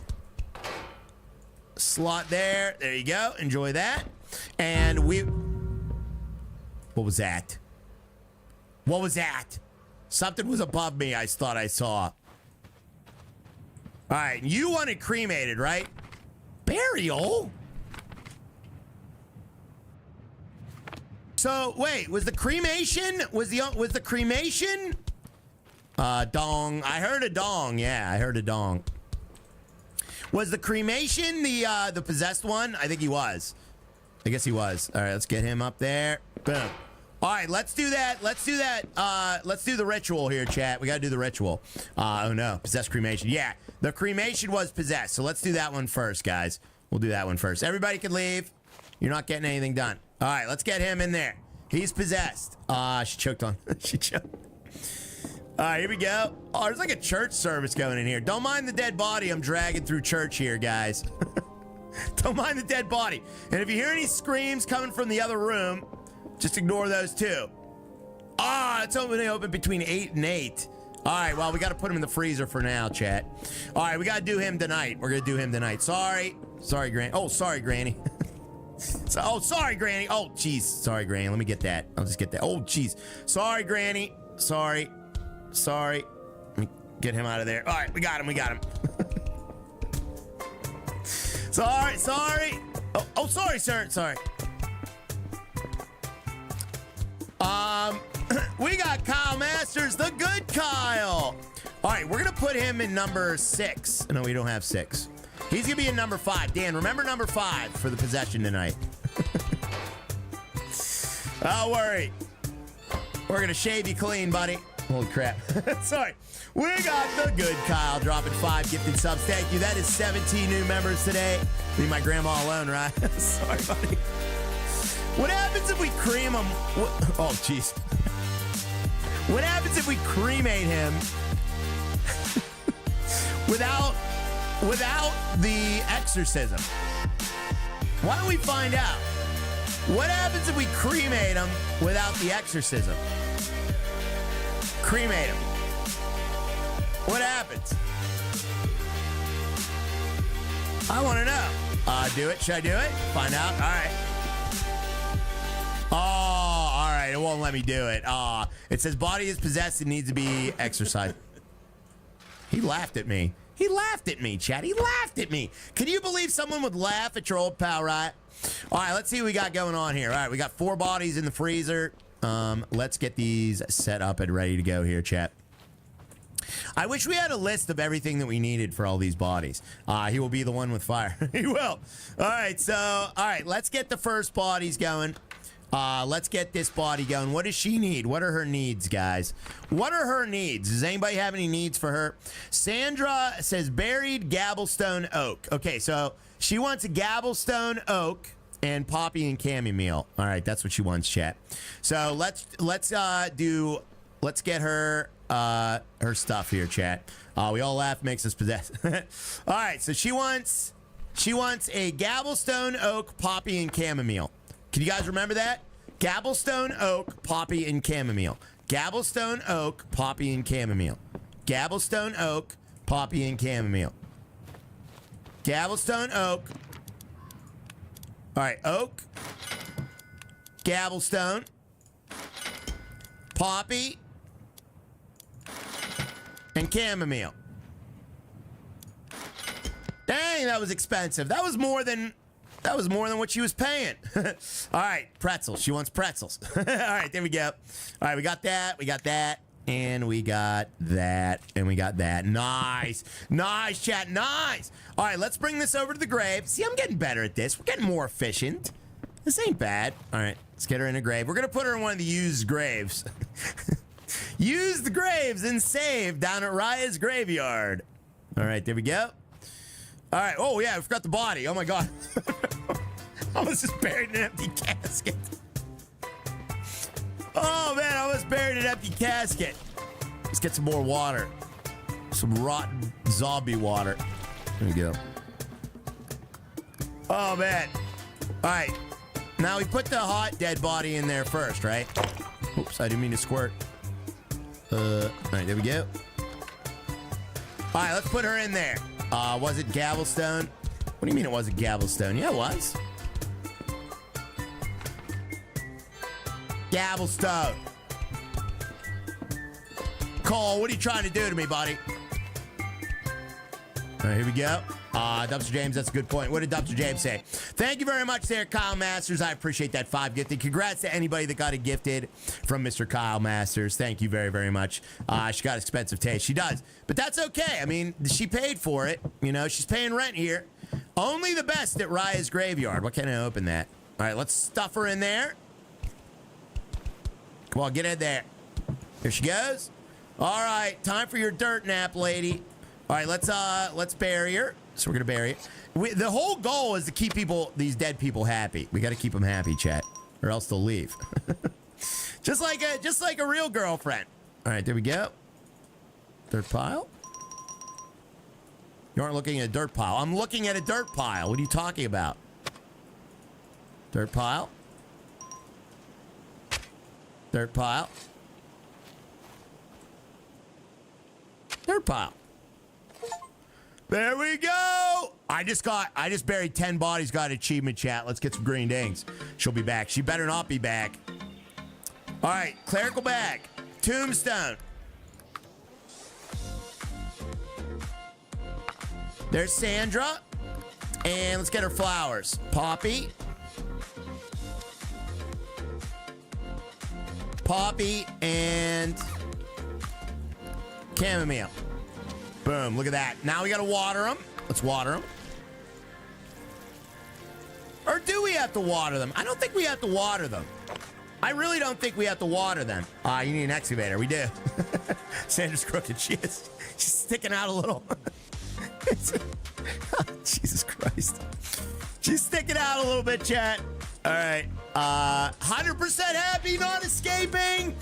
slot there. There you go. Enjoy that. And what was that? What was that? Something was above me, I thought I saw. All right, you wanted cremated, right? Burial? So, wait, was the cremation? Was the cremation? Dong. I heard a dong. Yeah, I heard a dong. Was the cremation the possessed one? I think he was. I guess he was. All right, let's get him up there. Boom. All right, let's do that. Let's do that. Let's do the ritual here, chat. We got to do the ritual. Oh, no. Possessed cremation. Yeah, the cremation was possessed. So let's do that one first, guys. We'll do that one first. Everybody can leave. You're not getting anything done. All right, let's get him in there. He's possessed. She choked on. She choked. All right, here we go. Oh, there's like a church service going in here. Don't mind the dead body I'm dragging through church here, guys. Don't mind the dead body. And if you hear any screams coming from the other room, just ignore those too. It's only open between 8 and 8. All right, well, we got to put him in the freezer for now, chat. All right, we got to do him tonight. We're going to do him tonight. Sorry, Granny. Oh, sorry, Granny. Sorry, Granny. Oh, jeez. Sorry, Granny. Let me get that. I'll just get that. Oh, jeez. Sorry, Granny. Sorry. Let me get him out of there. All right, we got him. Sorry. Oh, sorry, sir. Sorry. we got Kyle Masters, the good Kyle. All right, we're going to put him in number 6. No, we don't have 6. He's going to be in number 5. Dan, remember number 5 for the possession tonight. Don't worry. We're going to shave you clean, buddy. Holy crap. Sorry. We got the good Kyle dropping 5 gifted subs. Thank you. That is 17 new members today. Leave my grandma alone, right? Sorry, buddy. What happens if we cream him? Oh, jeez. What happens if we cremate him without the exorcism? Why don't we find out? What happens if we cremate him without the exorcism? Cremate him. What happens? I want to know. Do it. Should I do it? Find out. All right. Oh, all right. It won't let me do it. It says body is possessed and needs to be exorcised. He laughed at me. He laughed at me, chat. He laughed at me. Can you believe someone would laugh at your old pal, right? All right, let's see what we got going on here. All right, we got 4 bodies in the freezer. Let's get these set up and ready to go here, chat. I wish we had a list of everything that we needed for all these bodies. He will be the one with fire. He will. All right, so, all right, let's get the first bodies going. Let's get this body going. What does she need? What are her needs, guys? What are her needs? Does anybody have any needs for her? Sandra says buried Gabblestone oak. Okay, so she wants a Gabblestone oak and poppy and chamomile. All right, that's what she wants, chat. So let's get her her stuff here, chat. We all laugh, makes us possess. All right, so she wants a Gabblestone oak, poppy and chamomile. Can you guys remember that? Gabblestone oak, poppy and chamomile. Gabblestone oak, poppy and chamomile. Gabblestone oak, poppy and chamomile. Gabblestone oak. All right, oak, Gabblestone, poppy, and chamomile. Dang, that was expensive. That was more than what she was paying. All right, pretzels. She wants pretzels. All right, there we go. All right, we got that. We got that. And we got that. And we got that. Nice. Nice, chat. Nice. All right, let's bring this over to the grave. See, I'm getting better at this. We're getting more efficient. This ain't bad. All right, let's get her in a grave. We're going to put her in one of the used graves. Use the graves and save down at Raya's graveyard. All right, there we go. All right. Oh, yeah, I forgot the body. Oh, my God. I was just buried in an empty casket. Oh, man, I was buried in an empty casket. Let's get some more water. Some rotten zombie water. There we go. Oh, man. All right. Now, we put the hot dead body in there first, right? Oops, I didn't mean to squirt. All right, there we go. All right, let's put her in there. Was it Gabblestone? What do you mean it wasn't Gabblestone? Yeah, it was. Gabblestone. Cole, what are you trying to do to me, buddy? All right, here we go. Dumpster James, that's a good point. What did Dumpster James say? Thank you very much there, Kyle Masters. I appreciate that 5 gifted. Congrats to anybody that got a gifted from Mr. Kyle Masters. Thank you very, very much. She got expensive taste. She does. But that's okay. I mean, she paid for it. You know, she's paying rent here. Only the best at Raya's graveyard. What can I open that? All right, let's stuff her in there. Come on, get in there. Here she goes. All right, time for your dirt nap, lady. All right, let's bury her. So we're gonna bury it. The whole goal is to keep these dead people happy. We got to keep them happy, chat, or else they'll leave. just like a real girlfriend. All right, there we go. Dirt pile. You aren't looking at a dirt pile. I'm looking at a dirt pile. What are you talking about? Dirt pile. Dirt pile. Dirt pile. There we go. I just buried 10 bodies, got an achievement, chat. Let's get some green dings. She'll be back. She better not be back. All right, clerical bag. Tombstone. There's Sandra. And let's get her flowers. Poppy. poppy and chamomile. Boom, look at that. Now we gotta water them. Let's water them. Or do we have to water them? I don't think we have to water them. I really don't think we have to water them. You need an excavator. We do. Sandra's crooked. She's sticking out a little. Jesus Christ. She's sticking out a little bit, chat. All right. 100% happy, not escaping.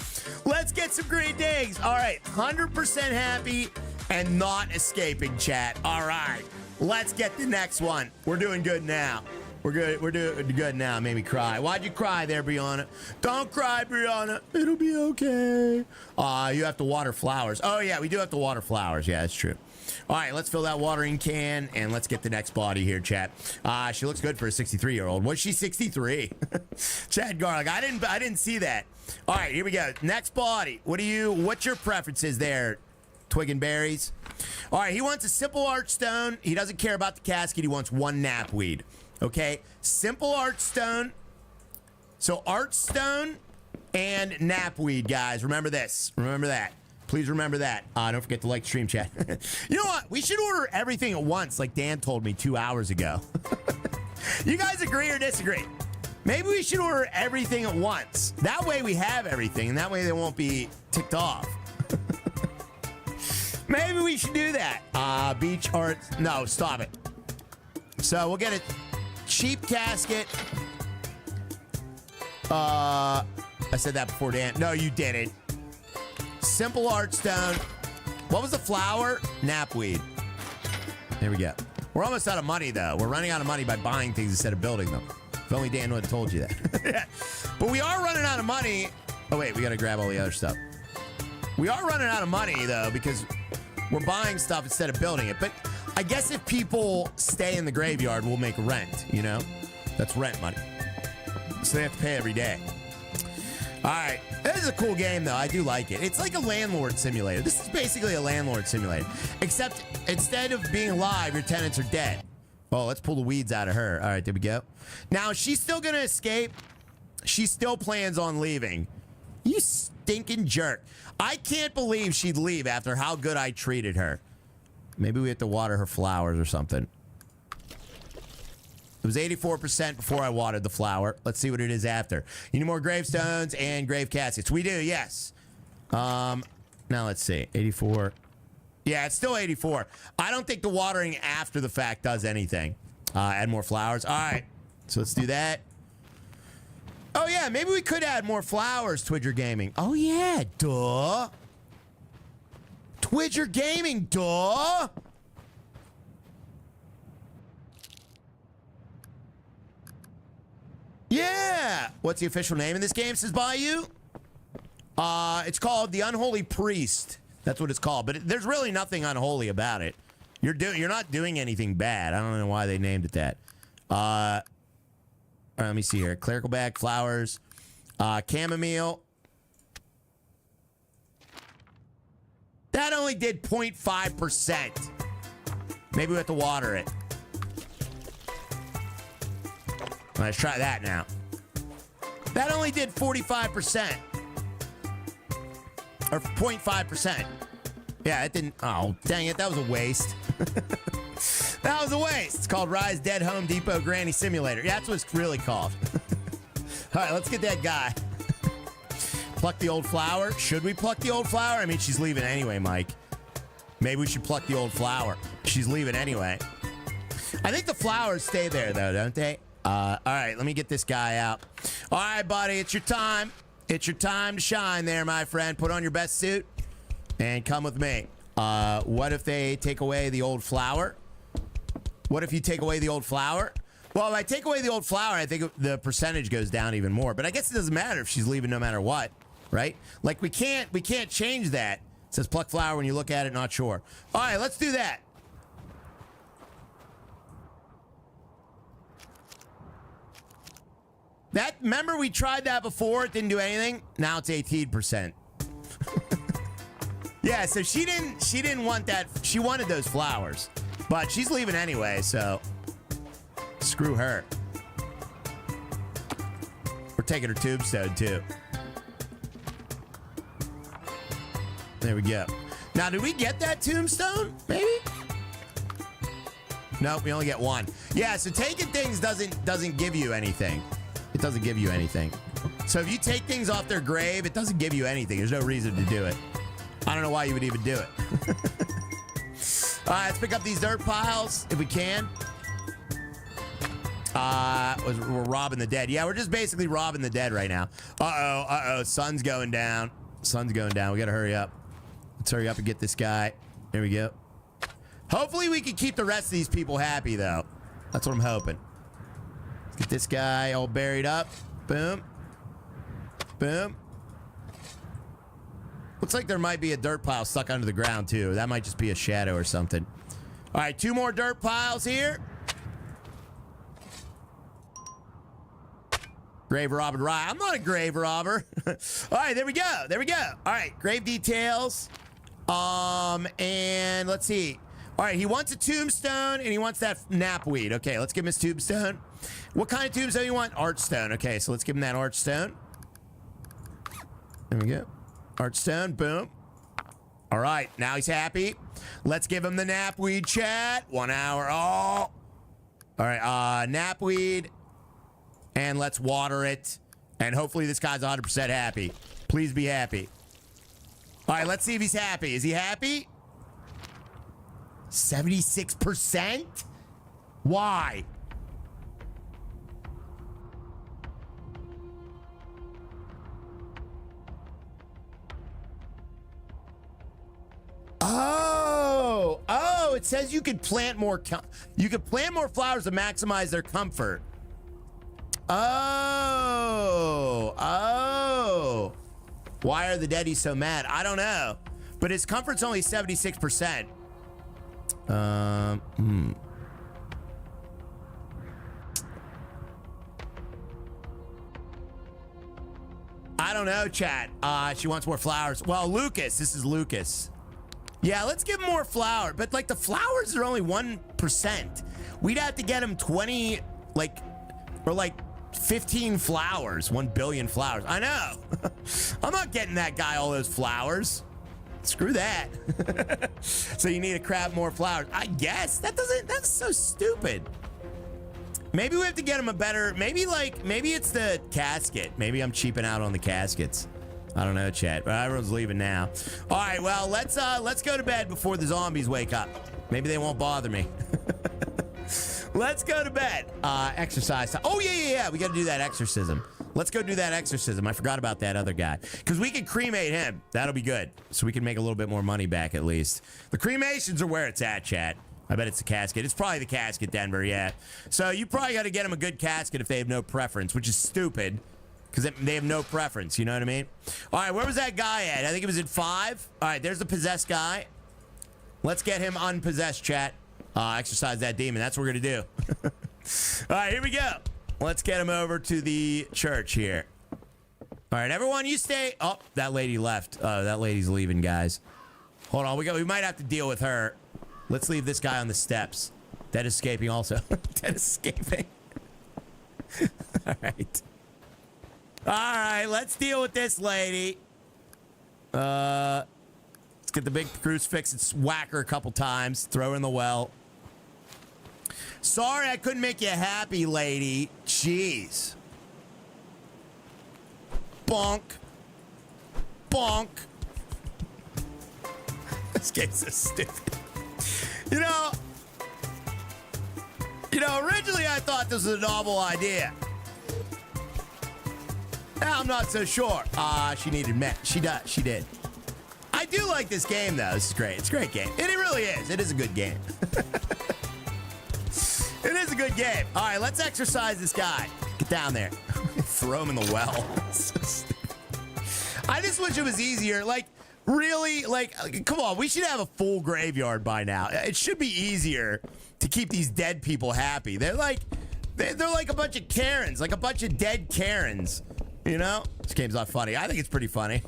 Let's get some great digs. All right. 100% happy and not escaping, chat. All right. Let's get the next one. We're doing good now. We're good. We're doing good now. Made me cry. Why'd you cry there, Brianna? Don't cry, Brianna. It'll be okay. You have to water flowers. Oh, yeah, we do have to water flowers. Yeah, that's true. All right, let's fill that watering can, and let's get the next body here, chat. She looks good for a 63-year-old. Was she 63? Chad Garlic. I didn't see that. All right, here we go. Next body. What's your preferences there, Twig and Berries? All right, he wants a simple arch stone. He doesn't care about the casket. He wants one knapweed. Okay, simple arch stone. So arch stone and knapweed, guys. Remember this. Remember that. Please remember that. Don't forget to like the stream, chat. You know what? We should order everything at once, like Dan told me 2 hours ago. You guys agree or disagree? Maybe we should order everything at once. That way we have everything, and that way they won't be ticked off. Maybe we should do that. Beach art. No, stop it. So we'll get a cheap casket. I said that before, Dan. No, you didn't. Simple arch stone. What was the flower? Knapweed. There we go. We're almost out of money, though. We're running out of money by buying things instead of building them. If only Dan would have told you that. But we are running out of money. Oh, wait. We got to grab all the other stuff. We are running out of money, though, because we're buying stuff instead of building it. But I guess if people stay in the graveyard, we'll make rent, you know? That's rent money. So they have to pay every day. All right. This is a cool game, though. I do like it. It's like a landlord simulator. This is basically a landlord simulator. Except instead of being alive, your tenants are dead. Oh, let's pull the weeds out of her. All right, there we go. Now, she's still going to escape. She still plans on leaving. You stinking jerk. I can't believe she'd leave after how good I treated her. Maybe we have to water her flowers or something. It was 84% before I watered the flower. Let's see what it is after. You need more gravestones and grave caskets. We do, yes. Now let's see. 84. Yeah, it's still 84. I don't think the watering after the fact does anything. Add more flowers. All right. So let's do that. Oh, yeah. Maybe we could add more flowers, Twidger Gaming. Oh, yeah. Duh. Twidger Gaming. Duh. Yeah. What's the official name in this game, says Bayou? It's called The Unholy Priest. That's what it's called. But there's really nothing unholy about it. You're not doing anything bad. I don't know why they named it that. All right, let me see here. Clerical bag, flowers, chamomile. That only did 0.5%. Maybe we have to water it. Let's try that now. That only did 45%. Or 0.5%. Yeah, it didn't. Oh, dang it. That was a waste. That was a waste. It's called Rise Dead Home Depot Granny Simulator. Yeah, that's what it's really called. All right, let's get that guy. Pluck the old flower. Should we pluck the old flower? I mean, she's leaving anyway, Mike. Maybe we should pluck the old flower. She's leaving anyway. I think the flowers stay there, though, don't they? All right, let me get this guy out. All right, buddy, it's your time. It's your time to shine there, my friend. Put on your best suit and come with me. What if they take away the old flower? What if you take away the old flower? Well, if I take away the old flower, I think the percentage goes down even more. But I guess it doesn't matter if she's leaving no matter what, right? Like, we can't change that. It says pluck flower when you look at it, not sure. All right, let's do that. Remember we tried that before, it didn't do anything? Now it's 18%. Yeah, so she didn't want that. She wanted those flowers. But she's leaving anyway, so screw her. We're taking her tombstone too. There we go. Now, did we get that tombstone? Maybe? Nope, we only get one. Yeah, so taking things doesn't give you anything. It doesn't give you anything. So if you take things off their grave, it doesn't give you anything. There's no reason to do it. I don't know why you would even do it. All right, let's pick up these dirt piles if we can. We're robbing the dead. Yeah, we're just basically robbing the dead right now. Uh-oh. Sun's going down. Sun's going down. We got to hurry up. Let's hurry up and get this guy. There we go. Hopefully we can keep the rest of these people happy, though. That's what I'm hoping. Let's get this guy all buried up. Boom. Boom. Looks like there might be a dirt pile stuck under the ground, too. That might just be a shadow or something. All right, 2 more dirt piles here. Grave robber, right? I'm not a grave robber. All right, there we go. There we go. All right, grave details. And let's see. All right, he wants a tombstone, and he wants that knapweed. Okay, let's give him his tombstone. What kind of tombstone you want? Archstone. Okay, so let's give him that archstone. There we go. Archstone, boom. All right, now he's happy. Let's give him the knapweed, chat. 1 hour. Oh. All right, knapweed. And let's water it. And hopefully this guy's 100% happy. Please be happy. All right, let's see if he's happy. Is he happy? 76%? Why? Oh, it says you could plant more flowers to maximize their comfort. Oh. Why are the deadies so mad? I don't know. But his comfort's only 76%. I don't know, chat. She wants more flowers. Well, Lucas. This is Lucas. Yeah, let's give him more flour. But, like, the flowers are only 1%. We'd have to get him 20, or 15 flowers. 1 billion flowers. I know. I'm not getting that guy all those flowers. Screw that. So you need to crap more flowers. I guess. That's so stupid. Maybe we have to get him a better, maybe it's the casket. Maybe I'm cheaping out on the caskets. I don't know, chat, but everyone's leaving now. All right, well, let's go to bed before the zombies wake up. Maybe they won't bother me. Let's go to bed. Exercise time. Oh, yeah. We got to do that exorcism. Let's go do that exorcism. I forgot about that other guy. Because we can cremate him. That'll be good. So we can make a little bit more money back at least. The cremations are where it's at, chat. I bet it's the casket. It's probably the casket, Denver, yeah. So you probably got to get them a good casket if they have no preference, which is stupid. Because they have no preference, you know what I mean? All right, where was that guy at? I think it was at 5. All right, there's the possessed guy. Let's get him unpossessed, chat. Exercise that demon. That's what we're going to do. All right, here we go. Let's get him over to the church here. All right, everyone, you stay. Oh, that lady left. That lady's leaving, guys. Hold on. We might have to deal with her. Let's leave this guy on the steps. Dead escaping also. Dead escaping. All right. All right, let's deal with this lady. Let's get the big crucifix and whack her a couple times. Throw her in the well. Sorry I couldn't make you happy, lady. Jeez. Bonk. Bonk. This game's so stupid. You know, originally I thought this was a novel idea. Now I'm not so sure. She needed met. She did. I do like this game, though. This is great. It's a great game. And it really is. It is a good game. It is a good game. All right, let's exercise this guy. Get down there. Throw him in the well. I just wish it was easier. Really, come on. We should have a full graveyard by now. It should be easier to keep these dead people happy. They're like a bunch of Karens, like a bunch of dead Karens. You know? This game's not funny. I think it's pretty funny.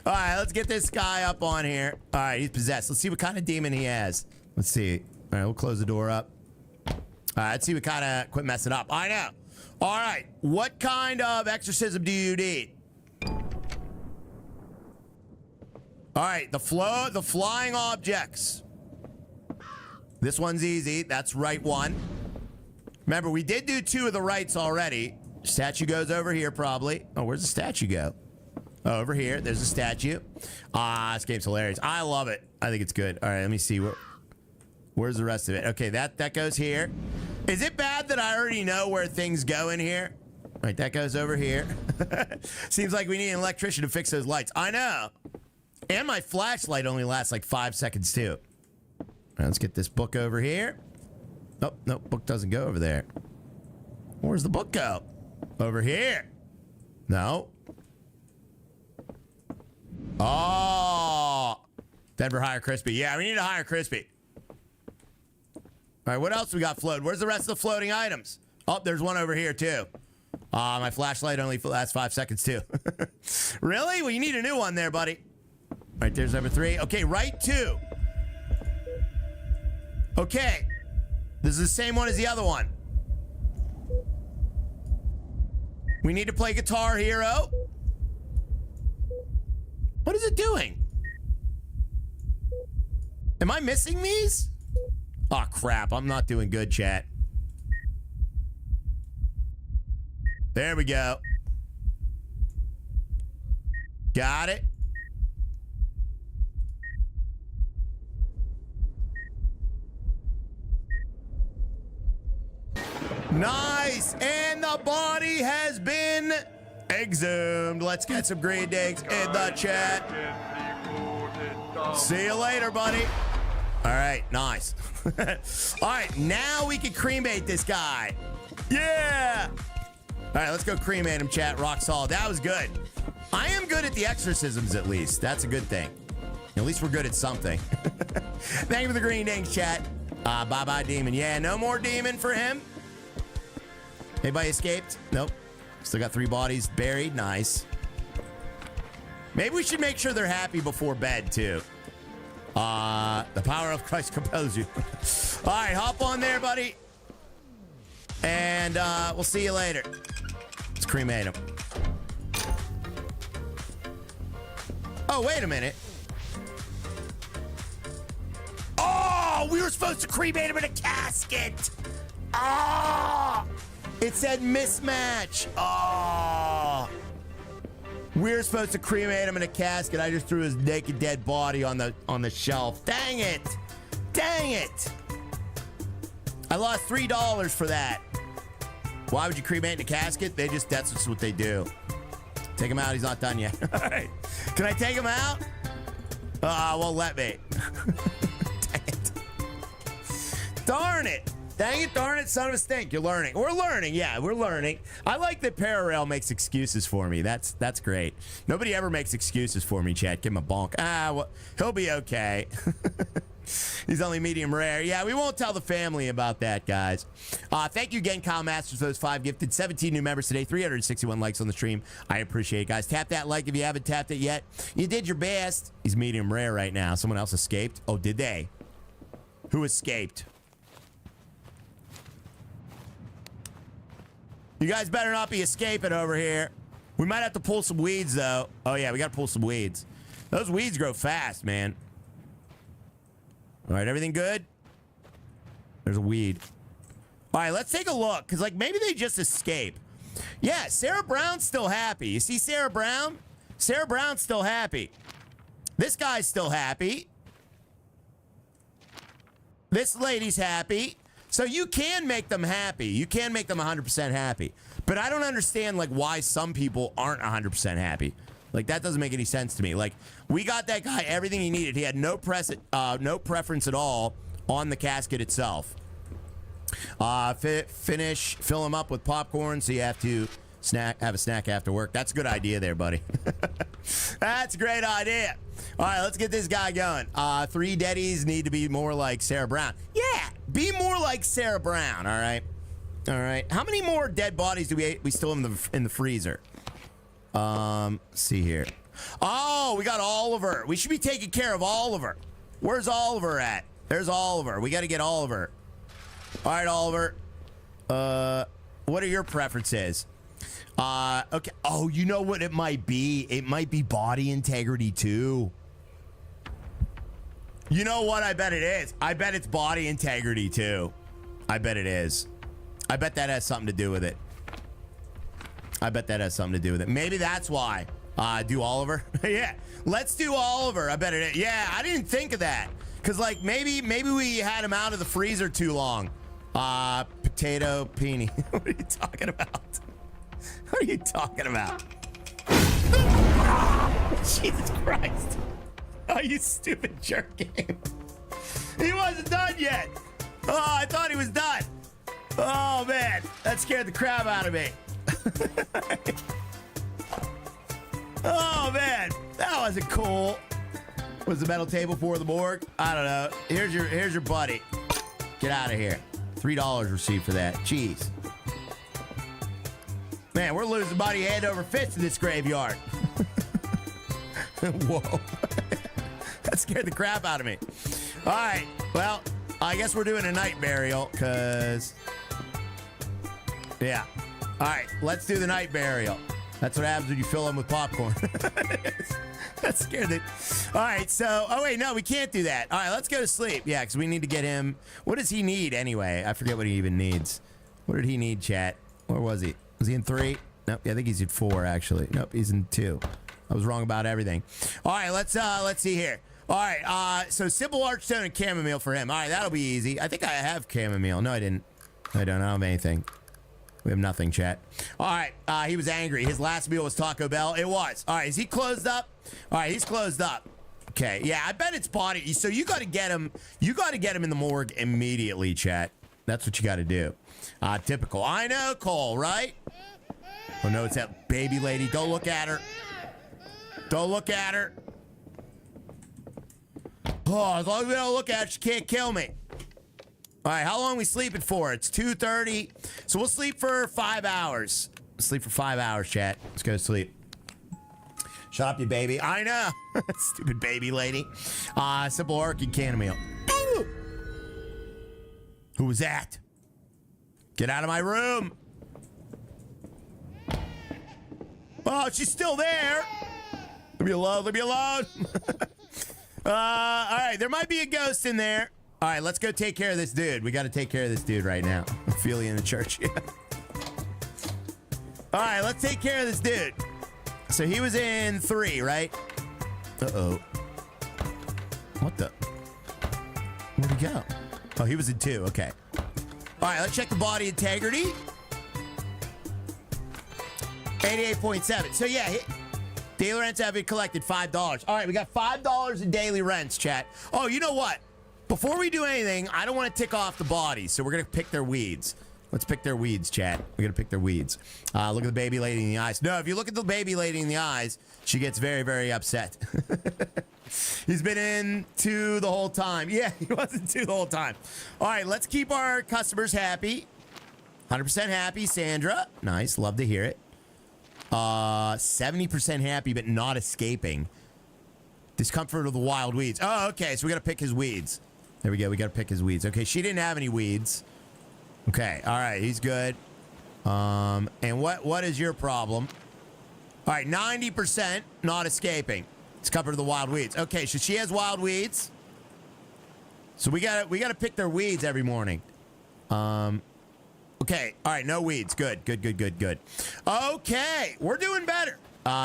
All right, let's get this guy up on here. All right, he's possessed. Let's see what kind of demon he has. Let's see. All right, we'll close the door up. All right, let's see what kind of... Quit messing up. I know. All right, what kind of exorcism do you need? All right, the flying objects. This one's easy. That's right one. Remember, we did do 2 of the rights already. Statue goes over here, probably. Oh, where's the statue go? Oh, over here. There's a statue. This game's hilarious. I love it. I think it's good. All right, let me see. Where's the rest of it? Okay, that goes here. Is it bad that I already know where things go in here? All right, that goes over here. Seems like we need an electrician to fix those lights. I know. And my flashlight only lasts like 5 seconds, too. All right, let's get this book over here. Oh, no, book doesn't go over there. Where's the book go? Over here. No. Oh. Denver, hire Crispy. Yeah, we need to hire Crispy. All right, what else we got floating? Where's the rest of the floating items? Oh, there's one over here, too. My flashlight only lasts 5 seconds, too. Really? Well, you need a new one there, buddy. All right, there's number 3. Okay, right 2. Okay. This is the same one as the other one. We need to play Guitar Hero. What is it doing? Am I missing these? Oh, crap. I'm not doing good, chat. There we go. Got it. Nice. And the body has been exhumed. Let's get some green digs in the chat. See you later, buddy. All right, nice. All right, now we can cremate this guy. Yeah. All right, let's go cremate him, chat. Rock solid. That was good. I am good at the exorcisms, at least. That's a good thing. At least we're good at something. Thank you for the green dings, chat. Bye-bye, demon. Yeah, no more demon for him. Anybody escaped? Nope. Still got 3 bodies buried. Nice. Maybe we should make sure they're happy before bed, too. The power of Christ compels you. All right, hop on there, buddy. And we'll see you later. Let's cremate him. Oh, wait a minute. Oh, we were supposed to cremate him in a casket. Oh, it said mismatch. Oh, we're supposed to cremate him in a casket. I just threw his naked dead body on the shelf. Dang it. Dang it. I lost $3 for that. Why would you cremate in a casket? That's just what they do. Take him out. He's not done yet. All right. Can I take him out? Well, let me. Dang it. Darn it. Dang it, darn it, son of a stink. You're learning. We're learning. Yeah, we're learning. I like that Pararail makes excuses for me. That's great. Nobody ever makes excuses for me, chat. Give him a bonk. Well, he'll be okay. He's only medium rare. Yeah, we won't tell the family about that, guys. Thank you again, Kyle Masters, for those 5 gifted. 17 new members today. 361 likes on the stream. I appreciate it, guys. Tap that like if you haven't tapped it yet. You did your best. He's medium rare right now. Someone else escaped. Oh, did they? Who escaped? You guys better not be escaping over here. We might have to pull some weeds, though. Oh, yeah, we got to pull some weeds. Those weeds grow fast, man. All right, everything good? There's a weed. All right, let's take a look, because, like, maybe they just escape. Yeah, Sarah Brown's still happy. You see Sarah Brown? Sarah Brown's still happy. This guy's still happy. This lady's happy. So you can make them happy. You can make them 100% happy. But I don't understand, like, why some people aren't 100% happy. Like, that doesn't make any sense to me. Like, we got that guy everything he needed. He had no preference at all on the casket itself. Fill him up with popcorn so you have to have a snack after work. That's a good idea there, buddy. That's a great idea. All right, let's get this guy going. 3 deadies need to be more like Sarah Brown. Yeah, be more like Sarah Brown, all right? All right. How many more dead bodies do we still have in the freezer? Let's see here. Oh, we got Oliver. We should be taking care of Oliver. Where's Oliver at? There's Oliver. We got to get Oliver. All right, Oliver. What are your preferences? Okay. Oh, you know what it might be? It might be body integrity, too. You know what? I bet it is. I bet it's body integrity too. I bet it is. I bet that has something to do with it. I bet that has something to do with it. Maybe that's why. Do Oliver? Yeah. Let's do Oliver. I bet it is. Yeah, I didn't think of that. Because, like, maybe we had him out of the freezer too long. Potato peony. What are you talking about? What are you talking about? Jesus Christ. Oh, you stupid jerk game. He wasn't done yet. Oh, I thought he was done. Oh, man. That scared the crap out of me. Oh, man. That wasn't cool. Was the metal table for the morgue? I don't know. Here's your buddy. Get out of here. $3 received for that. Jeez. Man, we're losing money hand over fist in this graveyard. Whoa. That scared the crap out of me. All right. Well, I guess we're doing a night burial because... Yeah. All right. Let's do the night burial. That's what happens when you fill them with popcorn. That scared it. All right. So, oh, wait. No, we can't do that. All right. Let's go to sleep. Yeah, because we need to get him. What does he need anyway? I forget what he even needs. What did he need, chat? Where was he? Was he in 3? Nope. Yeah, I think he's in 4, actually. Nope. He's in 2. I was wrong about everything. All right, let's see here. All right, so simple archstone and chamomile for him. All right, that'll be easy. I think I have chamomile. No, I didn't. I don't have anything. We have nothing, chat. All right, he was angry. His last meal was Taco Bell. It was. All right, is he closed up? All right, he's closed up. Okay, yeah, I bet it's body. So you got to get him. You got to get him in the morgue immediately, chat. That's what you got to do. Typical. I know, Cole, right? Oh no, it's that baby lady. Don't look at her. Don't look at her. Oh, as long as we don't look at her, she can't kill me. All right, how long are we sleeping for? It's 2:30. So we'll sleep for 5 hours. Sleep for 5 hours, chat. Let's go to sleep. Shut up, you baby. I know. Stupid baby lady. Simple arc and chamomile. Who was that? Get out of my room. Oh, she's still there. Leave me alone. Leave me alone. All right, there might be a ghost in there. All right, let's go take care of this dude. We got to take care of this dude right now. Ophelia in the church. Yeah. All right, let's take care of this dude. So he was in 3, right? Uh-oh. What the? Where'd he go? Oh, he was in 2. Okay. All right, let's check the body integrity. 88.7. So, yeah, daily rents have been collected, $5. All right, we got $5 in daily rents, chat. Oh, you know what? Before we do anything, I don't want to tick off the bodies, so we're going to pick their weeds. Let's pick their weeds, chat. We're going to pick their weeds. Look at the baby lady in the eyes. No, if you look at the baby lady in the eyes, she gets very, very upset. He's been in 2 the whole time. Yeah, he wasn't 2 the whole time. All right, let's keep our customers happy. 100% happy, Sandra. Nice, love to hear it. 70% happy, but not escaping. Discomfort of the wild weeds. Oh, okay, so we got to pick his weeds. There we go, we got to pick his weeds. Okay, she didn't have any weeds. Okay, all right, he's good. And what is your problem? All right, 90% not escaping. Discomfort of the wild weeds. Okay, so she has wild weeds. So we gotta pick their weeds every morning. Okay, all right, no weeds. Good. Okay, we're doing better.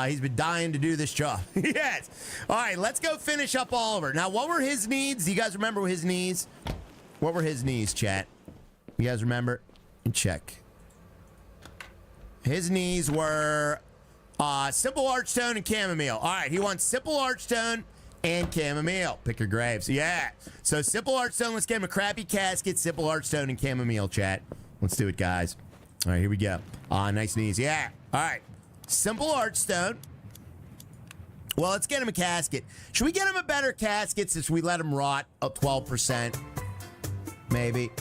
He's been dying to do this job. Yes. All right, let's go finish up Oliver. Now, what were his needs? Do you guys remember his needs? What were his needs, chat? You guys remember? Check. His needs were simple archstone and chamomile. All right, he wants simple archstone and chamomile. Pick your graves. Yeah. So simple archstone, let's get him a crappy casket, simple archstone and chamomile, chat. Let's do it, guys. All right, here we go. Nice and easy. Yeah. All right. Simple archstone. Well, let's get him a casket. Should we get him a better casket since we let him rot at 12%? Maybe.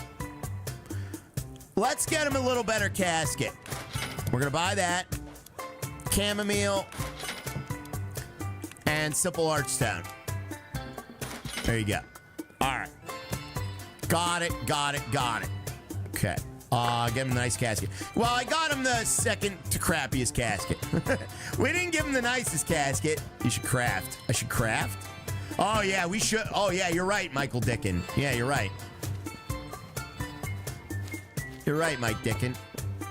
Let's get him a little better casket. We're going to buy that. Chamomile. And simple archstone. There you go. All right. Got it. Okay. Give him a nice casket. Well, I got him the second to crappiest casket. We didn't give him the nicest casket. You should craft. I should craft? Oh, yeah, we should. Oh, yeah, you're right, Michael Dickin. Yeah, you're right. You're right, Mike Dickin.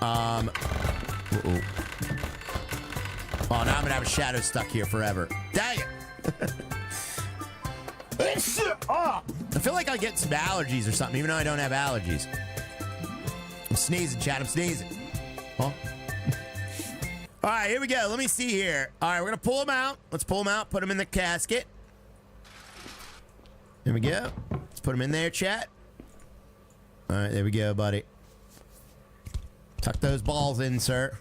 Uh-oh. Oh, now I'm gonna have a shadow stuck here forever. Dang it! Oh, I feel like I get some allergies or something, even though I don't have allergies. I'm sneezing, Chad. I'm sneezing. Huh? All right, here we go. Let me see here. All right, we're gonna pull him out. Let's pull him out. Put him in the casket. There we go. Let's put him in there, chat. All right, there we go, buddy. Tuck those balls in, sir.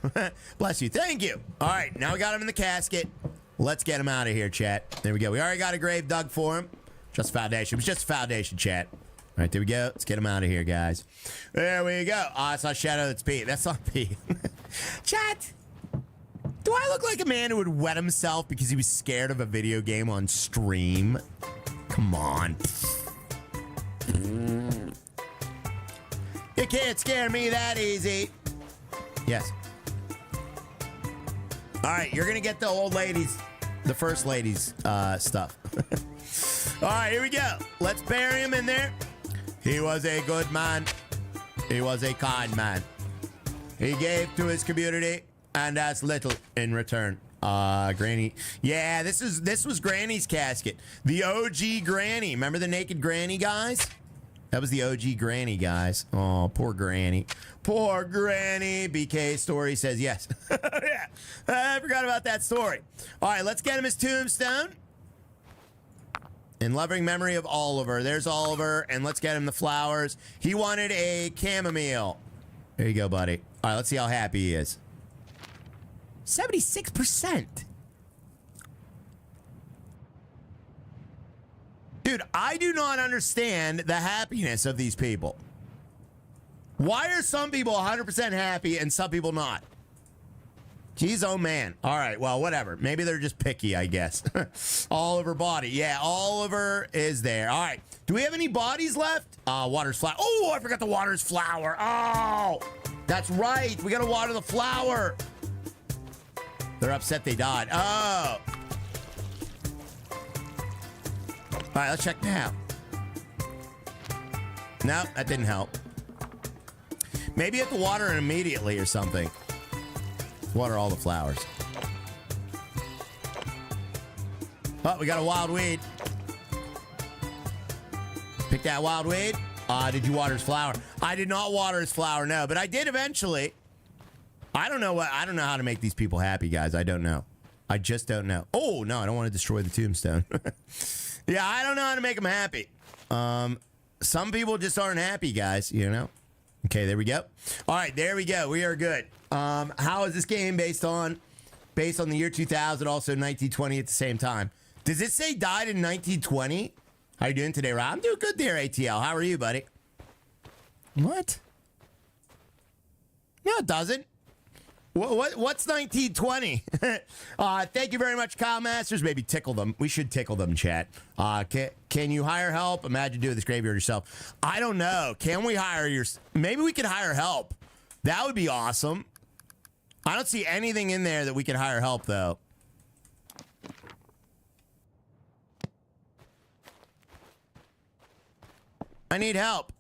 Bless you. Thank you. All right, now we got him in the casket. Let's get him out of here, chat. There we go. We already got a grave dug for him. Just foundation. It was just a foundation, chat. All right, there we go. Let's get him out of here, guys. There we go. Oh, it's not Shadow. That's Pete. That's not Pete. Chat, do I look like a man who would wet himself because he was scared of a video game on stream? Come on. You can't scare me that easy. Yes. All right, you're going to get the old ladies, the first ladies stuff. All right, here we go. Let's bury him in there. He was a good man. He was a kind man. He gave to his community and asked little in return. Granny. Yeah, this was Granny's casket. The OG Granny. Remember the naked Granny, guys? That was the OG Granny, guys. Oh, poor Granny. Poor Granny. BK story says yes. Yeah, I forgot about that story. All right, let's get him his tombstone. In loving memory of Oliver. There's Oliver, and let's get him the flowers. He wanted a chamomile. There you go, buddy. All right, let's see how happy he is. 76%. Dude, I do not understand the happiness of these people. Why are some people 100% happy and some people not? Jeez, oh man. All right, well, whatever. Maybe they're just picky, I guess. Oliver body. Yeah, Oliver is there. All right. Do we have any bodies left? Water's flower. Oh, I forgot the water's flower. Oh, that's right. We got to water the flower. They're upset they died. Oh. All right, let's check now. No, that didn't help. Maybe you have to water it immediately or something. Water all the flowers. Oh, we got a wild weed. Pick that wild weed. Did you water his flower? I did not water his flower, no, but I did eventually. I don't know how to make these people happy, guys. I don't know. I just don't know. Oh, no, I don't want to destroy the tombstone. Yeah, I don't know how to make them happy. Some people just aren't happy, guys, you know? Okay, there we go. All right, there we go. We are good. How is this game based on the year 2000, also 1920 at the same time? Does it say died in 1920? How you doing today, Rob? I'm doing good there, ATL. How are you, buddy? What? No, it doesn't. What's 1920? Thank you very much, Kyle Masters. Maybe tickle them. We should tickle them, chat. Can you hire help? Imagine doing this graveyard yourself. I don't know. Can we hire Maybe we could hire help. That would be awesome. I don't see anything in there that we can hire help, though. I need help.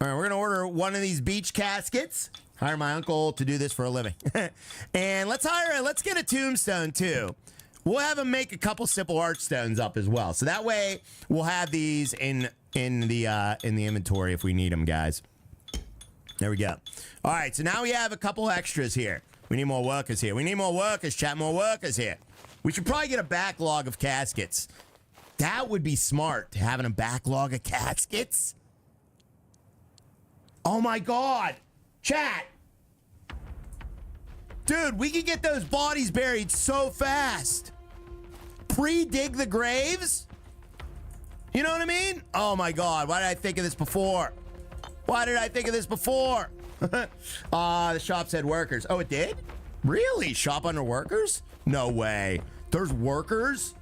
All right, we're going to order one of these beach caskets. Hire my uncle to do this for a living. And let's get a tombstone too. We'll have him make a couple simple archstones up as well. So that way we'll have these in the inventory if we need them, guys. There we go. All right, so now we have a couple extras here. We need more workers here. We need more workers, chat, more workers here. We should probably get a backlog of caskets. That would be smart, having a backlog of caskets. Oh my God. Chat. Dude, we can get those bodies buried so fast. Pre-dig the graves? You know what I mean? Oh my God, why did I think of this before? Why did I think of this before? The shop said workers. Oh, it did? Really? Shop under workers? No way. There's workers?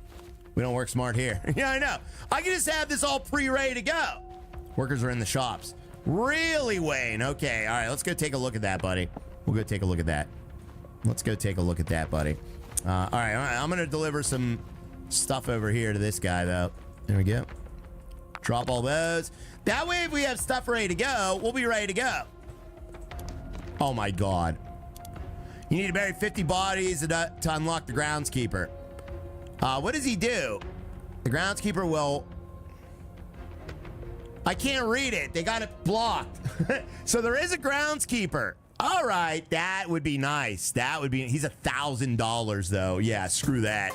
We don't work smart here. Yeah, I know. I can just have this all pre-ready to go. Workers are in the shops. Really, Wayne? Okay, all right, let's go take a look at that, buddy. We'll go take a look at that. Let's go take a look at that, buddy. All right, I'm gonna deliver some stuff over here to this guy, though. There we go. Drop all those. That way, if we have stuff ready to go, we'll be ready to go. Oh, my God. You need to bury 50 bodies to unlock the groundskeeper. What does he do? The groundskeeper will... I can't read it. They got it blocked. So there is a groundskeeper. All right, that would be nice. That would be... He's $1,000, though. Yeah, screw that.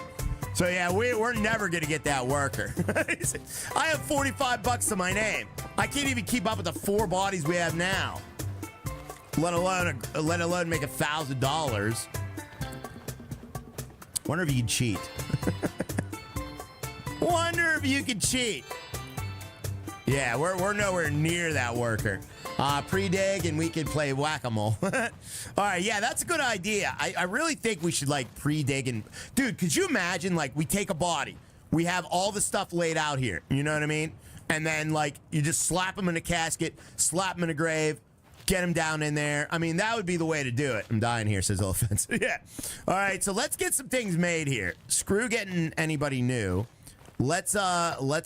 So, yeah, we're never going to get that worker. I have 45 bucks to my name. I can't even keep up with the 4 bodies we have now. Let alone make $1,000. Wonder if you can cheat. Wonder if you can cheat. Yeah, we're nowhere near that worker. Pre-dig and we can play whack-a-mole. All right, yeah, that's a good idea. I really think we should, like, pre-dig and... Dude, could you imagine, like, we take a body. We have all the stuff laid out here. You know what I mean? And then, like, you just slap them in a casket, slap them in a grave, get them down in there. I mean, that would be the way to do it. I'm dying here, says Elephant. Yeah. All right, so let's get some things made here. Screw getting anybody new. Let's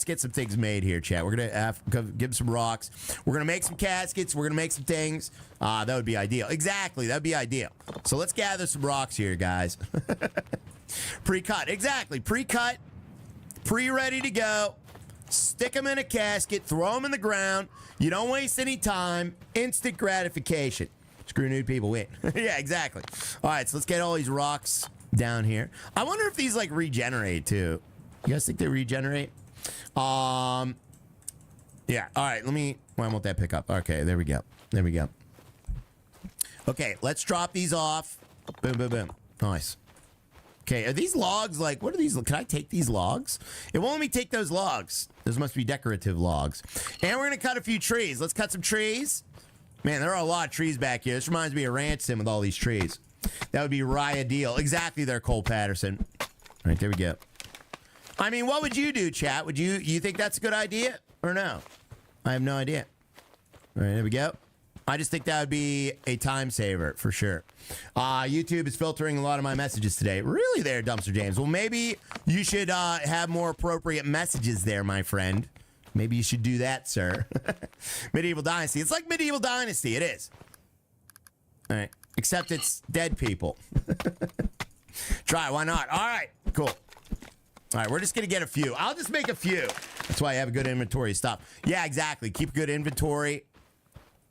get some things made here, chat. We're gonna give some rocks. We're gonna make some caskets. We're gonna make some things. That would be ideal. Exactly, that'd be ideal. So let's gather some rocks here, guys. Pre-cut, exactly. Pre-cut, pre-ready to go. Stick them in a casket. Throw them in the ground. You don't waste any time. Instant gratification. Screw nude people win. Yeah, exactly. All right, so let's get all these rocks down here. I wonder if these like regenerate too. You guys think they regenerate? Yeah. All right. Why won't that pick up? Okay. There we go. There we go. Okay. Let's drop these off. Boom, boom, boom. Nice. Okay. Are these logs like, what are these? Can I take these logs? It won't let me take those logs. Those must be decorative logs. And we're going to cut a few trees. Let's cut some trees. Man, there are a lot of trees back here. This reminds me of Ranch Sim with all these trees. That would be Raya Deal. Exactly there, Cole Patterson. All right. There we go. I mean, what would you do, chat? Would you think that's a good idea or no? I have no idea. All right, there we go. I just think that would be a time saver for sure. YouTube is filtering a lot of my messages today. Really there, Dumpster James? Well, maybe you should have more appropriate messages there, my friend. Maybe you should do that, sir. Medieval Dynasty. It's like Medieval Dynasty. It is. All right. Except it's dead people. Try. Why not? All right. Cool. All right, we're just going to get a few. I'll just make a few. That's why I have a good inventory of stuff. Yeah, exactly. Keep a good inventory.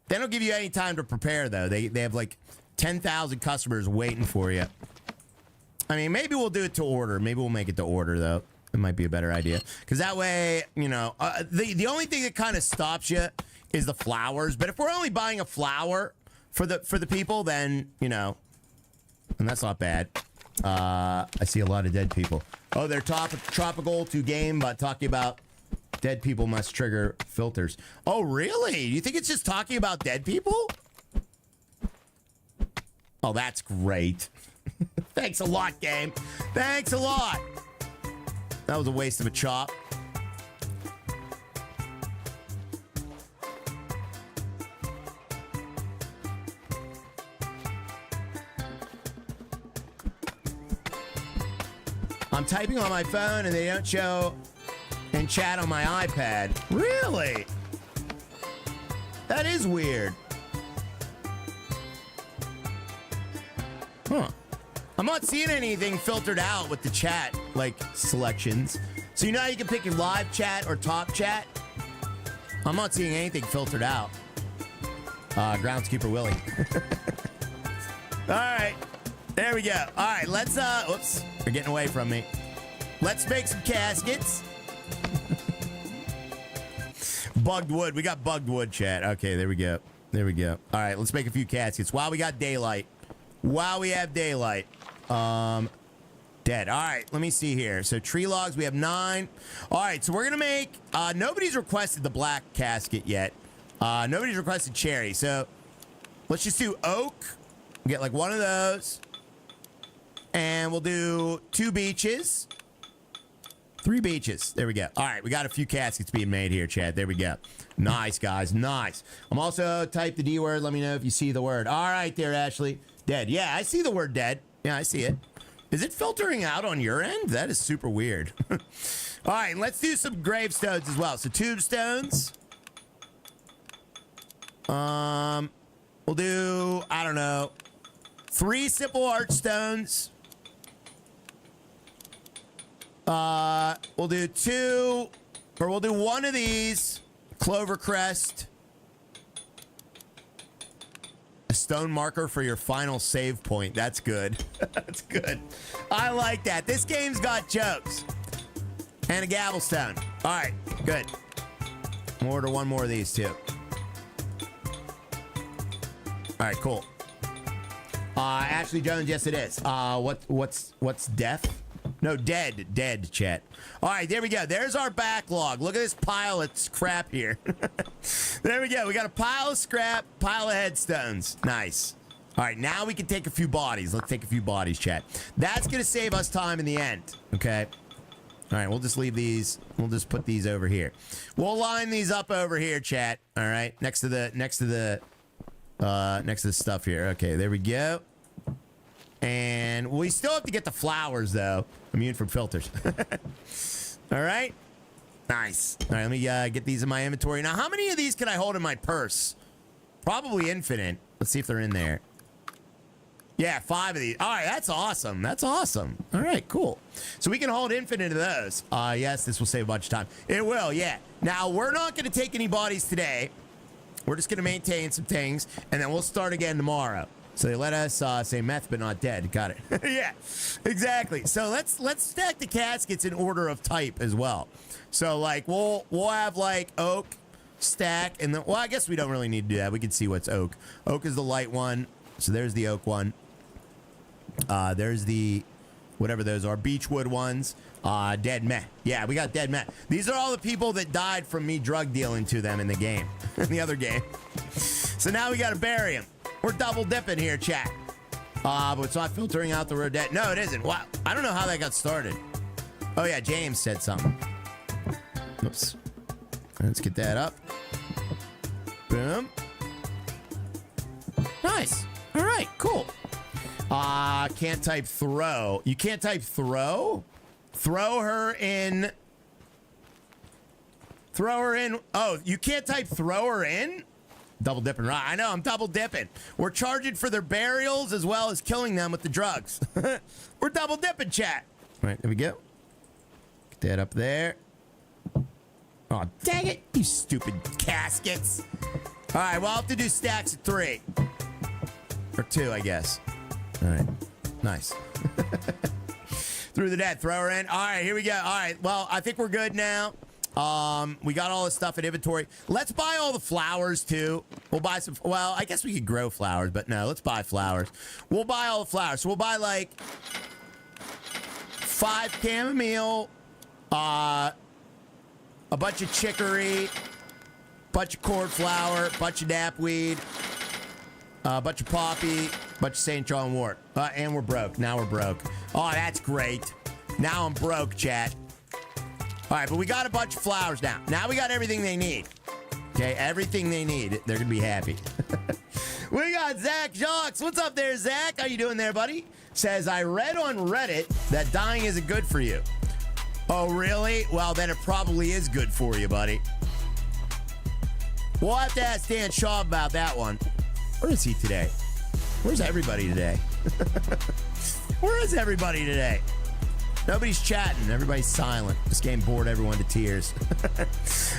They don't give you any time to prepare, though. They have, like, 10,000 customers waiting for you. I mean, maybe we'll do it to order. Maybe we'll make it to order, though. It might be a better idea. Because that way, you know, the only thing that kind of stops you is the flowers. But if we're only buying a flower for the people, then, you know, and that's not bad. I see a lot of dead people. Oh, they're tropical to game, but talking about dead people must trigger filters. Oh, really? You think it's just talking about dead people? Oh, that's great. Thanks a lot, game. Thanks a lot. That was a waste of a chop. I'm typing on my phone and they don't show in chat on my iPad. Really? That is weird. Huh. I'm not seeing anything filtered out with the chat, like, selections. So you know how you can pick your live chat or top chat? I'm not seeing anything filtered out. Groundskeeper Willie. All right. There we go. All right, let's, oops, they're getting away from me. Let's make some caskets. Bugged wood. We got bugged wood, chat. Okay, there we go. There we go. All right, let's make a few caskets while we got daylight. While we have daylight. Dead. All right, let me see here. So tree logs, we have 9. All right, so we're going to make, nobody's requested the black casket yet. Nobody's requested cherry. So let's just do oak. Get like one of those. And we'll do 2 beeches. 3 beeches. There we go. All right, we got a few caskets being made here, Chad. There we go. Nice, guys. Nice. I'm also type the D word. Let me know if you see the word. All right there, Ashley. Dead. Yeah, I see the word dead. Yeah, I see it. Is it filtering out on your end? That is super weird. All right, let's do some gravestones as well. So tombstones. We'll do, I don't know, 3 simple archstones. We'll do 2, or we'll do 1 of these. Clover crest. A stone marker for your final save point. That's good. That's good. I like that. This game's got jokes. And a gavellstone. All right, good. We'll order 1 more of these too. All right, cool. Ashley Jones, yes it is. What's death? No, dead, chat. All right, there we go. There's our backlog. Look at this pile of crap here. There we go. We got a pile of scrap, pile of headstones. Nice. All right, now we can take a few bodies. Let's take a few bodies, chat. That's going to save us time in the end, okay? All right, we'll just leave these. We'll just put these over here. We'll line these up over here, chat. All right, next to the stuff here. Okay, there we go. And we still have to get the flowers, though. Immune from filters. All right. Nice. All right, let me get these in my inventory. Now, how many of these can I hold in my purse? Probably infinite. Let's see if they're in there. Yeah, 5 of these. All right, that's awesome. That's awesome. All right, cool. So we can hold infinite of those. Yes, this will save a bunch of time. It will, yeah. Now, we're not going to take any bodies today. We're just going to maintain some things, and then we'll start again tomorrow. So they let us say meth but not dead. Got it. Yeah, exactly. So let's stack the caskets in order of type as well. So like we'll have like oak stack, and then well I guess we don't really need to do that. We can see what's oak. Oak is the light one. So there's the oak one. There's the whatever those are, beechwood ones. Dead meh. Yeah, we got dead meh. These are all the people that died from me drug dealing to them in the game, in the other game. So now we got to bury them. We're double dipping here, chat. But it's not filtering out the road dead. No, it isn't. Wow. I don't know how that got started. Oh, yeah, James said something. Oops. Let's get that up. Boom. Nice. All right, cool. Can't type throw. You can't type throw? Throw her in. Throw her in. Oh, you can't type throw her in? Double dipping, right? I know, I'm double dipping. We're charging for their burials as well as killing them with the drugs. We're double dipping, chat. All right, there we go. Get that up there. Oh, dang it, you stupid caskets. All right, well, I'll have to do stacks of 3. Or 2, I guess. All right, nice. Through the dead, throw her in. All right, here we go. All right, well, I think we're good now. We got all this stuff in inventory. Let's buy all the flowers too. We'll buy some, well, I guess we could grow flowers, but no, let's buy flowers. We'll buy all the flowers. So we'll buy like 5 chamomile, a bunch of chicory, bunch of cornflower, bunch of knapweed, a bunch of poppy, bunch of St. John wort. And we're broke. Now we're broke. Oh, that's great. Now I'm broke, chat. All right, but we got a bunch of flowers now. Now we got everything they need. Okay, everything they need. They're going to be happy. We got Zach Jocks. What's up there, Zach? How you doing there, buddy? Says, I read on Reddit that dying isn't good for you. Oh, really? Well, then it probably is good for you, buddy. We'll have to ask Dan Shaw about that one. Where is he today? Where's everybody today? Where is everybody today? Nobody's chatting. Everybody's silent. This game bored everyone to tears.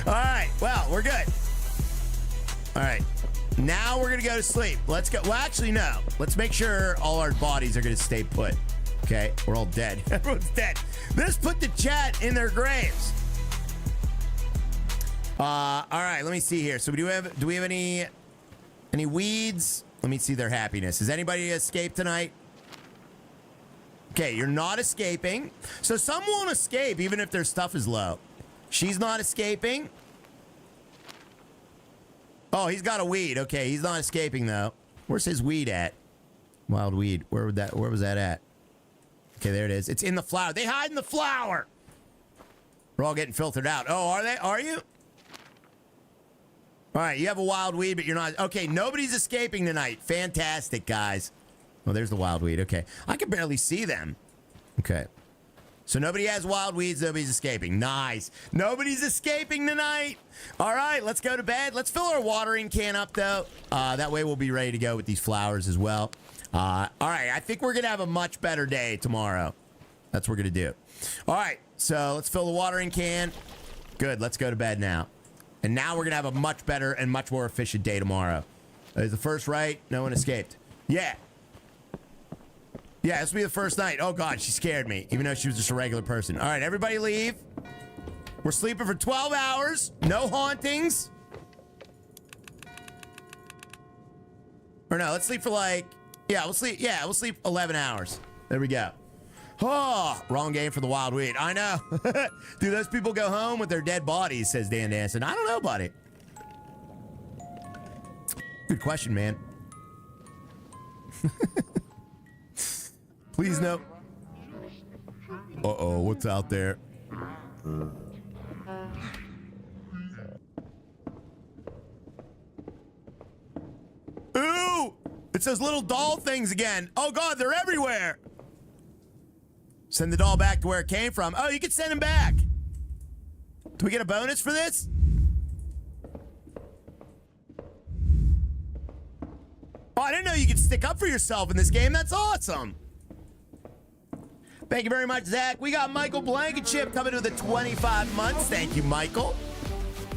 All right. Well, we're good. All right. Now we're going to go to sleep. Let's go. Well, actually, no. Let's make sure all our bodies are going to stay put. Okay? We're all dead. Everyone's dead. Let's put the chat in their graves. All right. Let me see here. So do we have any weeds? Let me see their happiness. Has anybody escaped tonight? Okay, you're not escaping. So some won't escape even if their stuff is low. She's not escaping. Oh, he's got a weed. Okay, he's not escaping though. Where's his weed at? Wild weed. Where was that at? Okay, there it is. It's in the flower. They hide in the flower. We're all getting filtered out. Oh, are they? Are you? All right, you have a wild weed, but you're not. Okay, nobody's escaping tonight. Fantastic, guys. Oh, there's the wild weed. Okay. I can barely see them. Okay. So nobody has wild weeds. Nobody's escaping. Nice. Nobody's escaping tonight. All right, let's go to bed. Let's fill our watering can up, though. That way we'll be ready to go with these flowers as well. All right, I think we're going to have a much better day tomorrow. That's what we're going to do. All right, so let's fill the watering can. Good, let's go to bed now. And now we're going to have a much better and much more efficient day tomorrow. Is the first right? No one escaped. Yeah. Yeah, this will be the first night. Oh, God, she scared me, even though she was just a regular person. All right, everybody leave. We're sleeping for 12 hours. No hauntings. Or no, let's sleep for like... Yeah, we'll sleep 11 hours. There we go. Oh, wrong game for the wild weed. I know. Do those people go home with their dead bodies, says Dan Danson. I don't know, buddy. Good question, man. Please no. Uh-oh, what's out there? Ooh! It's those little doll things again. Oh, God, they're everywhere. Send the doll back to where it came from. Oh, you can send him back. Do we get a bonus for this? Oh, I didn't know you could stick up for yourself in this game. That's awesome. Thank you very much, Zach. We got Michael Blankenship coming to the 25 months. Thank you, Michael.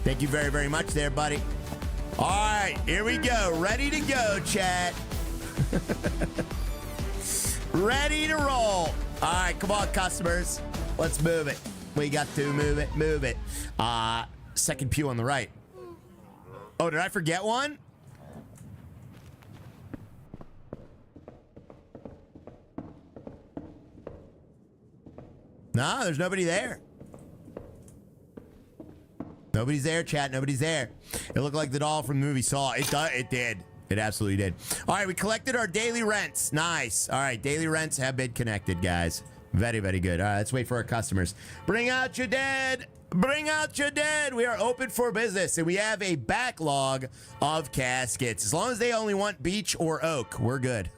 Thank you very, very much there, buddy. All right, here we go. Ready to go, chat. Ready to roll. All right, come on, customers. Let's move it. We got to move it, move it. Second pew on the right. Oh, did I forget one? No, there's nobody there. Nobody's there, chat. Nobody's there. It looked like the doll from the movie Saw. It did. It absolutely did. All right, we collected our daily rents. Nice. All right, daily rents have been connected, guys. Very, very good. All right, let's wait for our customers. Bring out your dead. Bring out your dead. We are open for business, and we have a backlog of caskets. As long as they only want beech or oak, we're good.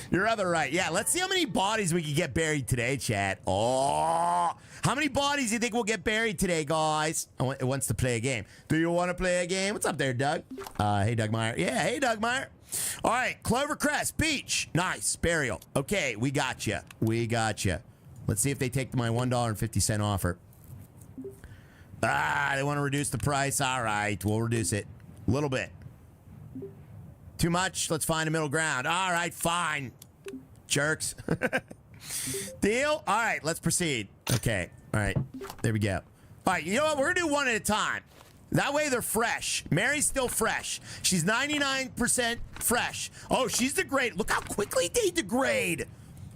You're rather right. Yeah, let's see how many bodies we can get buried today, chat. Oh, how many bodies do you think we'll get buried today, guys? It wants to play a game. Do you want to play a game? What's up there, Doug? Hey, Doug Meyer. Yeah, hey, Doug Meyer. All right, Clover Crest, Beach. Nice, burial. Okay, we got you. We got you. Let's see if they take my $1.50 offer. They want to reduce the price. All right, we'll reduce it a little bit. Too much? Let's find a middle ground. All right, fine. Jerks. Deal? All right, let's proceed. Okay. All right. There we go. All right, you know what? We're going to do one at a time. That way they're fresh. Mary's still fresh. She's 99% fresh. Oh, she's degrade. Look how quickly they degrade.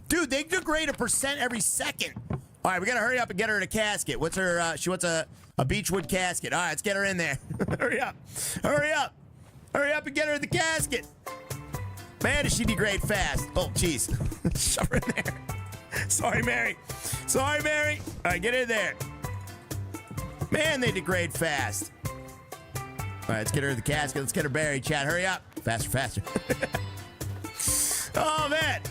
Dude, they degrade 1% every second. All right, we got to hurry up and get her in a casket. What's her, she wants a beechwood casket. All right, let's get her in there. Hurry up. Hurry up. Hurry up and get her in the casket. Man, does she degrade fast. Oh, jeez. Shove her in there. Sorry, Mary. Sorry, Mary. All right, get in there. Man, they degrade fast. All right, let's get her in the casket. Let's get her buried, chat. Hurry up. Faster, faster. Oh, man.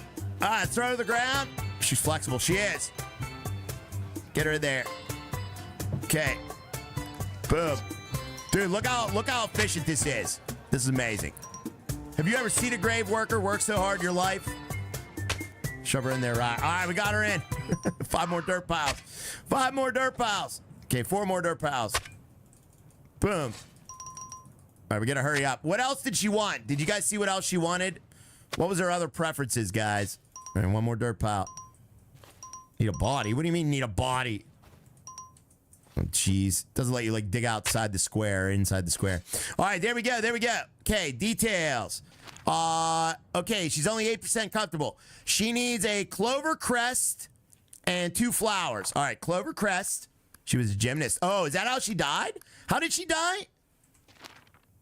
All right, throw her to the ground. She's flexible. She is. Get her in there. Okay. Boom. Dude, look how efficient this is. This is amazing. Have you ever seen a grave worker work so hard in your life? Shove her in there, right? All right, we got her in. 5 more dirt piles. 5 more dirt piles. Okay, 4 more dirt piles. Boom. All right, we gotta hurry up. What else did she want? Did you guys see what else she wanted? What was her other preferences, guys? All right, 1 more dirt pile. Need a body? What do you mean need a body? Oh, jeez. Doesn't let you, like, dig outside the square or inside the square. All right, there we go. There we go. Okay, details. Okay, she's only 8% comfortable. She needs a clover crest and 2 flowers. All right, clover crest. She was a gymnast. Oh, is that how she died? How did she die?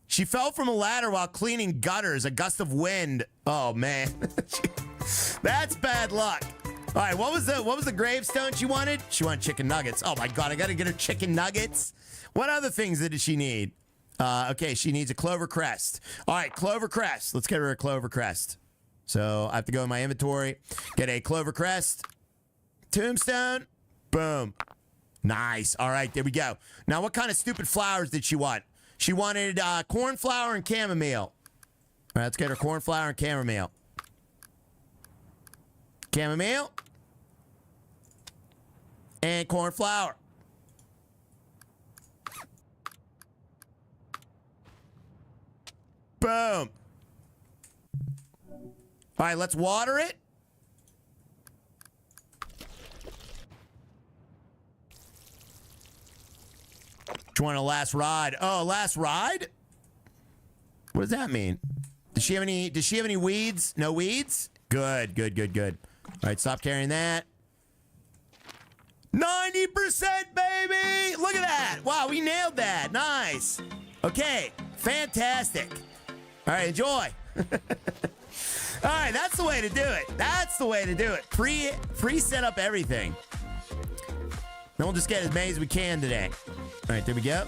She fell from a ladder while cleaning gutters. A gust of wind. Oh, man. That's bad luck. All right, what was the gravestone she wanted? She wanted chicken nuggets. Oh, my God, I got to get her chicken nuggets. What other things did she need? Okay, she needs a clover crest. All right, clover crest. Let's get her a clover crest. So I have to go in my inventory, get a clover crest, tombstone, boom. Nice. All right, there we go. Now, what kind of stupid flowers did she want? She wanted cornflower and chamomile. All right, let's get her cornflower and chamomile. Chamomile. And cornflower. Boom. All right, let's water it. Do you want a last ride? Oh, last ride? What does that mean? Does she have any weeds? No weeds? Good, good, good, good. All right, stop carrying that. 90%, baby! Look at that! Wow, we nailed that. Nice. Okay, fantastic. All right, enjoy. All right, that's the way to do it. That's the way to do it. Pre-set up everything. Then we'll just get as many as we can today. All right, there we go.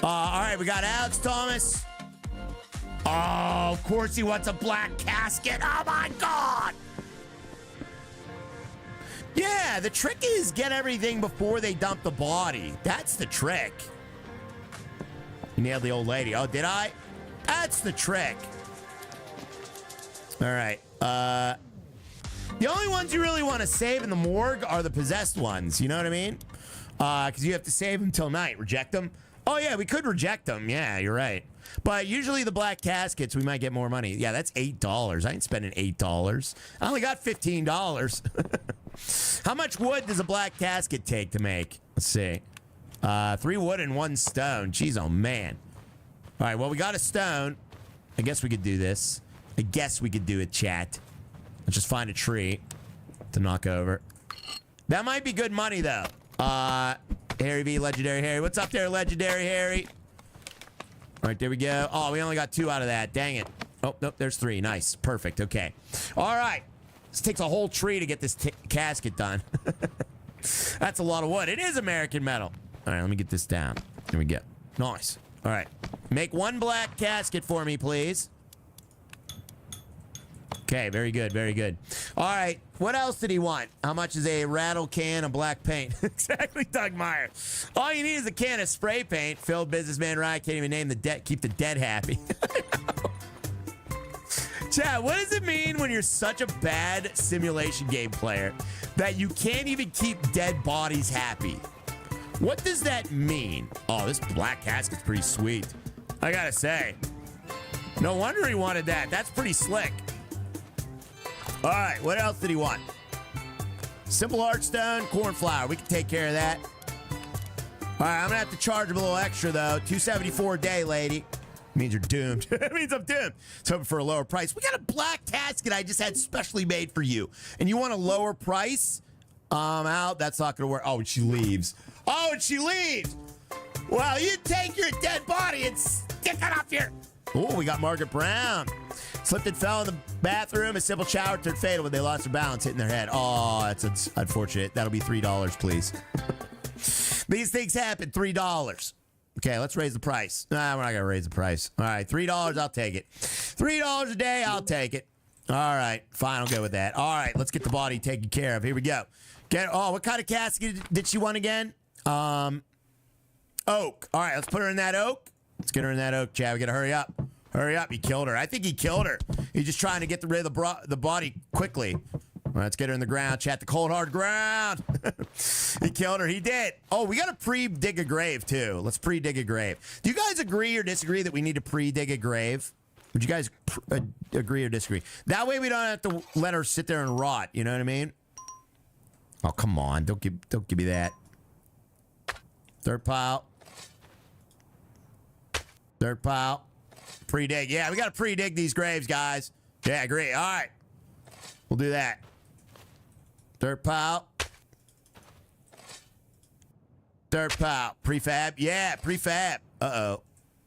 All right, we got Alex Thomas. Oh, of course he wants a black casket. Oh, my God. Yeah, the trick is get everything before they dump the body. That's the trick. You nailed the old lady. Oh, did I? That's the trick. All right. The only ones you really want to save in the morgue are the possessed ones. You know what I mean? Because you have to save them till night. Reject them? Oh, yeah, we could reject them. Yeah, you're right. But usually the black caskets, we might get more money. Yeah, that's $8. I ain't spending $8. I only got $15. How much wood does a black casket take to make? Let's see. 3 wood and 1 stone. Jeez, oh, man. All right, well, we got a stone. I guess we could do this. I guess we could do it, chat. Let's just find a tree to knock over. That might be good money, though. Harry V, Legendary Harry. What's up there, Legendary Harry? All right, there we go. Oh, we only got 2 out of that. Dang it. Oh, nope, there's 3. Nice. Perfect. Okay. All right. This takes a whole tree to get this casket done. That's a lot of wood. It is American metal. All right, let me get this down. There we go. Nice. All right. Make 1 black casket for me, please. Okay, very good, very good. All right, what else did he want? How much is a rattle can of black paint? Exactly, Doug Meyer. All you need is a can of spray paint. Phil, businessman, Ryan can't even name the dead. Keep the dead happy. Chad, what does it mean when you're such a bad simulation game player that you can't even keep dead bodies happy? What does that mean? Oh, this black casket's pretty sweet. I gotta say. No wonder he wanted that. That's pretty slick. All right, what else did he want? Simple Archstone, cornflower. We can take care of that. All right, I'm gonna have to charge him a little extra though. $274 a day, lady. Means you're doomed. It means I'm doomed. It's hoping for a lower price. We got a black casket I just had specially made for you, and you want a lower price? Out. That's not gonna work. Oh, and she leaves. Oh, and she leaves. Well, you take your dead body and stick it up here. Oh, we got Margaret Brown. Slipped and fell in the bathroom. A simple shower turned fatal when they lost their balance, hitting their head. Oh, that's unfortunate. That'll be $3, please. These things happen. $3. Okay, let's raise the price. Nah, we're not going to raise the price. All right, $3, I'll take it. $3 a day, I'll take it. All right, fine, I'll go with that. All right, let's get the body taken care of. Here we go. What kind of casket did she want again? Oak. All right, let's put her in that oak. Let's get her in that oak, Chad. We got to hurry up. Hurry up. He killed her. I think he killed her. He's just trying to get rid of the body quickly. All right, let's get her in the ground, chat. The cold, hard ground. He killed her. He did. Oh, we got to pre-dig a grave, too. Let's pre-dig a grave. Do you guys agree or disagree that we need to pre-dig a grave? Would you guys agree or disagree? That way we don't have to let her sit there and rot. You know what I mean? Oh, come on. Don't give me that. Dirt pile. Dirt pile. Pre-dig. Yeah, we got to pre-dig these graves, guys. Yeah, I agree. All right. We'll do that. Dirt pile. Dirt pile. Prefab. Yeah, prefab. Uh-oh.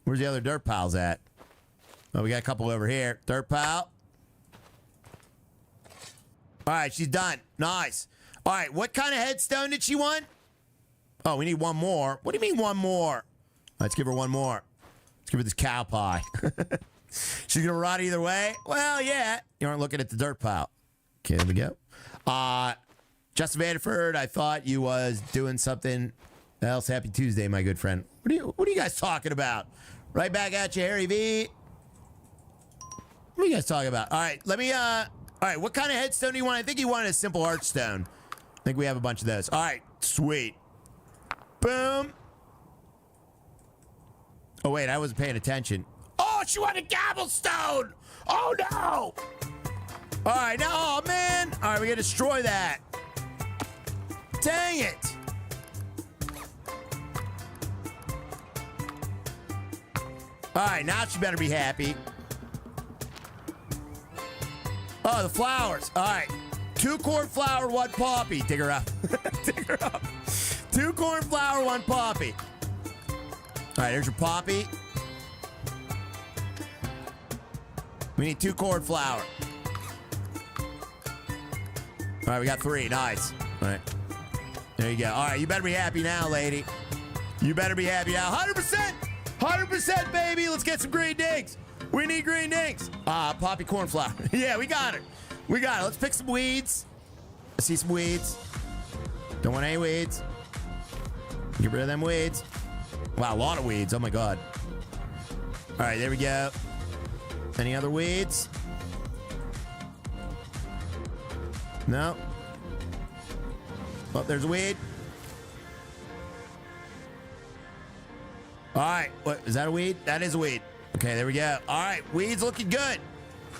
Where's the other dirt piles at? Oh, we got a couple over here. Dirt pile. All right, she's done. Nice. All right, what kind of headstone did she want? Oh, we need 1 more. What do you mean 1 more? Let's give her 1 more. Let's give her this cow pie. She's gonna rot either way. Well, yeah. You aren't looking at the dirt pile. Okay, there we go. Justin Vanderford, I thought you was doing something else. Happy Tuesday, my good friend. What are you guys talking about? Right back at you, Harry V. What are you guys talking about? All right, let me, all right, what kind of headstone do you want? I think you wanted a simple heartstone. I think we have a bunch of those. All right, sweet. Boom. Oh, wait, I wasn't paying attention. Oh, she wanted cobblestone. Oh, no. All right, now, oh, man. All right, we're going to destroy that. Dang it. All right, now she better be happy. Oh, the flowers. All right. 2 cornflower, 1 poppy. Dig her up. Dig her up. 2 cornflower, 1 poppy. All right, there's your poppy. We need 2 cornflower. All right, we got 3. Nice. All right. There you go. All right, you better be happy now, lady. You better be happy now. 100%. 100%, baby. Let's get some green digs. We need green digs. Poppy cornflower. Yeah, we got it. We got it. Let's pick some weeds. I see some weeds. Don't want any weeds. Get rid of them weeds. Wow, a lot of weeds. Oh, my God. All right, there we go. Any other weeds? No. Oh, there's a weed. All right. What, is that a weed? That is a weed. Okay, there we go. All right, weeds looking good.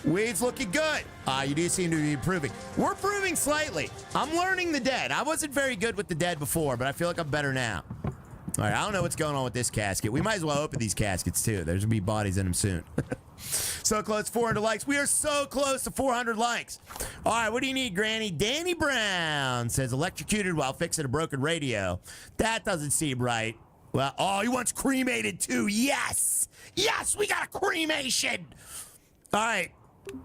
Weeds looking good. You do seem to be improving. We're improving slightly. I'm learning the dead. I wasn't very good with the dead before, but I feel like I'm better now. All right, I don't know what's going on with this casket. We might as well open these caskets, too. There's going to be bodies in them soon. So close, 400 likes. We are so close to 400 likes. All right, what do you need, Granny? Danny Brown says, electrocuted while fixing a broken radio. That doesn't seem right. Well, oh, he wants cremated, too. Yes. Yes, we got a cremation. All right.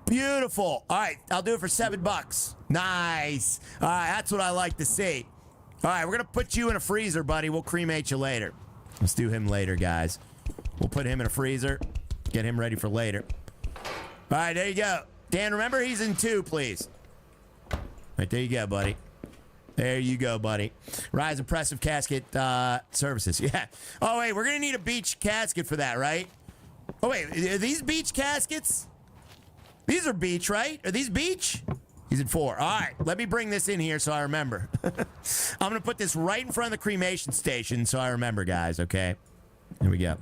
Beautiful. All right, I'll do it for $7. Nice. All right, that's what I like to see. All right, we're going to put you in a freezer, buddy. We'll cremate you later. Let's do him later, guys. We'll put him in a freezer. Get him ready for later. All right, there you go. Dan, remember he's in 2, please. All right, there you go, buddy. There you go, buddy. Rise Impressive Casket Services. Yeah. Oh, wait, we're going to need a beach casket for that, right? Oh, wait, are these beach caskets? These are beach, right? Are these beach? He's in 4. All right, let me bring this in here so I remember. I'm going to put this right in front of the cremation station so I remember, guys, okay? Here we go.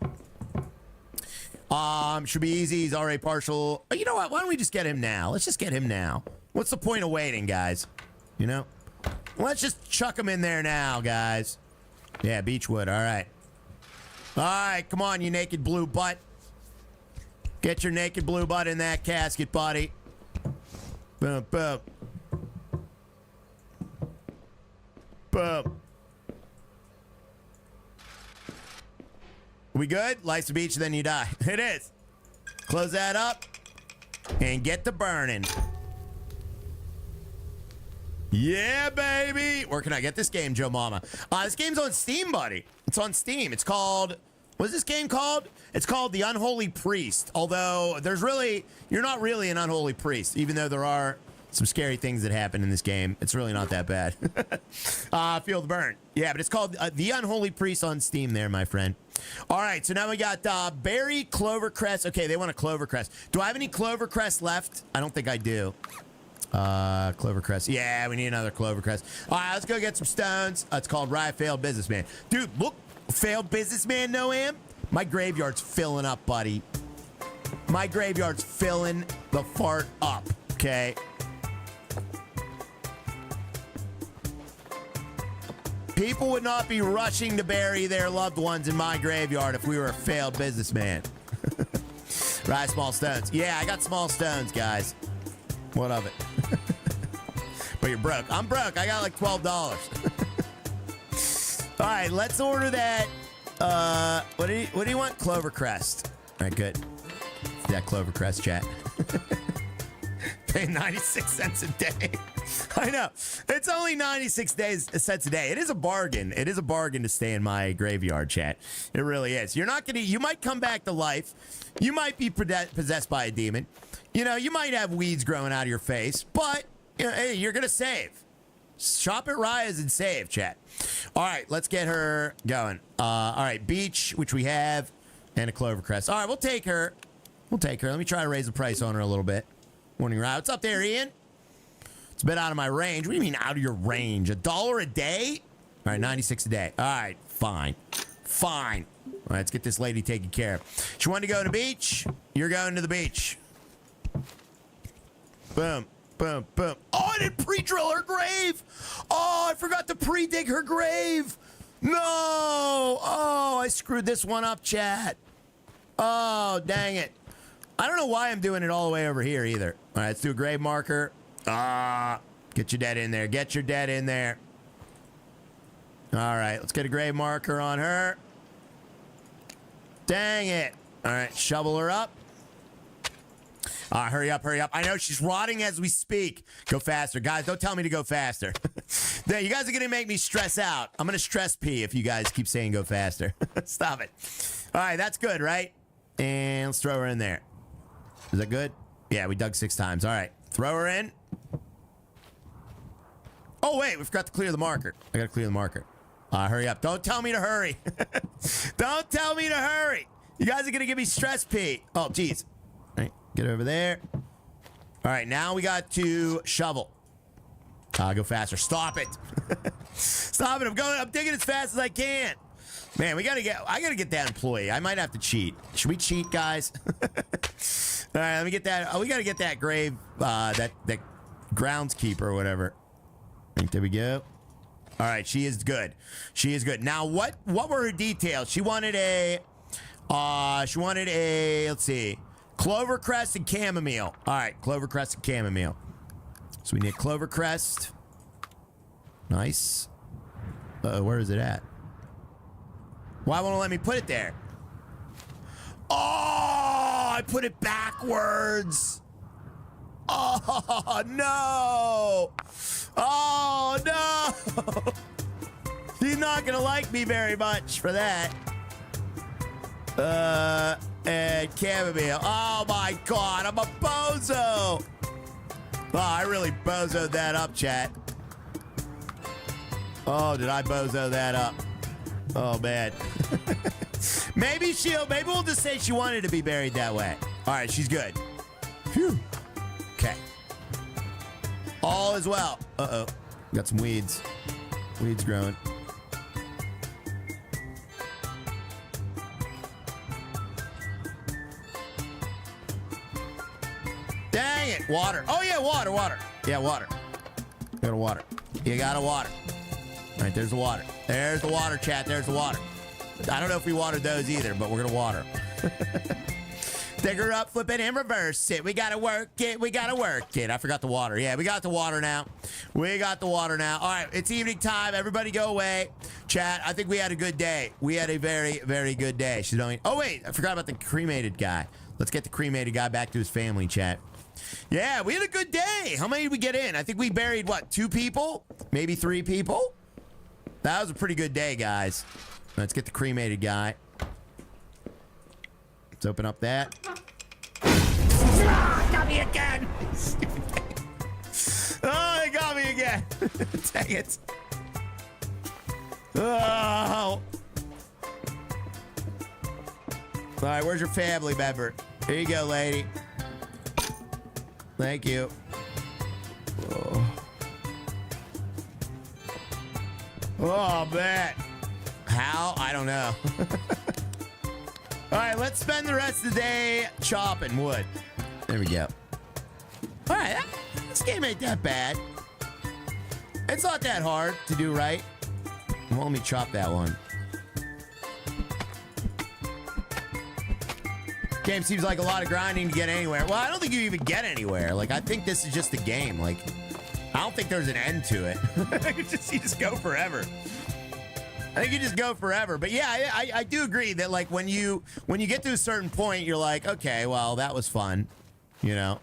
Should be easy. He's already partial. You know what? Why don't we just get him now? Let's just get him now. What's the point of waiting, guys? You know? Let's just chuck him in there now, guys. Yeah, Beechwood. All right. All right, come on, you naked blue butt. Get your naked blue butt in that casket, buddy. Boom, boom. Boom. We good? Life's a beach, then you die. It is. Close that up and get to burning. Yeah, baby. Where can I get this game, Joe Mama? This game's on Steam, buddy. It's on Steam. It's called... What's this game called? It's called The Unholy Priest. Although, there's really... You're not really an unholy priest, even though there are some scary things that happen in this game. It's really not that bad. Feel the burn. Yeah, but it's called The Unholy Priest on Steam there, my friend. All right, so now we got berry, clovercrest. Okay, they want a clovercrest. Do I have any clovercrest left? I don't think I do. Clovercrest. Yeah, we need another clovercrest. All right, let's go get some stones. It's called Riot Failed Businessman. Dude, look. Failed Businessman, Noam. My graveyard's filling up, buddy. My graveyard's filling the fart up, okay? People would not be rushing to bury their loved ones in my graveyard if we were a failed businessman. Right, small stones. Yeah, I got small stones, guys. What of it? But you're broke. I'm broke. I got like $12. All right, let's order that. What do you want? Clovercrest. All right, good. That Clovercrest chat. Pay 96 cents a day. I know. It's only 96 cents a day. It is a bargain. It is a bargain to stay in my graveyard, chat. It really is. You're not going to... You might come back to life. You might be possessed by a demon. You know, you might have weeds growing out of your face. But, you know, hey, you're going to save. Shop at Raya's and save, chat. All right, let's get her going. All right, beach, which we have, and a clover crest. All right, we'll take her. We'll take her. Let me try to raise the price on her a little bit. Morning, Raya. What's up there, Ian? It's a bit out of my range. What do you mean out of your range? $1 a day? All right, 96 a day. All right, fine. Fine. All right, let's get this lady taken care of. She wanted to go to the beach. You're going to the beach. Boom. Boom, boom. Oh, I didn't pre-drill her grave. Oh, I forgot to pre-dig her grave. No. Oh, I screwed this one up, chat. Oh, dang it. I don't know why I'm doing it all the way over here either. All right, let's do a grave marker. Get your dead in there. Get your dead in there. All right, let's get a grave marker on her. Dang it. All right, shovel her up. Hurry up, hurry up. I know she's rotting as we speak. Go faster. Guys, don't tell me to go faster. There, you guys are going to make me stress out. I'm going to stress pee if you guys keep saying go faster. Stop it. All right, that's good, right? And let's throw her in there. Is that good? Yeah, we dug 6 times. All right, throw her in. Oh, wait, we forgot to clear the marker. I got to clear the marker. Hurry up. Don't tell me to hurry. Don't tell me to hurry. You guys are going to give me stress pee. Oh, geez. All right, get over there. All right, now we got to shovel. Go faster. Stop it. Stop it. I'm digging as fast as I can. Man, I gotta get that employee. I might have to cheat. Should we cheat, guys? All right, let me get that. Oh, we gotta get that grave, that groundskeeper or whatever. There we go. All right, she is good. She is good. Now, what were her details? She wanted a, let's see, clover crest and chamomile. All right, clover crest and chamomile. So we need clover crest. Nice. Where is it at? Why won't it let me put it there? Oh, I put it backwards. Oh, no. Oh, no. He's not going to like me very much for that. And chamomile. Oh, my God. I'm a bozo. Oh, I really bozoed that up, chat. Oh, did I bozo that up? Oh, man. Maybe we'll just say she wanted to be buried that way. All right, she's good. Phew. Okay. All is well. Uh-oh. Got some weeds. Weeds growing. Dang it. Water. Oh, yeah, water. Yeah, water. You got to water. You got to water. All right, there's the water. There's the water, chat. There's the water. I don't know if we watered those either, but we're going to water. Dig her up, flip it, and reverse it. We got to work it. We got to work it. I forgot the water. Yeah, we got the water now. We got the water now. All right, it's evening time. Everybody go away. Chat, I think we had a good day. We had a very, very good day. She's only... Oh, wait. I forgot about the cremated guy. Let's get the cremated guy back to his family, chat. Yeah, we had a good day. How many did we get in? I think we buried, what, 2 people? Maybe 3 people? That was a pretty good day, guys. Let's get the cremated guy. Let's open up that. Ah, got me again! Oh, they got me again. Dang it. Oh. All right, where's your family member? Here you go, lady. Thank you. Oh. Oh, man. How? I don't know. All right, let's spend the rest of the day chopping wood. There we go. All right, this game ain't that bad. It's not that hard to do right. Well, let me chop that one. Game seems like a lot of grinding to get anywhere. Well, I don't think you even get anywhere. Like, I think this is just a game. Like, I don't think there's an end to it. You just go forever. I think you just go forever. But yeah, I do agree that like when you get to a certain point, you're like, okay, well, that was fun, you know.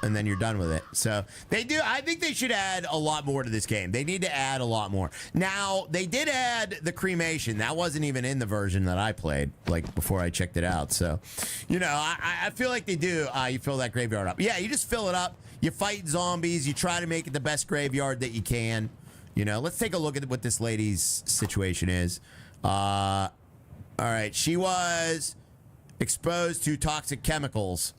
and then you're done with it. So they do. I think they should add a lot more to this game. They need to add a lot more. Now, they did add the cremation. That wasn't even in the version that I played, like, before I checked it out. So, you know, I feel like they do. You fill that graveyard up. Yeah, you just fill it up. You fight zombies. You try to make it the best graveyard that you can. You know, let's take a look at what this lady's situation is. All right, she was exposed to toxic chemicals.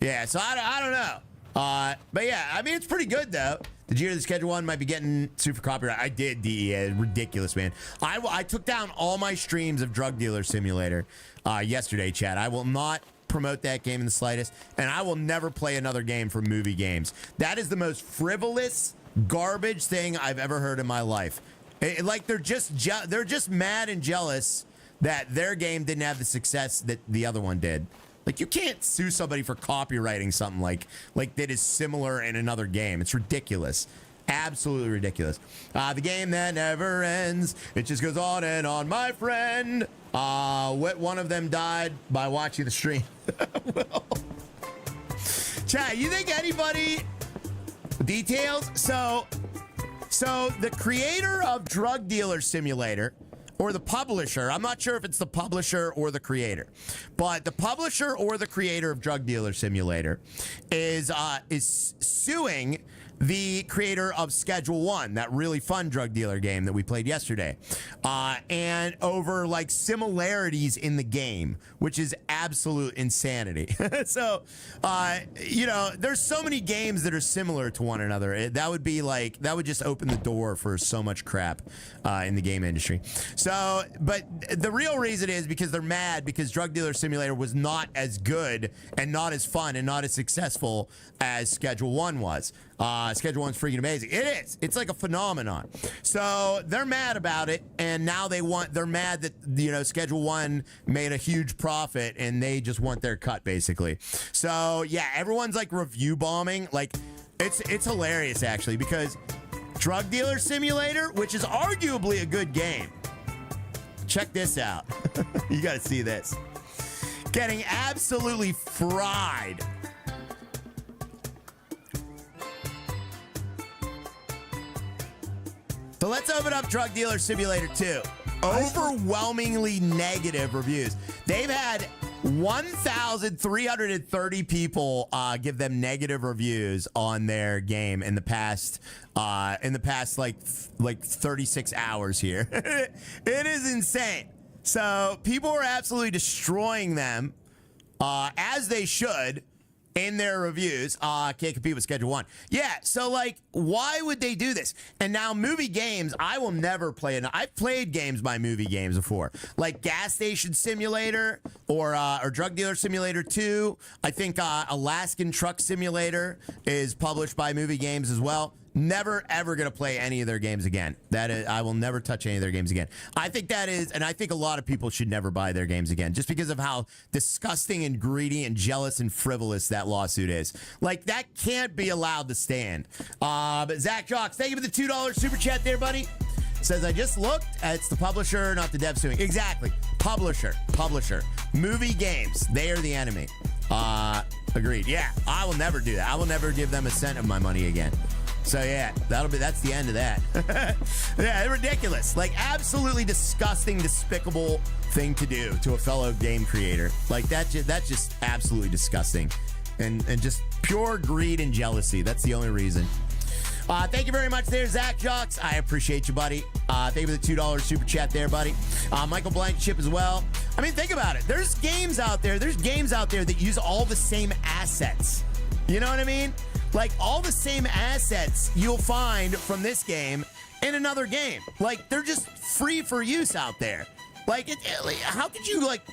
Yeah, so I don't know. But yeah, I mean, it's pretty good, though. Did you hear the Schedule 1 might be getting sued for copyright? I did, DEA. Ridiculous, man. I took down all my streams of Drug Dealer Simulator yesterday, Chad. I will not promote that game in the slightest, and I will never play another game for movie games. That is the most frivolous, garbage thing I've ever heard in my life. Like, they're just mad and jealous that their game didn't have the success that the other one did. Like, you can't sue somebody for copywriting something like that is similar in another game. It's ridiculous. Absolutely ridiculous. The game that never ends. It just goes on and on, my friend. One of them died by watching the stream. Well, Chad, you think anybody... Details? So the creator of Drug Dealer Simulator... or the publisher, I'm not sure if it's the publisher or the creator, but the publisher or the creator of Drug Dealer Simulator is suing the creator of Schedule 1, that really fun drug dealer game that we played yesterday, and over like similarities in the game, which is absolute insanity. So, you know, there's so many games that are similar to one another. That would just open the door for so much crap in the game industry. So, but the real reason is because they're mad because Drug Dealer Simulator was not as good and not as fun and not as successful as Schedule 1 was. Schedule 1's freaking amazing. It is. It's like a phenomenon. So they're mad about it, and now they're mad that, you know, Schedule 1 made a huge profit, and they just want their cut, basically. So yeah, everyone's like review bombing. Like, it's hilarious actually, because Drug Dealer Simulator, which is arguably a good game. Check this out. You got to see this. Getting absolutely fried. So let's open up Drug Dealer Simulator 2. Overwhelmingly negative reviews. They've had 1,330 people give them negative reviews on their game in the past like 36 hours here. It is insane. So people are absolutely destroying them, as they should, in their reviews. Can't compete with Schedule 1. Yeah, so like, why would they do this? And now movie games, I will never play it. I've played games by movie games before, like Gas Station Simulator or Drug Dealer Simulator 2. I think Alaskan Truck Simulator is published by movie games as well. Never, ever going to play any of their games again. That is, I will never touch any of their games again. I think that is, and I think a lot of people should never buy their games again, just because of how disgusting and greedy and jealous and frivolous that lawsuit is. Like, that can't be allowed to stand. But Zach Jocks, thank you for the $2 super chat there, buddy. Says, I just looked. It's the publisher, not the dev suing. Exactly. Publisher. Movie games. They are the enemy. Agreed. Yeah, I will never do that. I will never give them a cent of my money again. So yeah, that's the end of that. Yeah, ridiculous. Like, absolutely disgusting, despicable thing to do to a fellow game creator. Like, that's just absolutely disgusting. And just pure greed and jealousy. That's the only reason. Thank you very much there, Zach Jocks. I appreciate you, buddy. Thank you for the $2 super chat there, buddy. Michael Blankenship as well. I mean, think about it. There's games out there that use all the same assets. You know what I mean? Like, all the same assets you'll find from this game in another game. Like, they're just free for use out there. Like, how could you, like,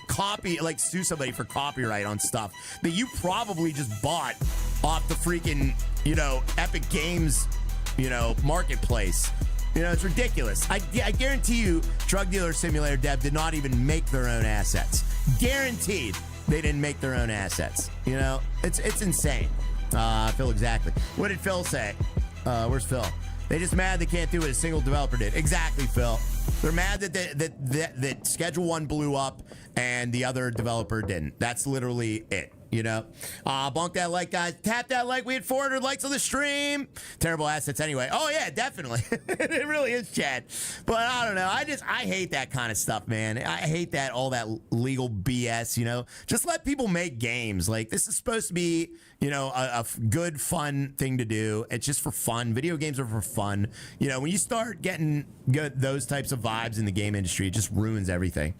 sue somebody for copyright on stuff that you probably just bought off the freaking, you know, Epic Games, you know, marketplace? You know, it's ridiculous. I guarantee you, Drug Dealer Simulator dev did not even make their own assets. Guaranteed they didn't make their own assets. You know, it's insane. Phil, exactly. What did Phil say? Where's Phil? They just mad they can't do what a single developer did. Exactly, Phil. They're mad that Schedule 1 blew up and the other developer didn't. That's literally it. you know. Bonk that like, guys. Tap that like. We had 400 likes on the stream. Terrible assets anyway. Oh, yeah, definitely. It really is, Chad. But I don't know. I hate that kind of stuff, man. I hate that, all that legal BS, you know. Just let people make games. Like, this is supposed to be, you know, a good, fun thing to do. It's just for fun. Video games are for fun. You know, when you start getting those types of vibes in the game industry, it just ruins everything.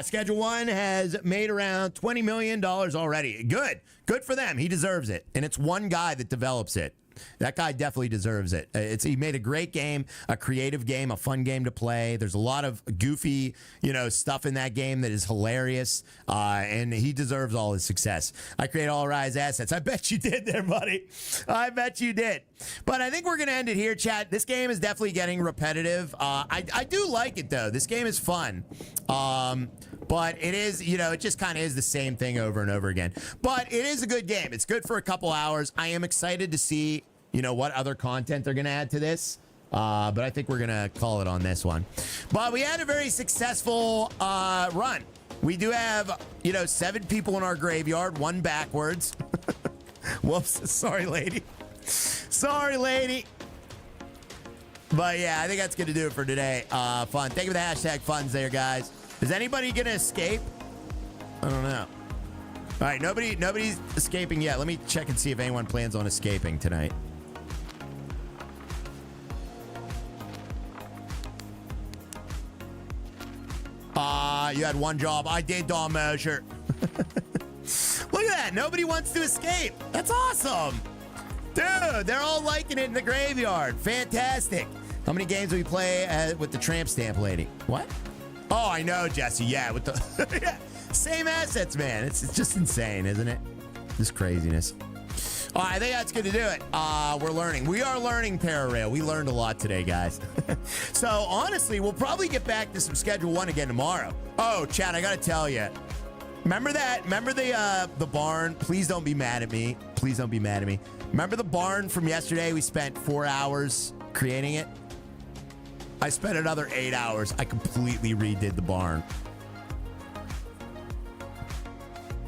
Schedule 1 has made around $20 million already. Good for them. He deserves it. And it's one guy that develops it. That guy definitely deserves it. He made a great game, a creative game, a fun game to play. There's a lot of goofy, you know, stuff in that game that is hilarious, and he deserves all his success. I create all Rise assets. I bet you did there, buddy. I bet you did. But I think we're going to end it here, chat. This game is definitely getting repetitive. I do like it, though. This game is fun. But it is, you know, it just kind of is the same thing over and over again. But it is a good game. It's good for a couple hours. I am excited to see, you know, what other content they're going to add to this. But I think we're going to call it on this one. But we had a very successful run. We do have, you know, 7 people in our graveyard, 1 backwards. Whoops. Sorry, lady. Sorry, lady. But yeah, I think that's going to do it for today. Fun. Thank you for the hashtag funds there, guys. Is anybody going to escape? I don't know. All right, nobody's escaping yet. Let me check and see if anyone plans on escaping tonight. You had 1 job. I did, Dawn Mosher. Look at that. Nobody wants to escape. That's awesome. Dude, they're all liking it in the graveyard. Fantastic. How many games do we play with the tramp stamp lady? What? Oh, I know, Jesse. Yeah, with the yeah, same assets, man. It's just insane, isn't it? This craziness. All right, I think that's going to do it. We're learning. We are learning Pararail. We learned a lot today, guys. So, honestly, we'll probably get back to some Schedule 1 again tomorrow. Oh, Chad, I got to tell you. Remember that? Remember the barn? Please don't be mad at me. Please don't be mad at me. Remember the barn from yesterday? We spent 4 hours creating it. I spent another 8 hours. I completely redid the barn.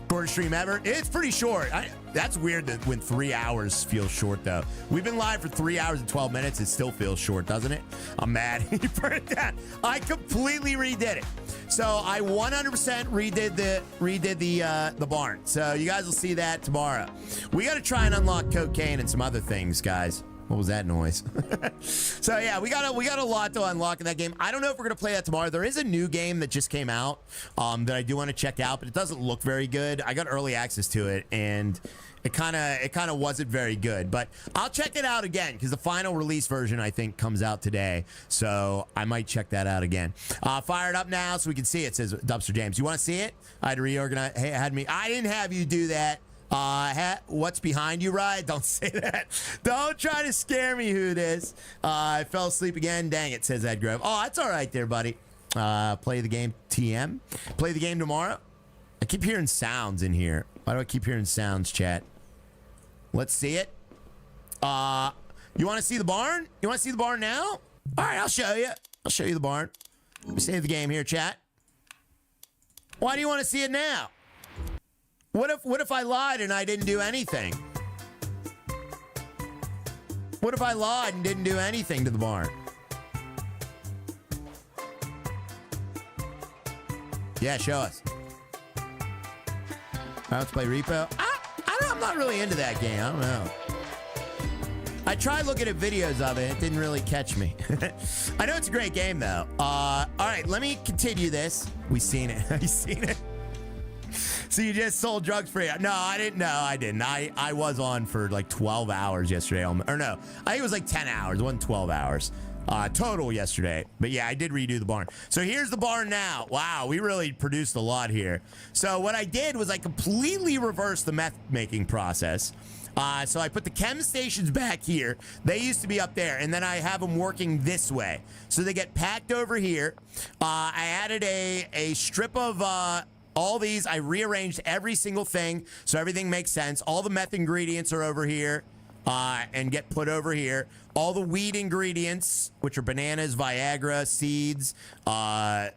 Shortest stream ever. It's pretty short. That's weird that when 3 hours feels short, though. We've been live for 3 hours and 12 minutes. It still feels short, doesn't it? I'm mad. You burned it down. I completely redid it. So I 100% redid the barn. So you guys will see that tomorrow. We got to try and unlock cocaine and some other things, guys. What was that noise? So yeah, we got a lot to unlock in that game. I don't know if we're gonna play that tomorrow. There is a new game that just came out that I do want to check out, but it doesn't look very good. I got early access to it, and it kind of wasn't very good. But I'll check it out again because the final release version I think comes out today. So I might check that out again. Fire it up now so we can see it. Says Dumpster James. You want to see it? I had to reorganize. Hey, I didn't have you do that. What's behind you, Ryan? Don't say that. Don't try to scare me, who it is. I fell asleep again. Dang it, says Ed Grove. Oh, that's all right there, buddy. Play the game TM. Play the game tomorrow. I keep hearing sounds in here. Why do I keep hearing sounds, chat? Let's see it. You want to see the barn? You want to see the barn now? All right, I'll show you. I'll show you the barn. Let me save the game here, chat. Why do you want to see it now? What if I lied and I didn't do anything? What if I lied and didn't do anything to the barn? Yeah, show us. All right, let's play Repo. I'm not really into that game. I don't know. I tried looking at videos of it. It didn't really catch me. I know it's a great game, though. All right, let me continue this. We've seen it. You've seen it. So you just sold drugs for you? No, I didn't. No, I didn't. I was on for like 12 hours yesterday. Or no, I think it was like 10 hours. It wasn't 12 hours total yesterday. But yeah, I did redo the barn. So here's the barn now. Wow, we really produced a lot here. So what I did was I completely reversed the meth making process. So I put the chem stations back here. They used to be up there, and then I have them working this way. So they get packed over here. I added a strip of all these. I rearranged every single thing so everything makes sense. All the meth ingredients are over here and get put over here. All the weed ingredients, which are bananas, Viagra, seeds,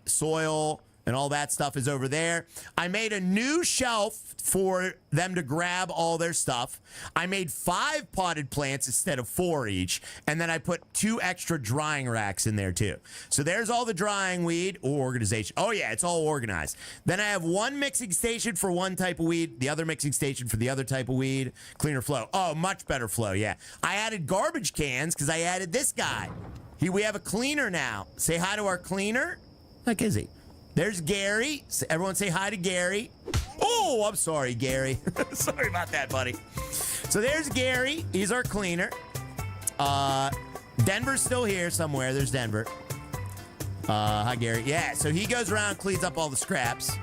soil, and all that stuff is over there. I made a new shelf for them to grab all their stuff. I made 5 potted plants instead of 4 each, and then I put 2 extra drying racks in there too. So there's all the drying weed organization. Oh yeah, it's all organized. Then I have 1 mixing station for 1 type of weed, the other mixing station for the other type of weed. Cleaner flow. Oh, much better flow, yeah. I added garbage cans because I added this guy. We have a cleaner now. Say hi to our cleaner. Like is he? There's Gary. Everyone say hi to Gary. Oh, I'm sorry, Gary. Sorry about that, buddy. So there's Gary. He's our cleaner. Denver's still here somewhere. There's Denver. Hi, Gary. Yeah, so he goes around, cleans up all the scraps.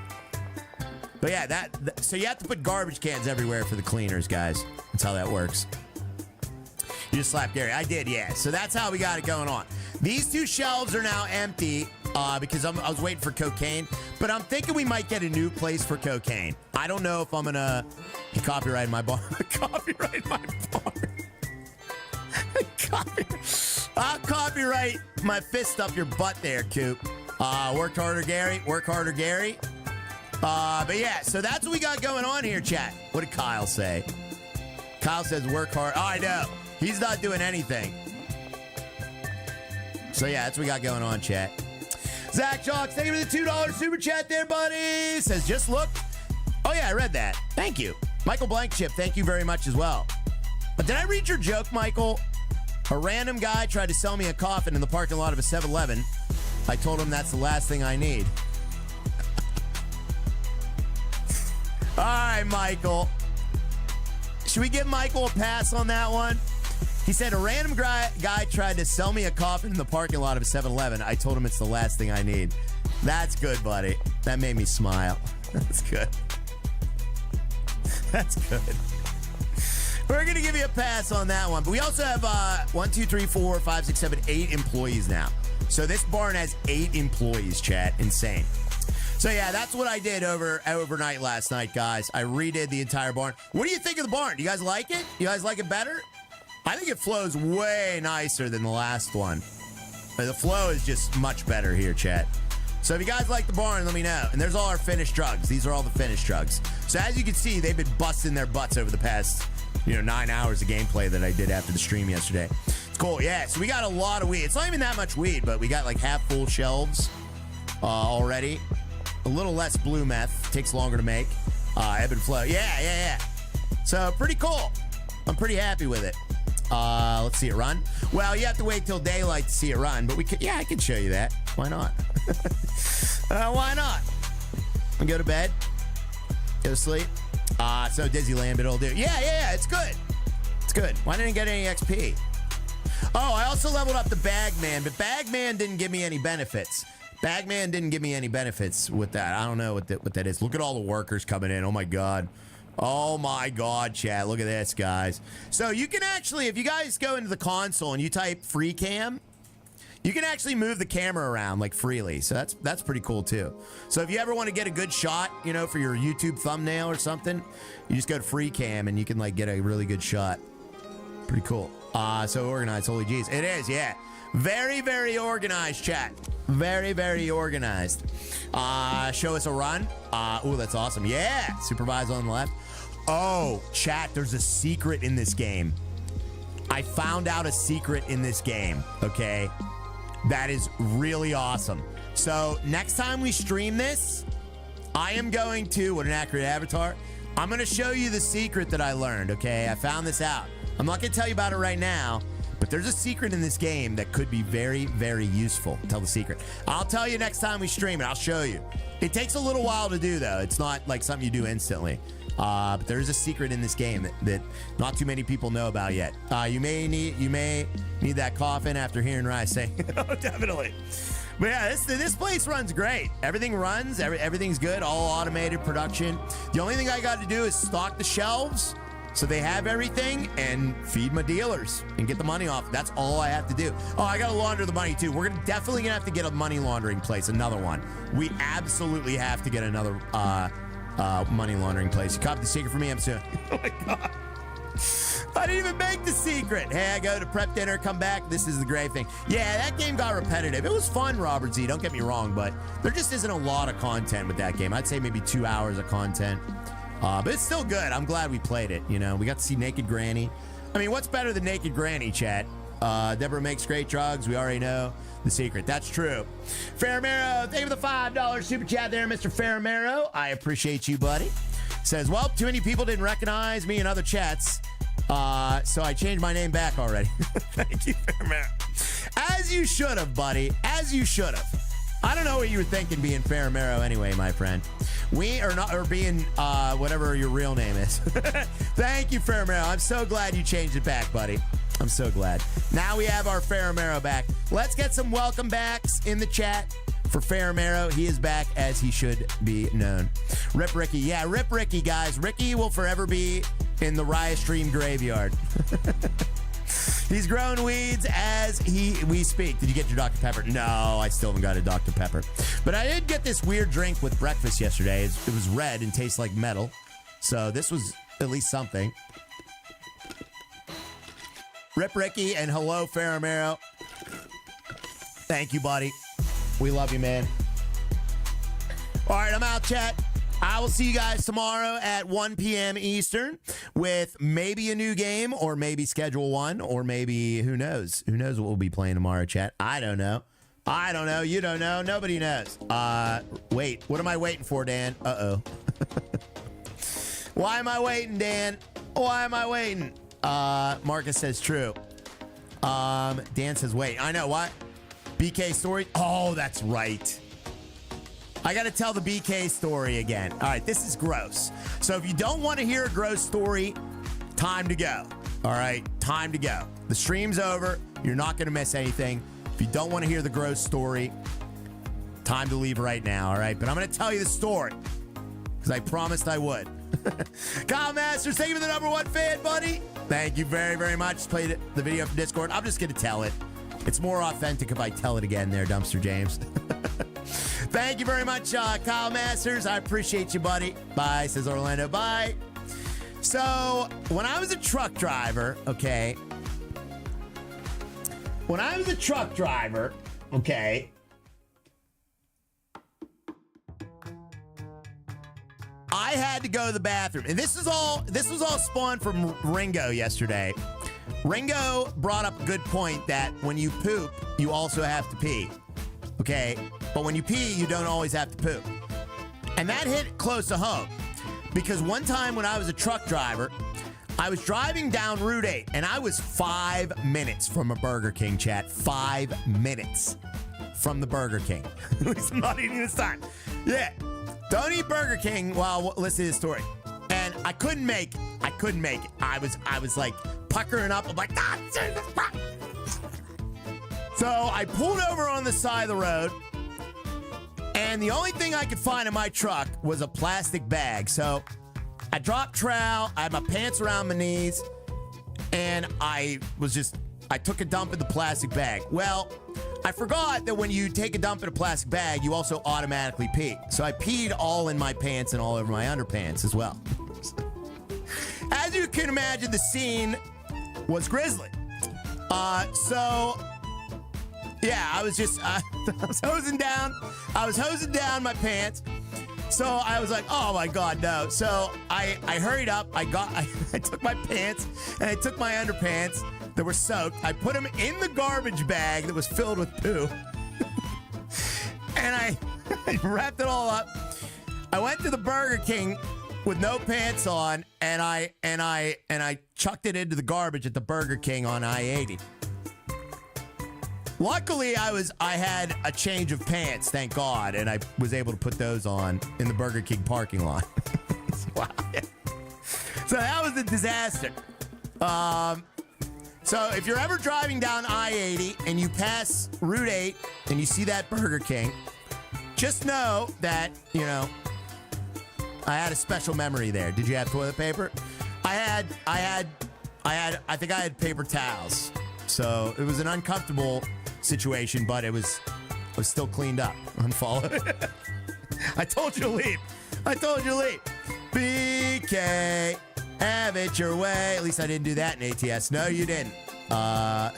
But yeah, so you have to put garbage cans everywhere for the cleaners, guys. That's how that works. You just slapped Gary. I did, yeah. So that's how we got it going on. These 2 shelves are now empty. Because I was waiting for cocaine, but I'm thinking we might get a new place for cocaine. I don't know if I'm gonna copyright my bar. Copyright my bar. I'll copyright my fist up your butt there, Coop. Work harder, Gary. Work harder, Gary. But yeah, so that's what we got going on here, chat. What did Kyle say? Kyle says work hard. Oh, I know. He's not doing anything. So yeah, that's what we got going on, chat. Zach Jocks, thank you for the $2 super chat there, buddy. Says, just look. Oh, yeah, I read that. Thank you. Michael Blankship, thank you very much as well. But did I read your joke, Michael? A random guy tried to sell me a coffin in the parking lot of a 7-Eleven. I told him that's the last thing I need. All right, Michael. Should we give Michael a pass on that one? He said, a random guy tried to sell me a coffin in the parking lot of a 7-Eleven. I told him it's the last thing I need. That's good, buddy. That made me smile. That's good. That's good. We're going to give you a pass on that one. But we also have 1, 2, 3, 4, 5, 6, 7, 8 employees now. So this barn has 8 employees, chat. Insane. So yeah, that's what I did overnight last night, guys. I redid the entire barn. What do you think of the barn? Do you guys like it? You guys like it better? I think it flows way nicer than the last one. The flow is just much better here, chat. So if you guys like the barn, let me know. And there's all our finished drugs. These are all the finished drugs. So as you can see, they've been busting their butts over the past, 9 hours of gameplay that I did after the stream yesterday. It's cool. Yeah, so we got a lot of weed. It's not even that much weed, but we got like half full shelves already. A little less blue meth. Takes longer to make. Ebb and flow. Yeah. So pretty cool. I'm pretty happy with it. Let's see it run. Well, you have to wait till daylight to see it run, but I can show you that. Why not? Why not? And go to bed. Go to sleep. So Disneyland, but it'll do. Yeah, it's good. It's good. Why didn't I get any XP? Oh, I also leveled up the Bagman, but Bagman didn't give me any benefits. Bagman didn't give me any benefits with that. I don't know what that is. Look at all the workers coming in. Oh, my God. Oh my God, chat. Look at this, guys. So you can actually, if you guys go into the console and you type free cam, you can actually move the camera around like freely. So that's pretty cool too. So if you ever want to get a good shot, for your YouTube thumbnail or something, you just go to free cam and you can like get a really good shot. Pretty cool. So organized, holy jeez. It is, yeah. Very, very organized, chat. Very, very organized. Show us a run. Oh, that's awesome. Yeah, supervise on the left. Oh, chat, there's a secret in this game. I found out a secret in this game, okay? That is really awesome. So next time we stream this, I am going to, what an accurate avatar, I'm going to show you the secret that I learned, okay? I found this out. I'm not going to tell you about it right now, but there's a secret in this game that could be very, very useful. Tell the secret. I'll tell you next time we stream it. I'll show you. It takes a little while to do, though. It's not like something you do instantly. But there is a secret in this game that not too many people know about yet. You may need that coffin after hearing Rise say, oh, definitely. But yeah, this place runs great. Everything runs. Everything's good. All automated production. The only thing I got to do is stock the shelves so they have everything and feed my dealers and get the money off. That's all I have to do. Oh, I got to launder the money too. We're definitely gonna have to get a money laundering place. Another one. We absolutely have to get another money laundering place. You copy the secret for me? I'm soon. Oh my God. I didn't even make the secret. Hey, I go to prep dinner, come back. This is the great thing. Yeah, that game got repetitive. It was fun, Robert Z. Don't get me wrong, but there just isn't a lot of content with that game. I'd say maybe 2 hours of content. But it's still good. I'm glad we played it. You know, we got to see Naked Granny. I mean, what's better than Naked Granny, chat? Deborah makes great drugs. We already know the secret. That's true. Faramero, thank you for the $5 super chat there, Mr. Faramero. I appreciate you, buddy. Says, well, too many people didn't recognize me in other chats, so I changed my name back already. Thank you, Faramero. As you should have, buddy. As you should have. I don't know what you were thinking being Faramero anyway, my friend. We are not, or being whatever your real name is. Thank you, Faramero. I'm so glad you changed it back, buddy. I'm so glad. Now we have our Faramero back. Let's get some welcome backs in the chat for Faramero. He is back as he should be known. Rip Ricky. Yeah, Rip Ricky, guys. Ricky will forever be in the Riot Stream graveyard. He's growing weeds as we speak. Did you get your Dr. Pepper? No, I still haven't got a Dr. Pepper. But I did get this weird drink with breakfast yesterday. It was red and tastes like metal. So this was at least something. Rip Ricky and hello, Faramero. Thank you, buddy. We love you, man. All right, I'm out, chat. I will see you guys tomorrow at 1 p.m. Eastern with maybe a new game or maybe Schedule 1 or maybe who knows? Who knows what we'll be playing tomorrow, chat? I don't know. I don't know. You don't know. Nobody knows. Wait. What am I waiting for, Dan? Uh-oh. Why am I waiting, Dan? Why am I waiting? Marcus says true. Dan says wait. I know. What? BK story? Oh, that's right. I got to tell the BK story again. All right, this is gross. So if you don't want to hear a gross story, time to go. All right, time to go. The stream's over. You're not going to miss anything. If you don't want to hear the gross story, time to leave right now, all right? But I'm going to tell you the story because I promised I would. Kyle Masters, thank you for the #1 fan, buddy. Thank you very, very much. Played the video from Discord. I'm just going to tell it. It's more authentic if I tell it again there, Dumpster James. Thank you very much, Kyle Masters. I appreciate you, buddy. Bye, says Orlando. Bye. So, when I was a truck driver, okay. When I was a truck driver, okay. I had to go to the bathroom. And this was all spawned from Ringo yesterday. Ringo brought up a good point that when you poop, you also have to pee. Okay? But when you pee, you don't always have to poop. And that hit close to home. Because one time when I was a truck driver, I was driving down Route 8, and I was 5 minutes from a Burger King, chat. 5 minutes from the Burger King. At least I'm not eating this time. Yeah. Don't eat Burger King while listening to this story. And I couldn't make it. I was like puckering up. I'm like, ah, so I pulled over on the side of the road, and the only thing I could find in my truck was a plastic bag. So I dropped trowel, I had my pants around my knees, and I took a dump in the plastic bag. Well, I forgot that when you take a dump in a plastic bag, you also automatically pee. So I peed all in my pants and all over my underpants as well. As you can imagine, the scene was grisly. Yeah, I was hosing down my pants. So I was like, oh my God, no. So I hurried up. I took my pants and I took my underpants that were soaked. I put them in the garbage bag that was filled with poo. And I wrapped it all up. I went to the Burger King with no pants on, and I chucked it into the garbage at the Burger King on I-80. Luckily, I had a change of pants, thank God, and I was able to put those on in the Burger King parking lot. Wow. So that was a disaster. So if you're ever driving down I-80 and you pass Route 8 and you see that Burger King, just know that, I had a special memory there. Did you have toilet paper? I think I had paper towels. So it was an uncomfortable situation, but it was still cleaned up. Unfollow. I told you to leave. BK, have have it your way. At least I didn't do that in ATS. No, you didn't. Oh,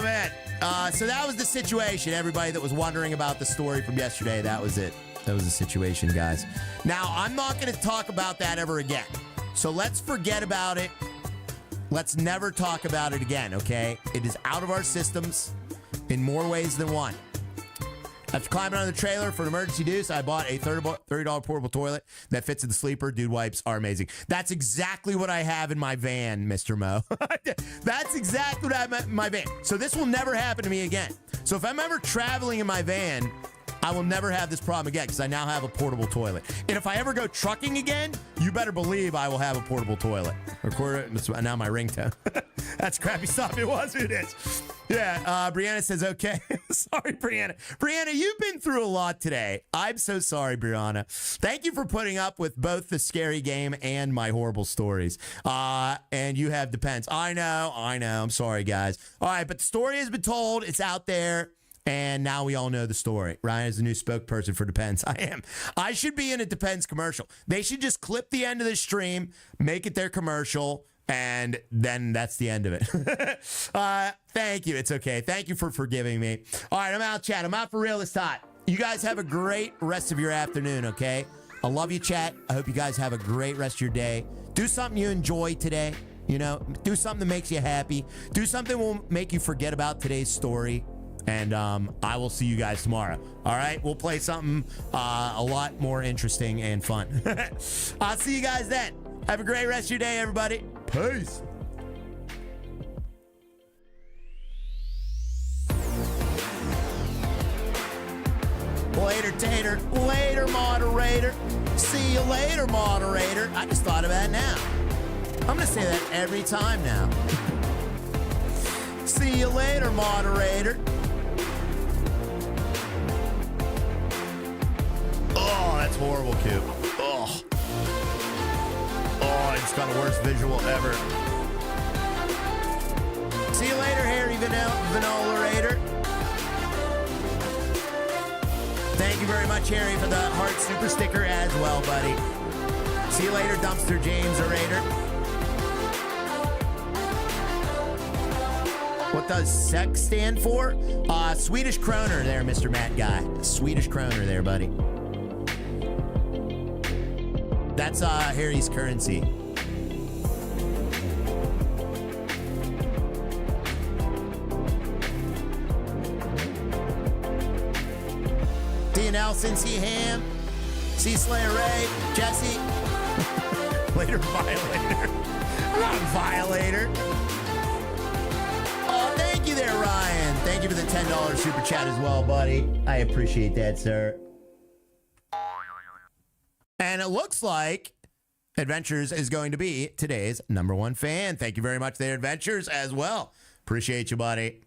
man. So that was the situation. Everybody that was wondering about the story from yesterday, that was it. That was the situation, guys. Now, I'm not going to talk about that ever again. So let's forget about it. Let's never talk about it again, okay? It is out of our systems in more ways than one. After climbing on the trailer for an emergency deuce, I bought a $30 portable toilet that fits in the sleeper. Dude wipes are amazing. That's exactly what I have in my van, Mr. Mo. That's exactly what I have in my van. So this will never happen to me again. So if I'm ever traveling in my van, I will never have this problem again because I now have a portable toilet. And if I ever go trucking again, you better believe I will have a portable toilet. Record it. It's now my ringtone. That's crappy stuff. It was. It is. Yeah. Brianna says, okay. Sorry, Brianna. Brianna, you've been through a lot today. I'm so sorry, Brianna. Thank you for putting up with both the scary game and my horrible stories. And you have Depends. I know. I'm sorry, guys. All right. But the story has been told. It's out there. And now we all know the story. Ryan is the new spokesperson for Depends. I am. I should be in a Depends commercial. They should just clip the end of the stream, make it their commercial, and then that's the end of it. Thank you. It's okay. Thank you for forgiving me. All right, I'm out, chat. I'm out for real this time. You guys have a great rest of your afternoon, okay? I love you, chat. I hope you guys have a great rest of your day. Do something you enjoy today. You know, do something that makes you happy. Do something that will make you forget about today's story. And I will see you guys tomorrow. All right? We'll play something a lot more interesting and fun. I'll see you guys then. Have a great rest of your day, everybody. Peace. Later, Tater. Later, moderator. See you later, moderator. I just thought of that now. I'm going to say that every time now. See you later, moderator. Oh, that's horrible, Coop. Oh. Oh, I just got the worst visual ever. See you later, Harry Vanilla-rator. Thank you very much, Harry, for the heart super sticker as well, buddy. See you later, Dumpster James-a-rator. What does SEX stand for? Swedish kroner there, Mr. Matt Guy. Swedish kroner there, buddy. That's Harry's currency. D. Nelson, C. Ham, C. Slayer Ray, Jesse. Later, Violator. I'm not a Violator. Oh, thank you there, Ryan. Thank you for the $10 super chat as well, buddy. I appreciate that, sir. And it looks like Adventures is going to be today's #1 fan. Thank you very much there, Adventures, as well. Appreciate you, buddy.